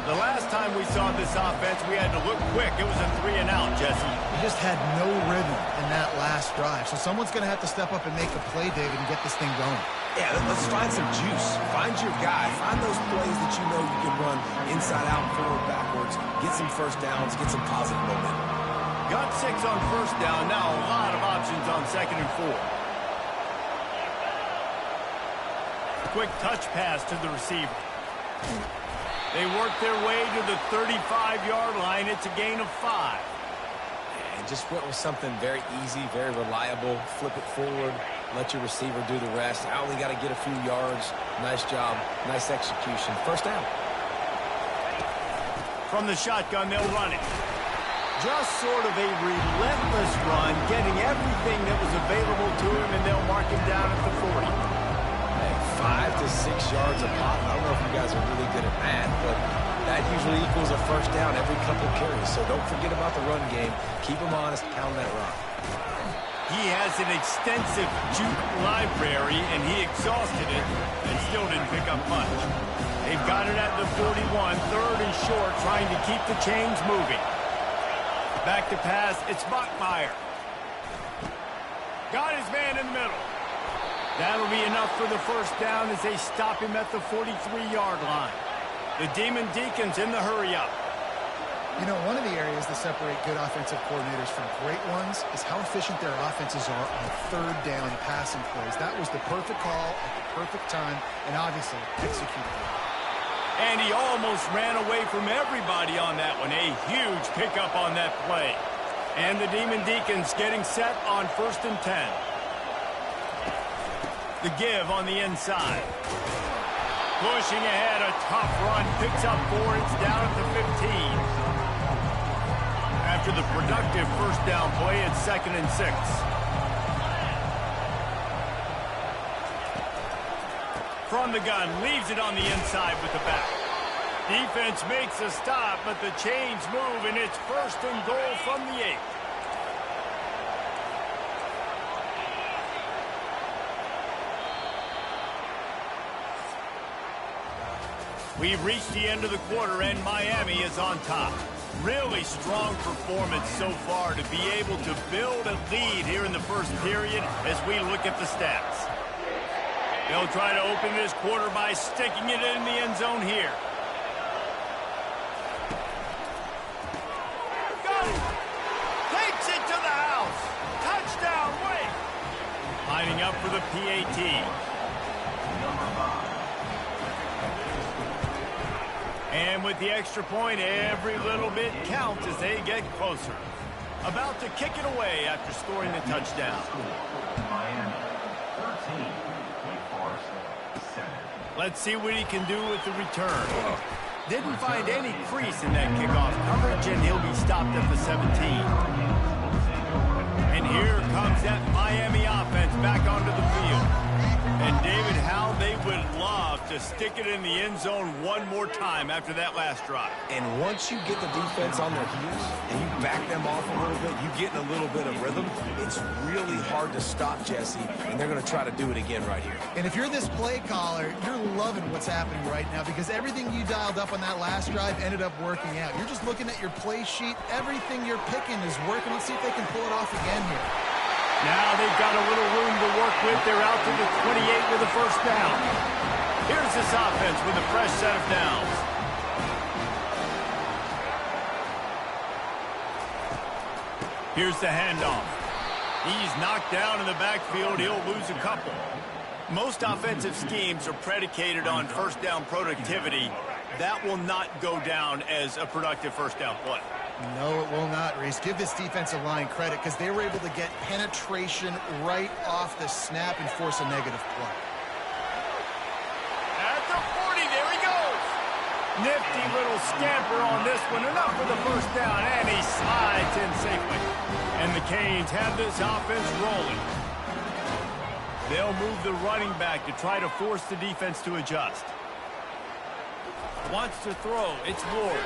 The last time we saw this offense, we had to look quick. It was a 3-and-out, Jesse. we just had no rhythm in that last drive. So someone's going to have to step up and make a play, David, and get this thing going. Yeah, let's find some juice. Find your guy. Find those plays that you know you can run inside out, forward, backwards. Get some first downs. Get some positive momentum. Got 6 on first down. Now a lot of options on 2nd and 4. Quick touch pass to the receiver. They work their way to the 35-yard line. It's a gain of 5. And just went with something very easy, very reliable. Flip it forward. Let your receiver do the rest. I only got to get a few yards. Nice job. Nice execution. First down. From the shotgun, they'll run it. Just sort of a relentless run, getting everything that was available to him, and they'll mark him down at the 40. Hey, 5 to 6 yards a pop. I don't know if you guys are really good at math, but that usually equals a first down every couple carries. So don't forget about the run game. Keep them honest. Pound that rock. He has an extensive juke library, and he exhausted it and still didn't pick up much. They've got it at the 41, 3rd and short, trying to keep the chains moving. Back to pass, it's Buckmeyer. Got his man in the middle. That'll be enough for the first down as they stop him at the 43-yard line. The Demon Deacons in the hurry-up. You know, one of the areas that separate good offensive coordinators from great ones is how efficient their offenses are on 3rd down passing plays. That was the perfect call at the perfect time, and obviously executed it. And he almost ran away from everybody on that one. A huge pickup on that play. And the Demon Deacons getting set on 1st and 10. The give on the inside. Pushing ahead, a tough run. Picks up 4. It's down at the 15. After the productive first down play, it's 2nd and 6. From the gun, leaves it on the inside with the back. Defense makes a stop, but the chains move, and it's 1st and goal from the 8. We've reached the end of the quarter, and Miami is on top. Really strong performance so far to be able to build a lead here in the first period as we look at the stats. They'll try to open this quarter by sticking it in the end zone here. Go! Takes it to the house. Touchdown, Wake. Lining up for the PAT. And with the extra point, every little bit counts as they get closer. About to kick it away after scoring the touchdown. Miami, 13. Wake Forest, 7. Let's see what he can do with the return. Didn't find any crease in that kickoff coverage, and he'll be stopped at the 17. And here comes that Miami offense back onto the field. And David, how they would love to stick it in the end zone one more time after that last drive. And once you get the defense on their heels and you back them off a little bit, you get in a little bit of rhythm, it's really hard to stop Jesse, and they're going to try to do it again right here. And if you're this play caller, you're loving what's happening right now because everything you dialed up on that last drive ended up working out. You're just looking at your play sheet. Everything you're picking is working. Let's see if they can pull it off again here. Now they've got a little room to work with. They're out to the 28 with a first down. Here's this offense with a fresh set of downs. Here's the handoff. He's knocked down in the backfield. He'll lose a couple. Most offensive schemes are predicated on first down productivity. That will not go down as a productive first down play. No, it will not, Reese. Give this defensive line credit because they were able to get penetration right off the snap and force a negative play. At the 40, there he goes. Nifty little scamper on this one. Enough for the first down, and he slides in safely. And the Canes have this offense rolling. They'll move the running back to try to force the defense to adjust. Wants to throw. It's Ward.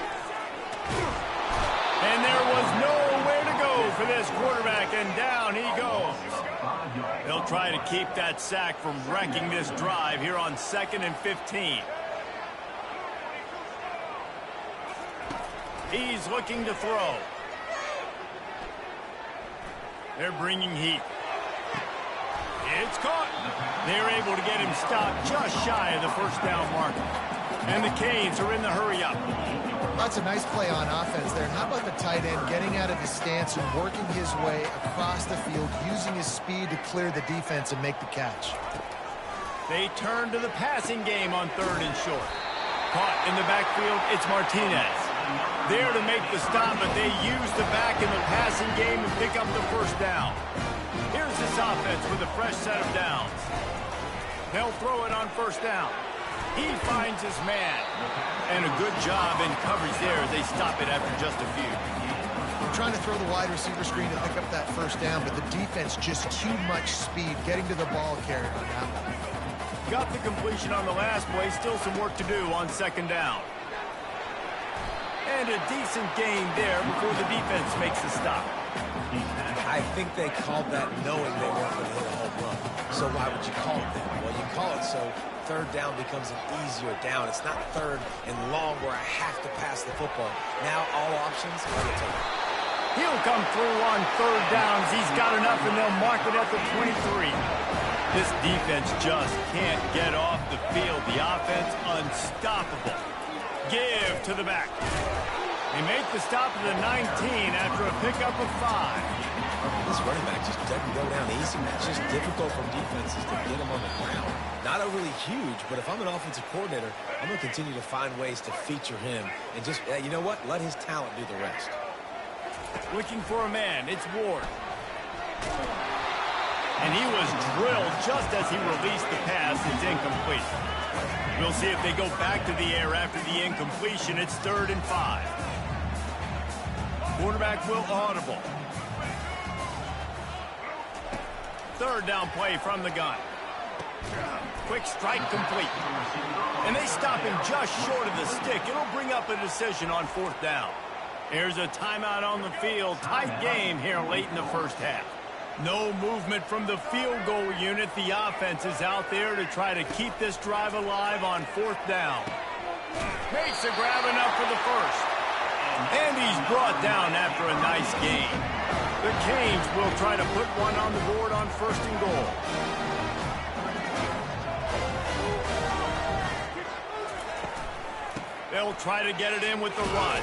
And there was nowhere to go for this quarterback, and down he goes. They'll try to keep that sack from wrecking this drive here on 2nd and 15. He's looking to throw. They're bringing heat. It's caught. They're able to get him stopped just shy of the first down marker. And the Canes are in the hurry-up. That's a nice play on offense there. How about the tight end getting out of his stance and working his way across the field, using his speed to clear the defense and make the catch. They turn to the passing game on 3rd and short. Caught in the backfield, it's Martinez. There to make the stop, but they use the back in the passing game and pick up the first down. Here's this offense with a fresh set of downs. They'll throw it on first down. He finds his man. And a good job in coverage there as they stop it after just a few. They're trying to throw the wide receiver screen to pick up that first down, but the defense just too much speed getting to the ball carrier on that one. Got the completion on the last play. Still some work to do on 2nd down. And a decent game there before the defense makes the stop. I think they called that knowing they weren't going to hit a home run. So why would you call it that? Well, you call it so 3rd down becomes an easier down. It's not 3rd and long where I have to pass the football. Now all options are the table. He'll come through on 3rd downs. He's got enough, and they'll mark it at the 23. This defense just can't get off the field. The offense unstoppable. Give to the back. They make the stop at the 19 after a pickup of 5. This running back just doesn't go down easy. It's just difficult for defenses to get him on the ground. Not overly huge, but if I'm an offensive coordinator, I'm going to continue to find ways to feature him. And just, you know what? Let his talent do the rest. Looking for a man. It's Ward. And he was drilled just as he released the pass. It's incomplete. We'll see if they go back to the air after the incompletion. It's 3rd and 5. Quarterback will audible. 3rd down play from the gun. quick strike complete. And they stop him just short of the stick. It'll bring up a decision on 4th down. Here's a timeout on the field. Tight game here late in the first half. No movement from the field goal unit. The offense is out there to try to keep this drive alive on 4th down. Makes a grab enough for the first. And he's brought down after a nice gain. The Canes will try to put one on the board on 1st and goal. They'll try to get it in with the run.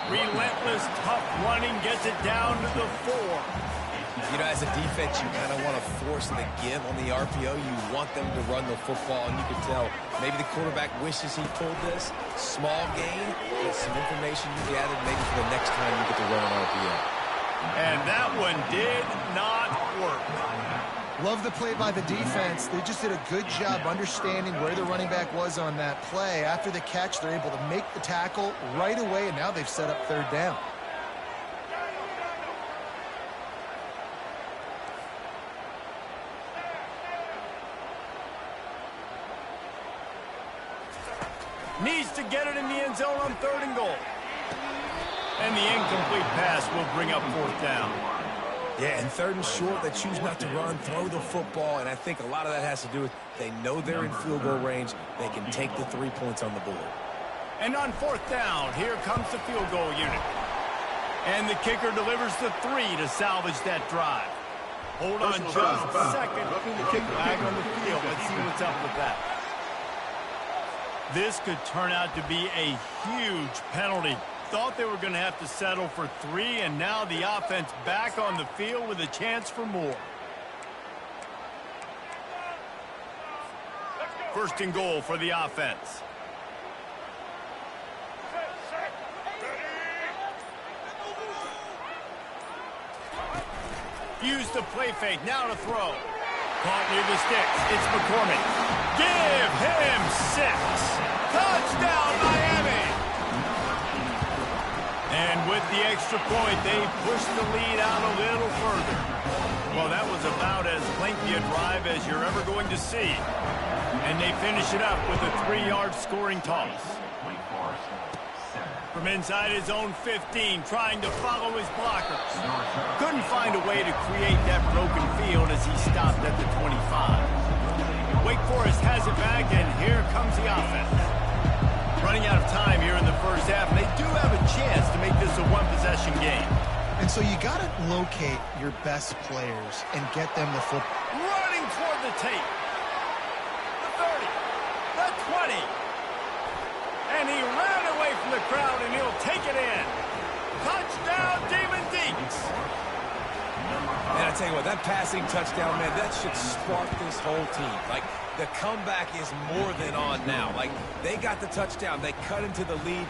Relentless, tough running gets it down to the 4. You know, as a defense, you kind of want to force the give on the RPO. You want them to run the football, and you can tell maybe the quarterback wishes he pulled this. Small gain, but some information you gathered maybe for the next time you get to run an RPO. And that one did not work. Love the play by the defense. They just did a good job understanding where the running back was on that play. After the catch, they're able to make the tackle right away, and now they've set up 3rd down. Needs to get it in the end zone on 3rd and goal. And the incomplete pass will bring up 4th down. Yeah, and 3rd and short, they choose not to run, throw the football, and I think a lot of that has to do with they know they're in field goal range. They can take the 3 points on the board. And on 4th down, here comes the field goal unit. And the kicker delivers the 3 to salvage that drive. Hold on just a second. Flag on the field. Let's see what's up with that. This could turn out to be a huge penalty. Thought they were going to have to settle for 3, and now the offense back on the field with a chance for more. 1st and goal for the offense. Use the play fake, now to throw. Caught near the sticks, it's McCormick. Give him 6. Touchdown, Miami! And with the extra point, they push the lead out a little further. Well, that was about as lengthy a drive as you're ever going to see. And they finish it up with a 3-yard scoring toss. From inside his own 15, trying to follow his blockers. Couldn't find a way to create that broken field as he stopped at the 25. Wake Forest has it back, and here comes the offense. Running out of time here in the first half, and they do have a chance to make this a 1-possession game. And so you got to locate your best players and get them the football. Running toward the tape. The 30. The 20. And he ran away from the crowd, and he'll take it in. Touchdown, Demon Deeks. Man, I tell you what, that passing touchdown, man, that should spark this whole team. Like, the comeback is more than on now. Like, they got the touchdown. They cut into the lead.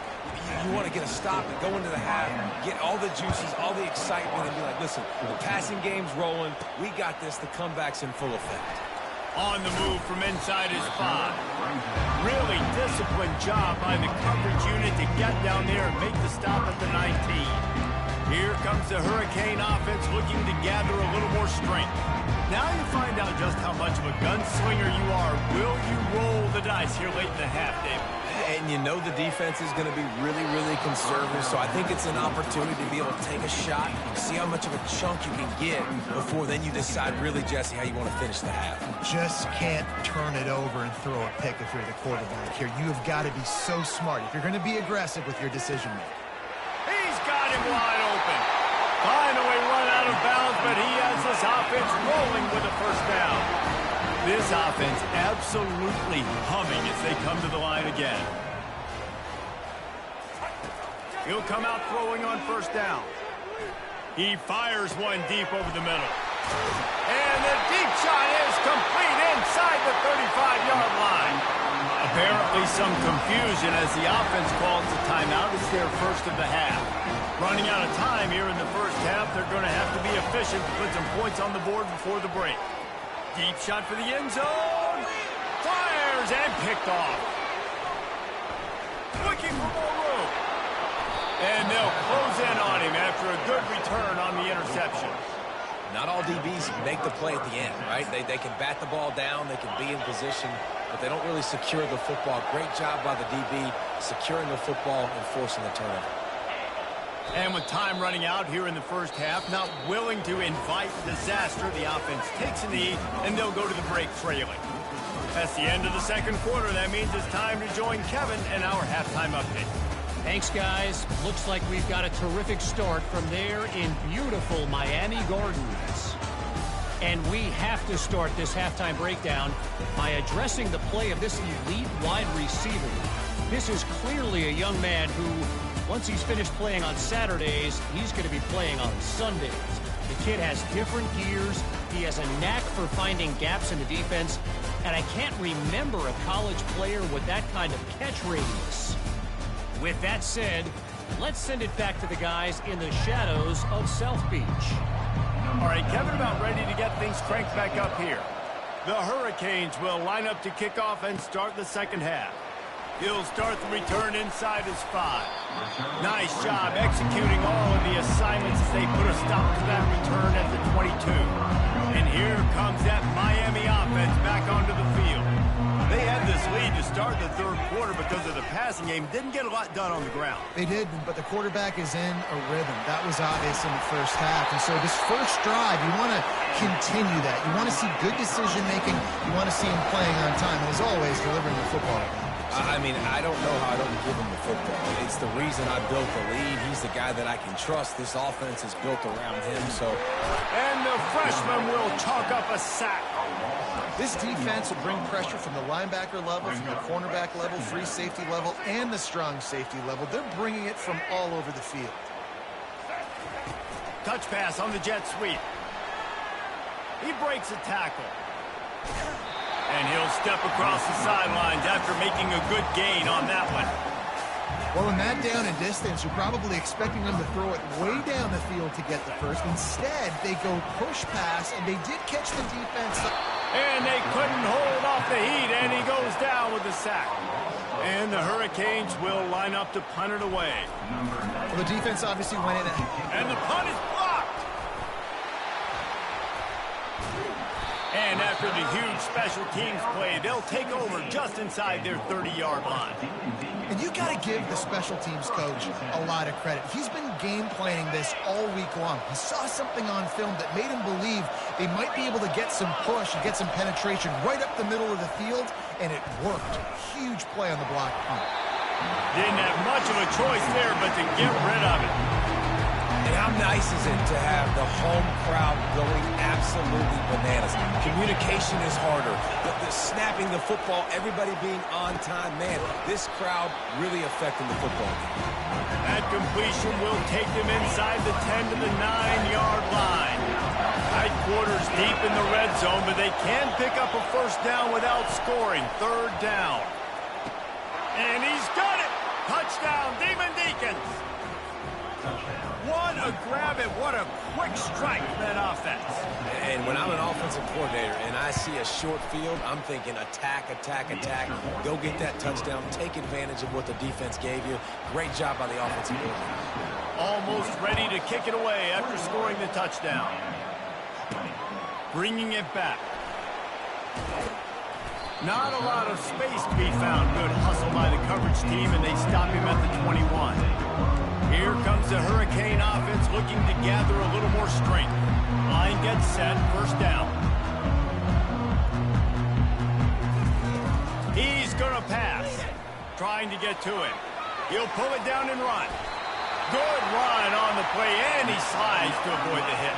You want to get a stop and go into the half, get all the juices, all the excitement, and be like, listen, the passing game's rolling. We got this. The comeback's in full effect. On the move from inside his 5. Really disciplined job by the coverage unit to get down there and make the stop at the 19. Here comes the Hurricane offense looking to gather a little more strength. Now you find out just how much of a gunslinger you are. Will you roll the dice here late in the half, David? And you know the defense is going to be really, really conservative, so I think it's an opportunity to be able to take a shot, see how much of a chunk you can get before then you decide really, Jesse, how you want to finish the half. Just can't turn it over and throw a pick if you're the quarterback here. You have got to be so smart if you're going to be aggressive with your decision making. He's got him wide open. Finally run out of bounds, but he has this offense rolling with a 1st down. This offense absolutely humming as they come to the line again. He'll come out throwing on 1st down. He fires one deep over the middle. And the deep shot is complete inside the 35-yard line. Apparently some confusion as the offense calls the timeout. It's their first of the half. Running out of time here in the first half, they're going to have to be efficient to put some points on the board before the break. Deep shot for the end zone. Fires and picked off. Looking for more room. And they'll close in on him after a good return on the interception. Not all DBs make the play at the end, right? They can bat the ball down, they can be in position, but they don't really secure the football. Great job by the DB securing the football and forcing the turnover. And with time running out here in the first half, not willing to invite disaster, the offense takes a knee, and they'll go to the break trailing. That's the end of the second quarter. That means it's time to join Kevin and our halftime update. Thanks, guys. Looks like we've got a terrific start from there in beautiful Miami Gardens. And we have to start this halftime breakdown by addressing the play of this elite wide receiver. This is clearly a young man who, once he's finished playing on Saturdays, he's going to be playing on Sundays. The kid has different gears. He has a knack for finding gaps in the defense. And I can't remember a college player with that kind of catch radius. With that said, let's send it back to the guys in the shadows of South Beach. All right, Kevin, about ready to get things cranked back up here. The Hurricanes will line up to kick off and start the second half. He'll start the return inside his 5. Nice job executing all of the assignments as they put a stop to that return at the 22. And here comes that Miami offense back onto the field. They had this lead to start the third quarter because of the passing game. Didn't get a lot done on the ground. They did, but the quarterback is in a rhythm. That was obvious in the first half. And so this first drive, you want to continue that. You want to see good decision-making. You want to see him playing on time. And as always, delivering the football. I mean, I don't know how I don't give him the football. It's the reason I built the lead. He's the guy that I can trust. This offense is built around him, so. And the freshman will chalk up a sack. This defense will bring pressure from the linebacker level, from the cornerback level, free safety level, and the strong safety level. They're bringing it from all over the field. Touch pass on the jet sweep. He breaks a tackle. And he'll step across the sidelines after making a good gain on that one. Well, in that down and distance, you're probably expecting them to throw it way down the field to get the first. Instead, they go push pass, and they did catch the defense. And they couldn't hold off the heat, and he goes down with the sack. And the Hurricanes will line up to punt it away. Well, the defense obviously went in. And the punt is blocked. And after the huge special teams play, they'll take over just inside their 30-yard line. And you got to give the special teams coach a lot of credit. He's been game planning this all week long. He saw something on film that made him believe they might be able to get some push and get some penetration right up the middle of the field, and it worked. Huge play on the block punt. Didn't have much of a choice there but to get rid of it. And how nice is it to have the home crowd going absolutely bananas? Communication is harder. The snapping the football, everybody being on time. Man, this crowd really affecting the football game. That completion will take them inside the 10 to the 9-yard line. Tight quarters deep in the red zone, but they can pick up a first down without scoring. Third down. And he's got it! Touchdown, Demon Deacons! What a grab and what a quick strike from that offense. And when I'm an offensive coordinator and I see a short field, I'm thinking attack, attack, attack. Go get that touchdown. Take advantage of what the defense gave you. Great job by the offensive coordinator. Almost ready to kick it away after scoring the touchdown. Bringing it back. Not a lot of space to be found. Good hustle by the coverage team, and they stop him at the 21. Here comes the Hurricane offense looking to gather a little more strength. Line gets set, first down. He's going to pass. Trying to get to it. He'll pull it down and run. Good run on the play, and he slides to avoid the hit.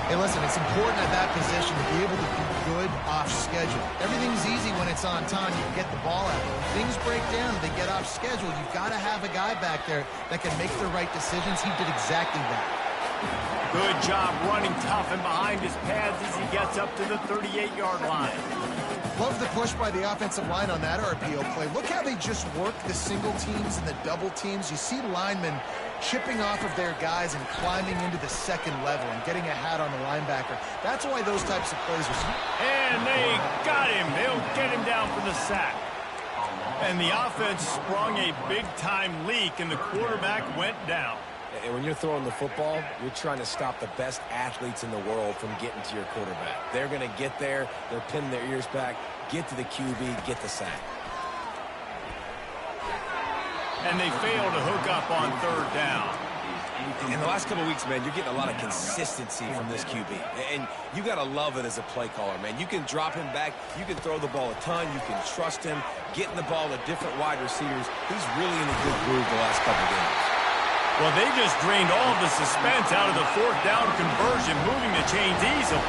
Hey, listen, it's important at that position to be able to be good off schedule. Everything's easy when it's on time. You can get the ball out. When things break down, they get off schedule. You've got to have a guy back there that can make the right decisions. He did exactly that. Good job running tough and behind his pads as he gets up to the 38-yard line. Love the push by the offensive line on that RPO play. Look how they just work the single teams and the double teams. You see linemen chipping off of their guys and climbing into the second level and getting a hat on the linebacker. That's why those types of plays are... And they got him. They'll get him down for the sack. And the offense sprung a big-time leak, and the quarterback went down. And when you're throwing the football, you're trying to stop the best athletes in the world from getting to your quarterback. They're going to get there. They're pinning their ears back, get to the QB, get the sack. And they fail to hook up on third down. In the last couple of weeks, man, you're getting a lot of consistency from this QB. And you got to love it as a play caller, man. You can drop him back. You can throw the ball a ton. You can trust him, getting the ball to different wide receivers. He's really in a good groove the last couple of games. Well, they just drained all of the suspense out of the fourth down conversion, moving the chains easily.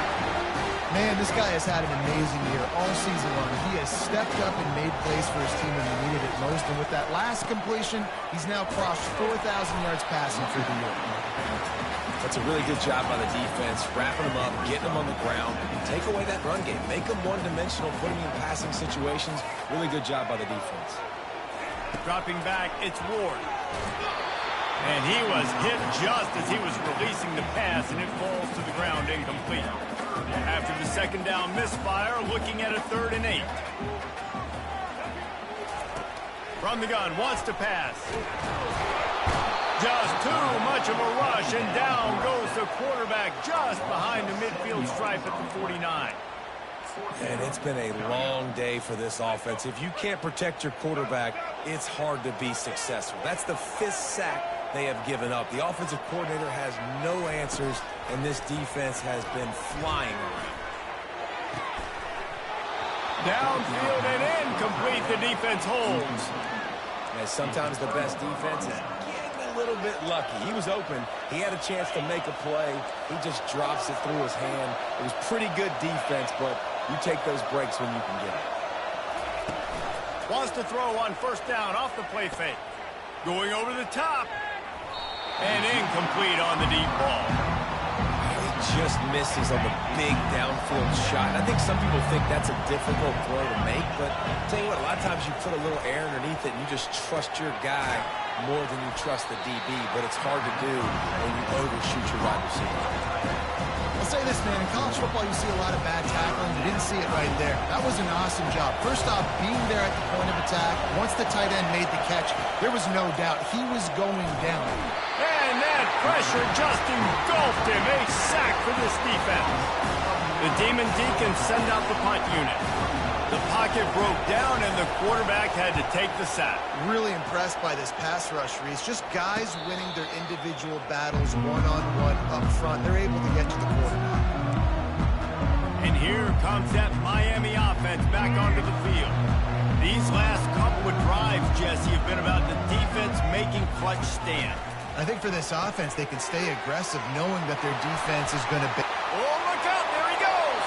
Man, this guy has had an amazing year all season long. He has stepped up and made plays for his team when they needed it most. And with that last completion, he's now crossed 4,000 yards passing for the year. That's a really good job by the defense, wrapping them up, getting them on the ground. Take away that run game. Make them one-dimensional, put them in passing situations. Really good job by the defense. Dropping back, it's Ward. And he was hit just as he was releasing the pass, and it falls to the ground incomplete. After the second down misfire, looking at a 3rd and 8. From the gun, wants to pass. Just too much of a rush, and down goes the quarterback just behind the midfield stripe at the 49. And it's been a long day for this offense. If you can't protect your quarterback, it's hard to be successful. That's the 5th sack they have given up. The offensive coordinator has no answers, and this defense has been flying around. Downfield and incomplete, the defense holds. And sometimes the best defense is getting a little bit lucky. He was open. He had a chance to make a play. He just drops it through his hand. It was pretty good defense, but you take those breaks when you can get it. Wants to throw on first down off the play fake. Going over the top. And incomplete on the deep ball. He just misses on the big downfield shot. And I think some people think that's a difficult throw to make, but I'll tell you what, a lot of times you put a little air underneath it and you just trust your guy more than you trust the DB, but it's hard to do when you overshoot your wide receiver. I'll say this, man, in college football you see a lot of bad tackling. You didn't see it right there. That was an awesome job. First off, being there at the point of attack. Once the tight end made the catch, there was no doubt he was going down. And that pressure just engulfed him. A sack for this defense. The Demon Deacons send out the punt unit. The pocket broke down, and the quarterback had to take the sack. Really impressed by this pass rush, Reese. Just guys winning their individual battles one-on-one up front. They're able to get to the quarterback. And here comes that Miami offense back onto the field. These last couple of drives, Jesse, have been about the defense making clutch stands. I think for this offense, they can stay aggressive knowing that their defense is going to be... Oh, look out. There he goes.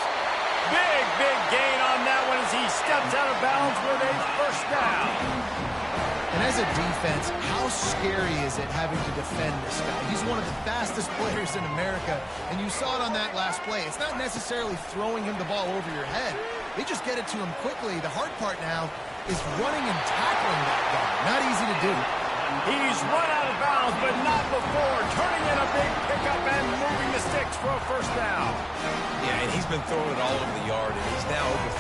Big gain on that one as he steps out of bounds with a first down. And as a defense, how scary is it having to defend this guy? He's one of the fastest players in America, and you saw it on that last play. It's not necessarily throwing him the ball over your head. They just get it to him quickly. The hard part now is running and tackling that guy. Not easy to do. He's run out of bounds, but not before. Turning in a big pickup and moving the sticks for a first down. Yeah, and he's been throwing it all over the yard, and he's now over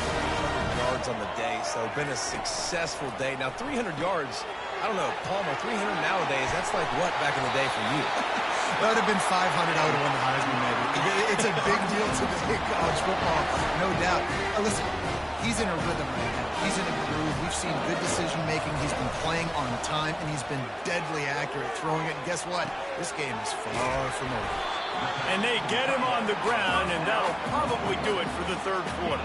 300 yards on the day, so been a successful day. Now, 300 yards, I don't know, Palmer, 300 nowadays, that's like what back in the day for you? That would have been 500. I would have won the Heisman, maybe. It's a big deal to the college football, no doubt. Listen, he's in a rhythm right now. He's in a groove. We've seen good decision-making. He's been playing on time, and he's been deadly accurate throwing it. And guess what? This game is far from over. And they get him on the ground, and that'll probably do it for the third quarter.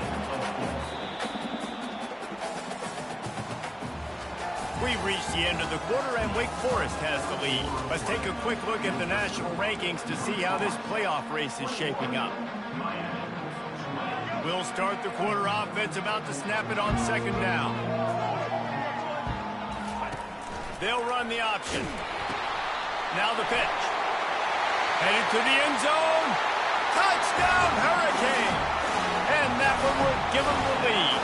We've reached the end of the quarter, and Wake Forest has the lead. Let's take a quick look at the national rankings to see how this playoff race is shaping up. We'll start the quarter offense, about to snap it on second down. They'll run the option. Now the pitch. Headed to the end zone. Touchdown, Hurricane! And that one will give them the lead.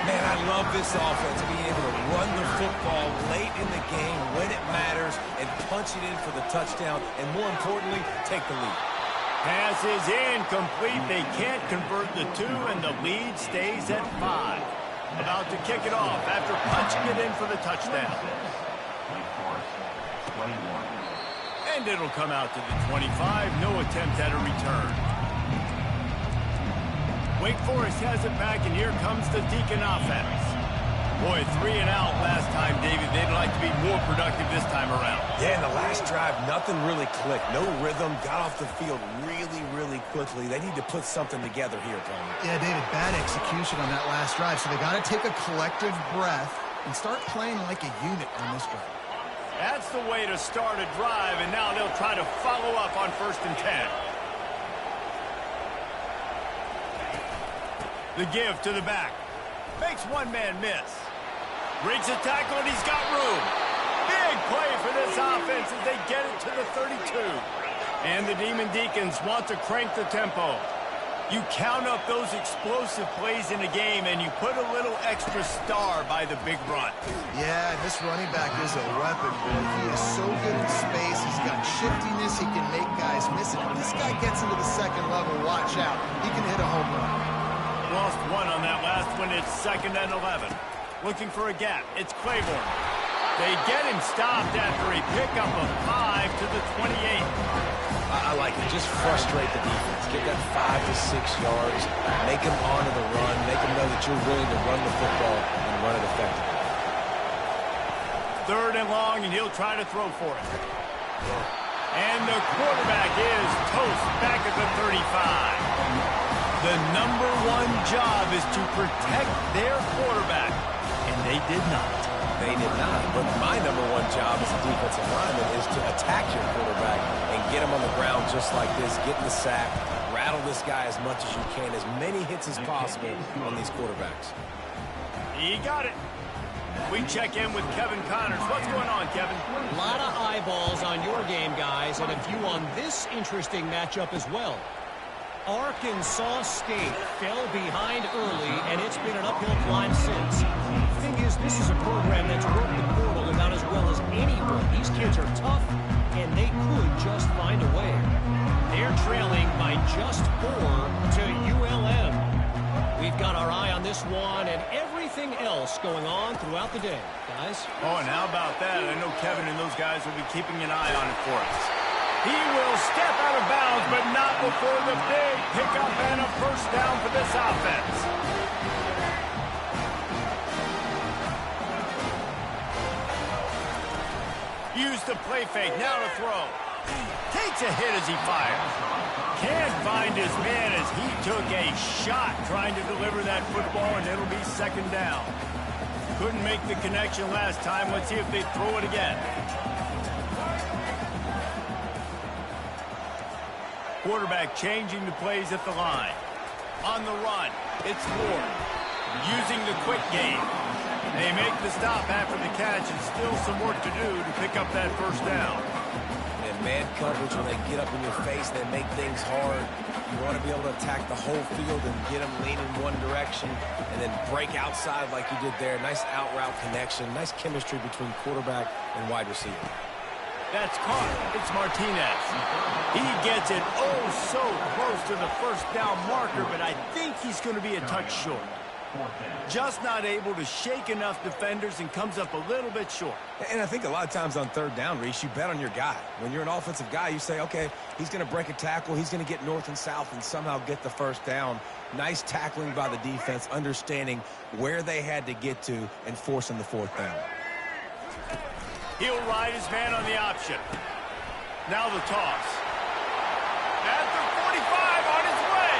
Man, I love this offense, being able to run the football late in the game when it matters and punch it in for the touchdown, and more importantly, take the lead. Pass is incomplete. They can't convert the two, and the lead stays at 5. About to kick it off after punching it in for the touchdown. Wake Forest, 21. And it'll come out to the 25. No attempt at a return. Wake Forest has it back, and here comes the Deacon offense. Boy, 3 and out last time, David. They'd like to be more productive this time around. Yeah, in the last drive, nothing really clicked. No rhythm, got off the field really quickly. They need to put something together here, Tony. Yeah, David, bad execution on that last drive, so they got to take a collective breath and start playing like a unit on this drive. That's the way to start a drive, and now they'll try to follow up on 1st and 10. The give to the back. Makes one man miss. Breaks a tackle, and he's got room. Big play for this offense as they get it to the 32. And the Demon Deacons want to crank the tempo. You count up those explosive plays in a game, and you put a little extra star by the big run. Yeah, this running back is a weapon, boy. He is so good in space. He's got shiftiness. He can make guys miss it. When this guy gets into the second level, watch out. He can hit a home run. Lost one on that last one. It's 2nd and 11. Looking for a gap. It's Claiborne. They get him stopped after a pickup of 5 to the 28. I like it. Just frustrate the defense. Get that 5 to 6 yards. Make them honor the run. Make them know that you're willing to run the football and run it effectively. 3rd and long, and he'll try to throw for it. And the quarterback is toast back at the 35. The number 1 job is to protect their quarterback, and they did not. They did not. But my number 1 job as a defensive lineman is to attack your quarterback and get him on the ground just like this, get the sack, rattle this guy as much as you can, as many hits as possible on these quarterbacks. He got it. We check in with Kevin Connors. What's going on, Kevin? A lot of eyeballs on your game, guys, and a few on this interesting matchup as well. Arkansas State fell behind early, and it's been an uphill climb since. The thing is, this is a program that's worked the portal about as well as anyone. These kids are tough, and they could just find a way. They're trailing by just 4 to ULM. We've got our eye on this one and everything else going on throughout the day, guys. Oh, and how about that? I know Kevin and those guys will be keeping an eye on it for us. He will step out of bounds, but not before the big pickup and a 1st down for this offense. Use the play fake, now to throw. Takes a hit as he fires. Can't find his man as he took a shot trying to deliver that football, and it'll be 2nd down. Couldn't make the connection last time. Let's see if they throw it again. Quarterback changing the plays at the line. On the run, it's Ward. Using the quick game. They make the stop after the catch, and still some work to do to pick up that 1st down. And man coverage, when they get up in your face, they make things hard. You want to be able to attack the whole field and get them leaning one direction and then break outside like you did there. Nice out-route connection. Nice chemistry between quarterback and wide receiver. That's caught. It's Martinez. He gets it so close to the 1st down marker, but I think he's going to be a touch short. Just not able to shake enough defenders and comes up a little bit short. And I think a lot of times on 3rd down, Reese, you bet on your guy. When you're an offensive guy, you say, okay, he's going to break a tackle. He's going to get north and south and somehow get the 1st down. Nice tackling by the defense, understanding where they had to get to and forcing the 4th down. He'll ride his man on the option. Now the toss. At the 45 on his way.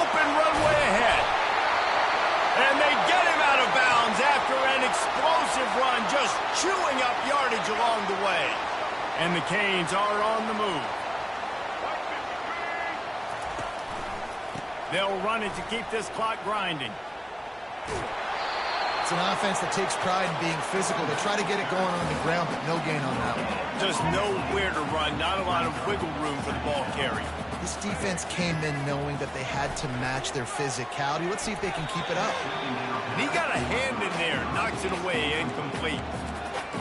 Open runway ahead. And they get him out of bounds after an explosive run, just chewing up yardage along the way. And the Canes are on the move. They'll run it to keep this clock grinding. It's an offense that takes pride in being physical. They try to get it going on the ground, but no gain on that one. Just nowhere to run, not a lot of wiggle room for the ball carry. This defense came in knowing that they had to match their physicality. Let's see if they can keep it up. And he got a hand in there, knocks it away, incomplete.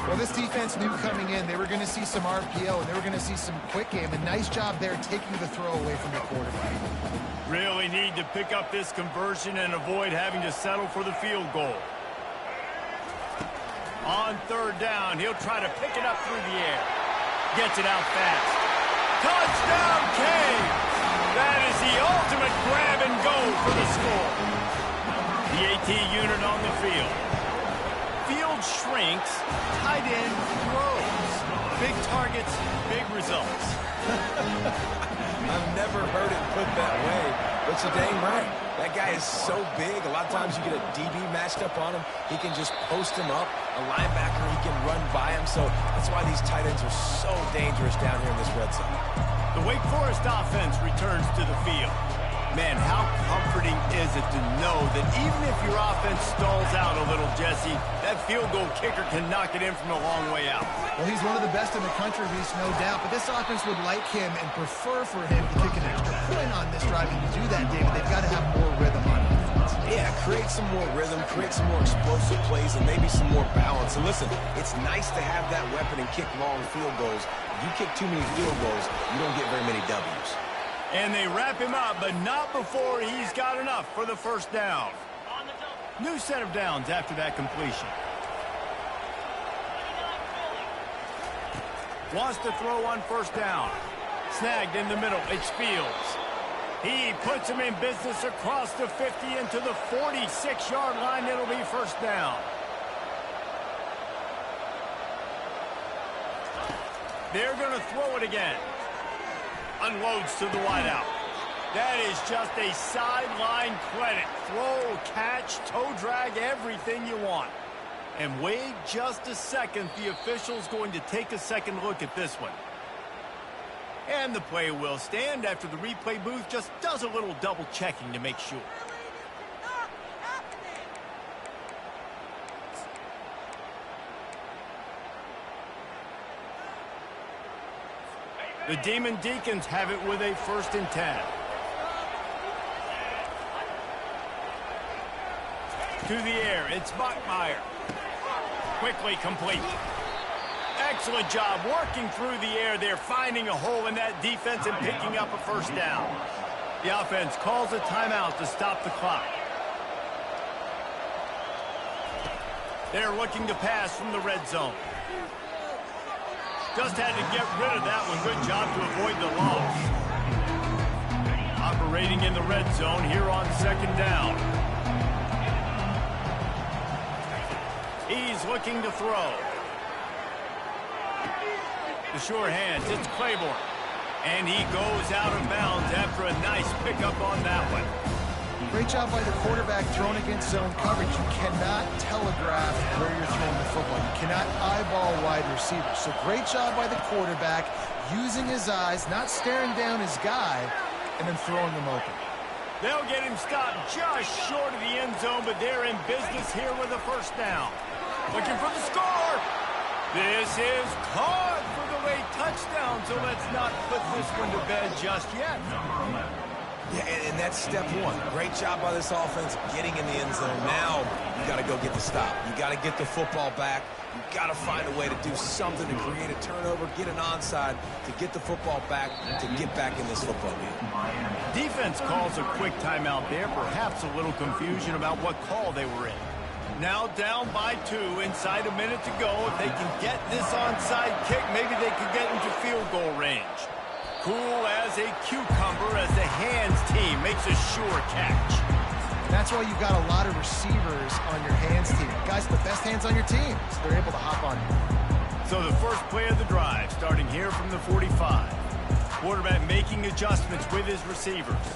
Well, this defense knew coming in they were going to see some RPO and they were going to see some quick game. A nice job there taking the throw away from the quarterback. Really need to pick up this conversion and avoid having to settle for the field goal. On 3rd down, he'll try to pick it up through the air. Gets it out fast. Touchdown, Canes! That is the ultimate grab and go for the score. The AT unit on the field. Field shrinks, tight end grows. Big targets, big results. I've never heard it put that way, but you're dang right. That guy is so big. A lot of times you get a DB matched up on him. He can just post him up. A linebacker, he can run by him. So that's why these tight ends are so dangerous down here in this red zone. The Wake Forest offense returns to the field. Man, how comforting is it to know that even if your offense stalls out a little, Jesse, that field goal kicker can knock it in from a long way out. Well, he's one of the best in the country, Reese, no doubt. But this offense would like him and prefer for him to kick an extra point on this drive. And to do that, David, they've got to have more rhythm on offense. Yeah, create some more rhythm, create some more explosive plays, and maybe some more balance. And listen, it's nice to have that weapon and kick long field goals. If you kick too many field goals, you don't get very many W's. And they wrap him up, but not before he's got enough for the first down. New set of downs after that completion. Wants to throw on first down. Snagged in the middle. It's Fields. He puts him in business across the 50 into the 46-yard line. It'll be first down. They're going to throw it again. Unloads to the wideout. That is just a sideline credit. Throw, catch, toe drag, everything you want. And wait just a second. The official's going to take a second look at this one. And the play will stand after the replay booth just does a little double checking to make sure. The Demon Deacons have it with a 1st and 10. To the air, it's Bachmeier. Quickly complete. Excellent job working through the air there, finding a hole in that defense and picking up a first down. The offense calls a timeout to stop the clock. They're looking to pass from the red zone. Just had to get rid of that one. Good job to avoid the loss. Operating in the red zone here on 2nd down. He's looking to throw. The sure hands, it's Claiborne. And he goes out of bounds after a nice pickup on that one. Great job by the quarterback thrown against zone coverage. You cannot telegraph where you're throwing the football. You cannot eyeball wide receivers. So great job by the quarterback using his eyes, not staring down his guy, and then throwing him open. They'll get him stopped just short of the end zone, but they're in business here with a first down. Looking for the score. This is caught for the late touchdown, so let's not put this one to bed just yet. Yeah, and that's step one. Great job by this offense getting in the end zone. Now you got to go get the stop. You got to get the football back. You got to find a way to do something to create a turnover, get an onside, to get the football back, to get back in this football game. Defense calls a quick timeout there. Perhaps a little confusion about what call they were in. Now down by 2, inside a minute to go. If they can get this onside kick, maybe they could get into field goal range. Cool as a cucumber as the hands team makes a sure catch. That's why you've got a lot of receivers on your hands team. Guys, the best hands on your team, so they're able to hop on you. So the first play of the drive, starting here from the 45. Quarterback making adjustments with his receivers.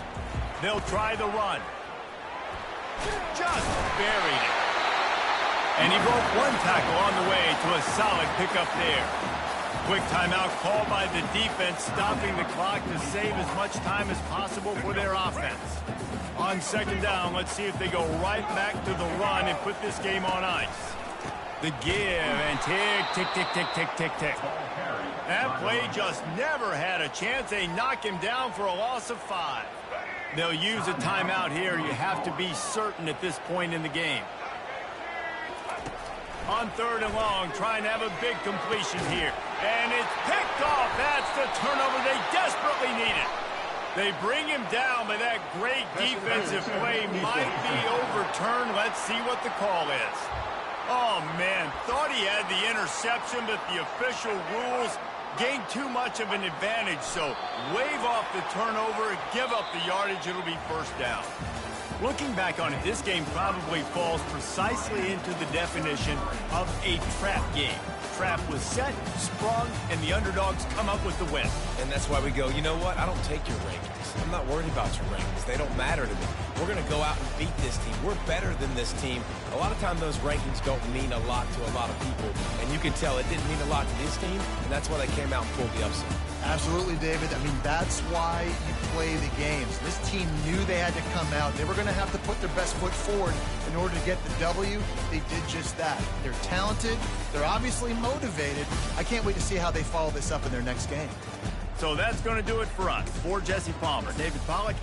They'll try the run. Just buried it. And he broke one tackle on the way to a solid pickup there. Quick timeout called by the defense, stopping the clock to save as much time as possible for their offense. On 2nd down, let's see if they go right back to the run and put this game on ice. The give and tick, tick, tick, tick, tick, tick, tick. That play just never had a chance. They knock him down for a loss of 5. They'll use a timeout here. You have to be certain at this point in the game. On 3rd and long, trying to have a big completion here. And it's picked off. That's the turnover they desperately needed. They bring him down, but that great defensive play might be overturned. Let's see what the call is. Oh, man, thought he had the interception, but the official rules gain too much of an advantage, so wave off the turnover, give up the yardage, it'll be first down. Looking back on it, this game probably falls precisely into the definition of a trap game. Trap was set, sprung, and the underdogs come up with the win. And that's why we go, you know what? I don't take your rankings. I'm not worried about your rankings. They don't matter to me. We're going to go out and beat this team. We're better than this team. A lot of times those rankings don't mean a lot to a lot of people. And you can tell it didn't mean a lot to this team, and that's why they came out and pulled the upset. Absolutely, David. I mean, that's why you play the games. This team knew they had to come out. They were going to have to put their best foot forward in order to get the W. They did just that. They're talented. They're obviously motivated. I can't wait to see how they follow this up in their next game. So that's going to do it for us. For Jesse Palmer, David Pollack.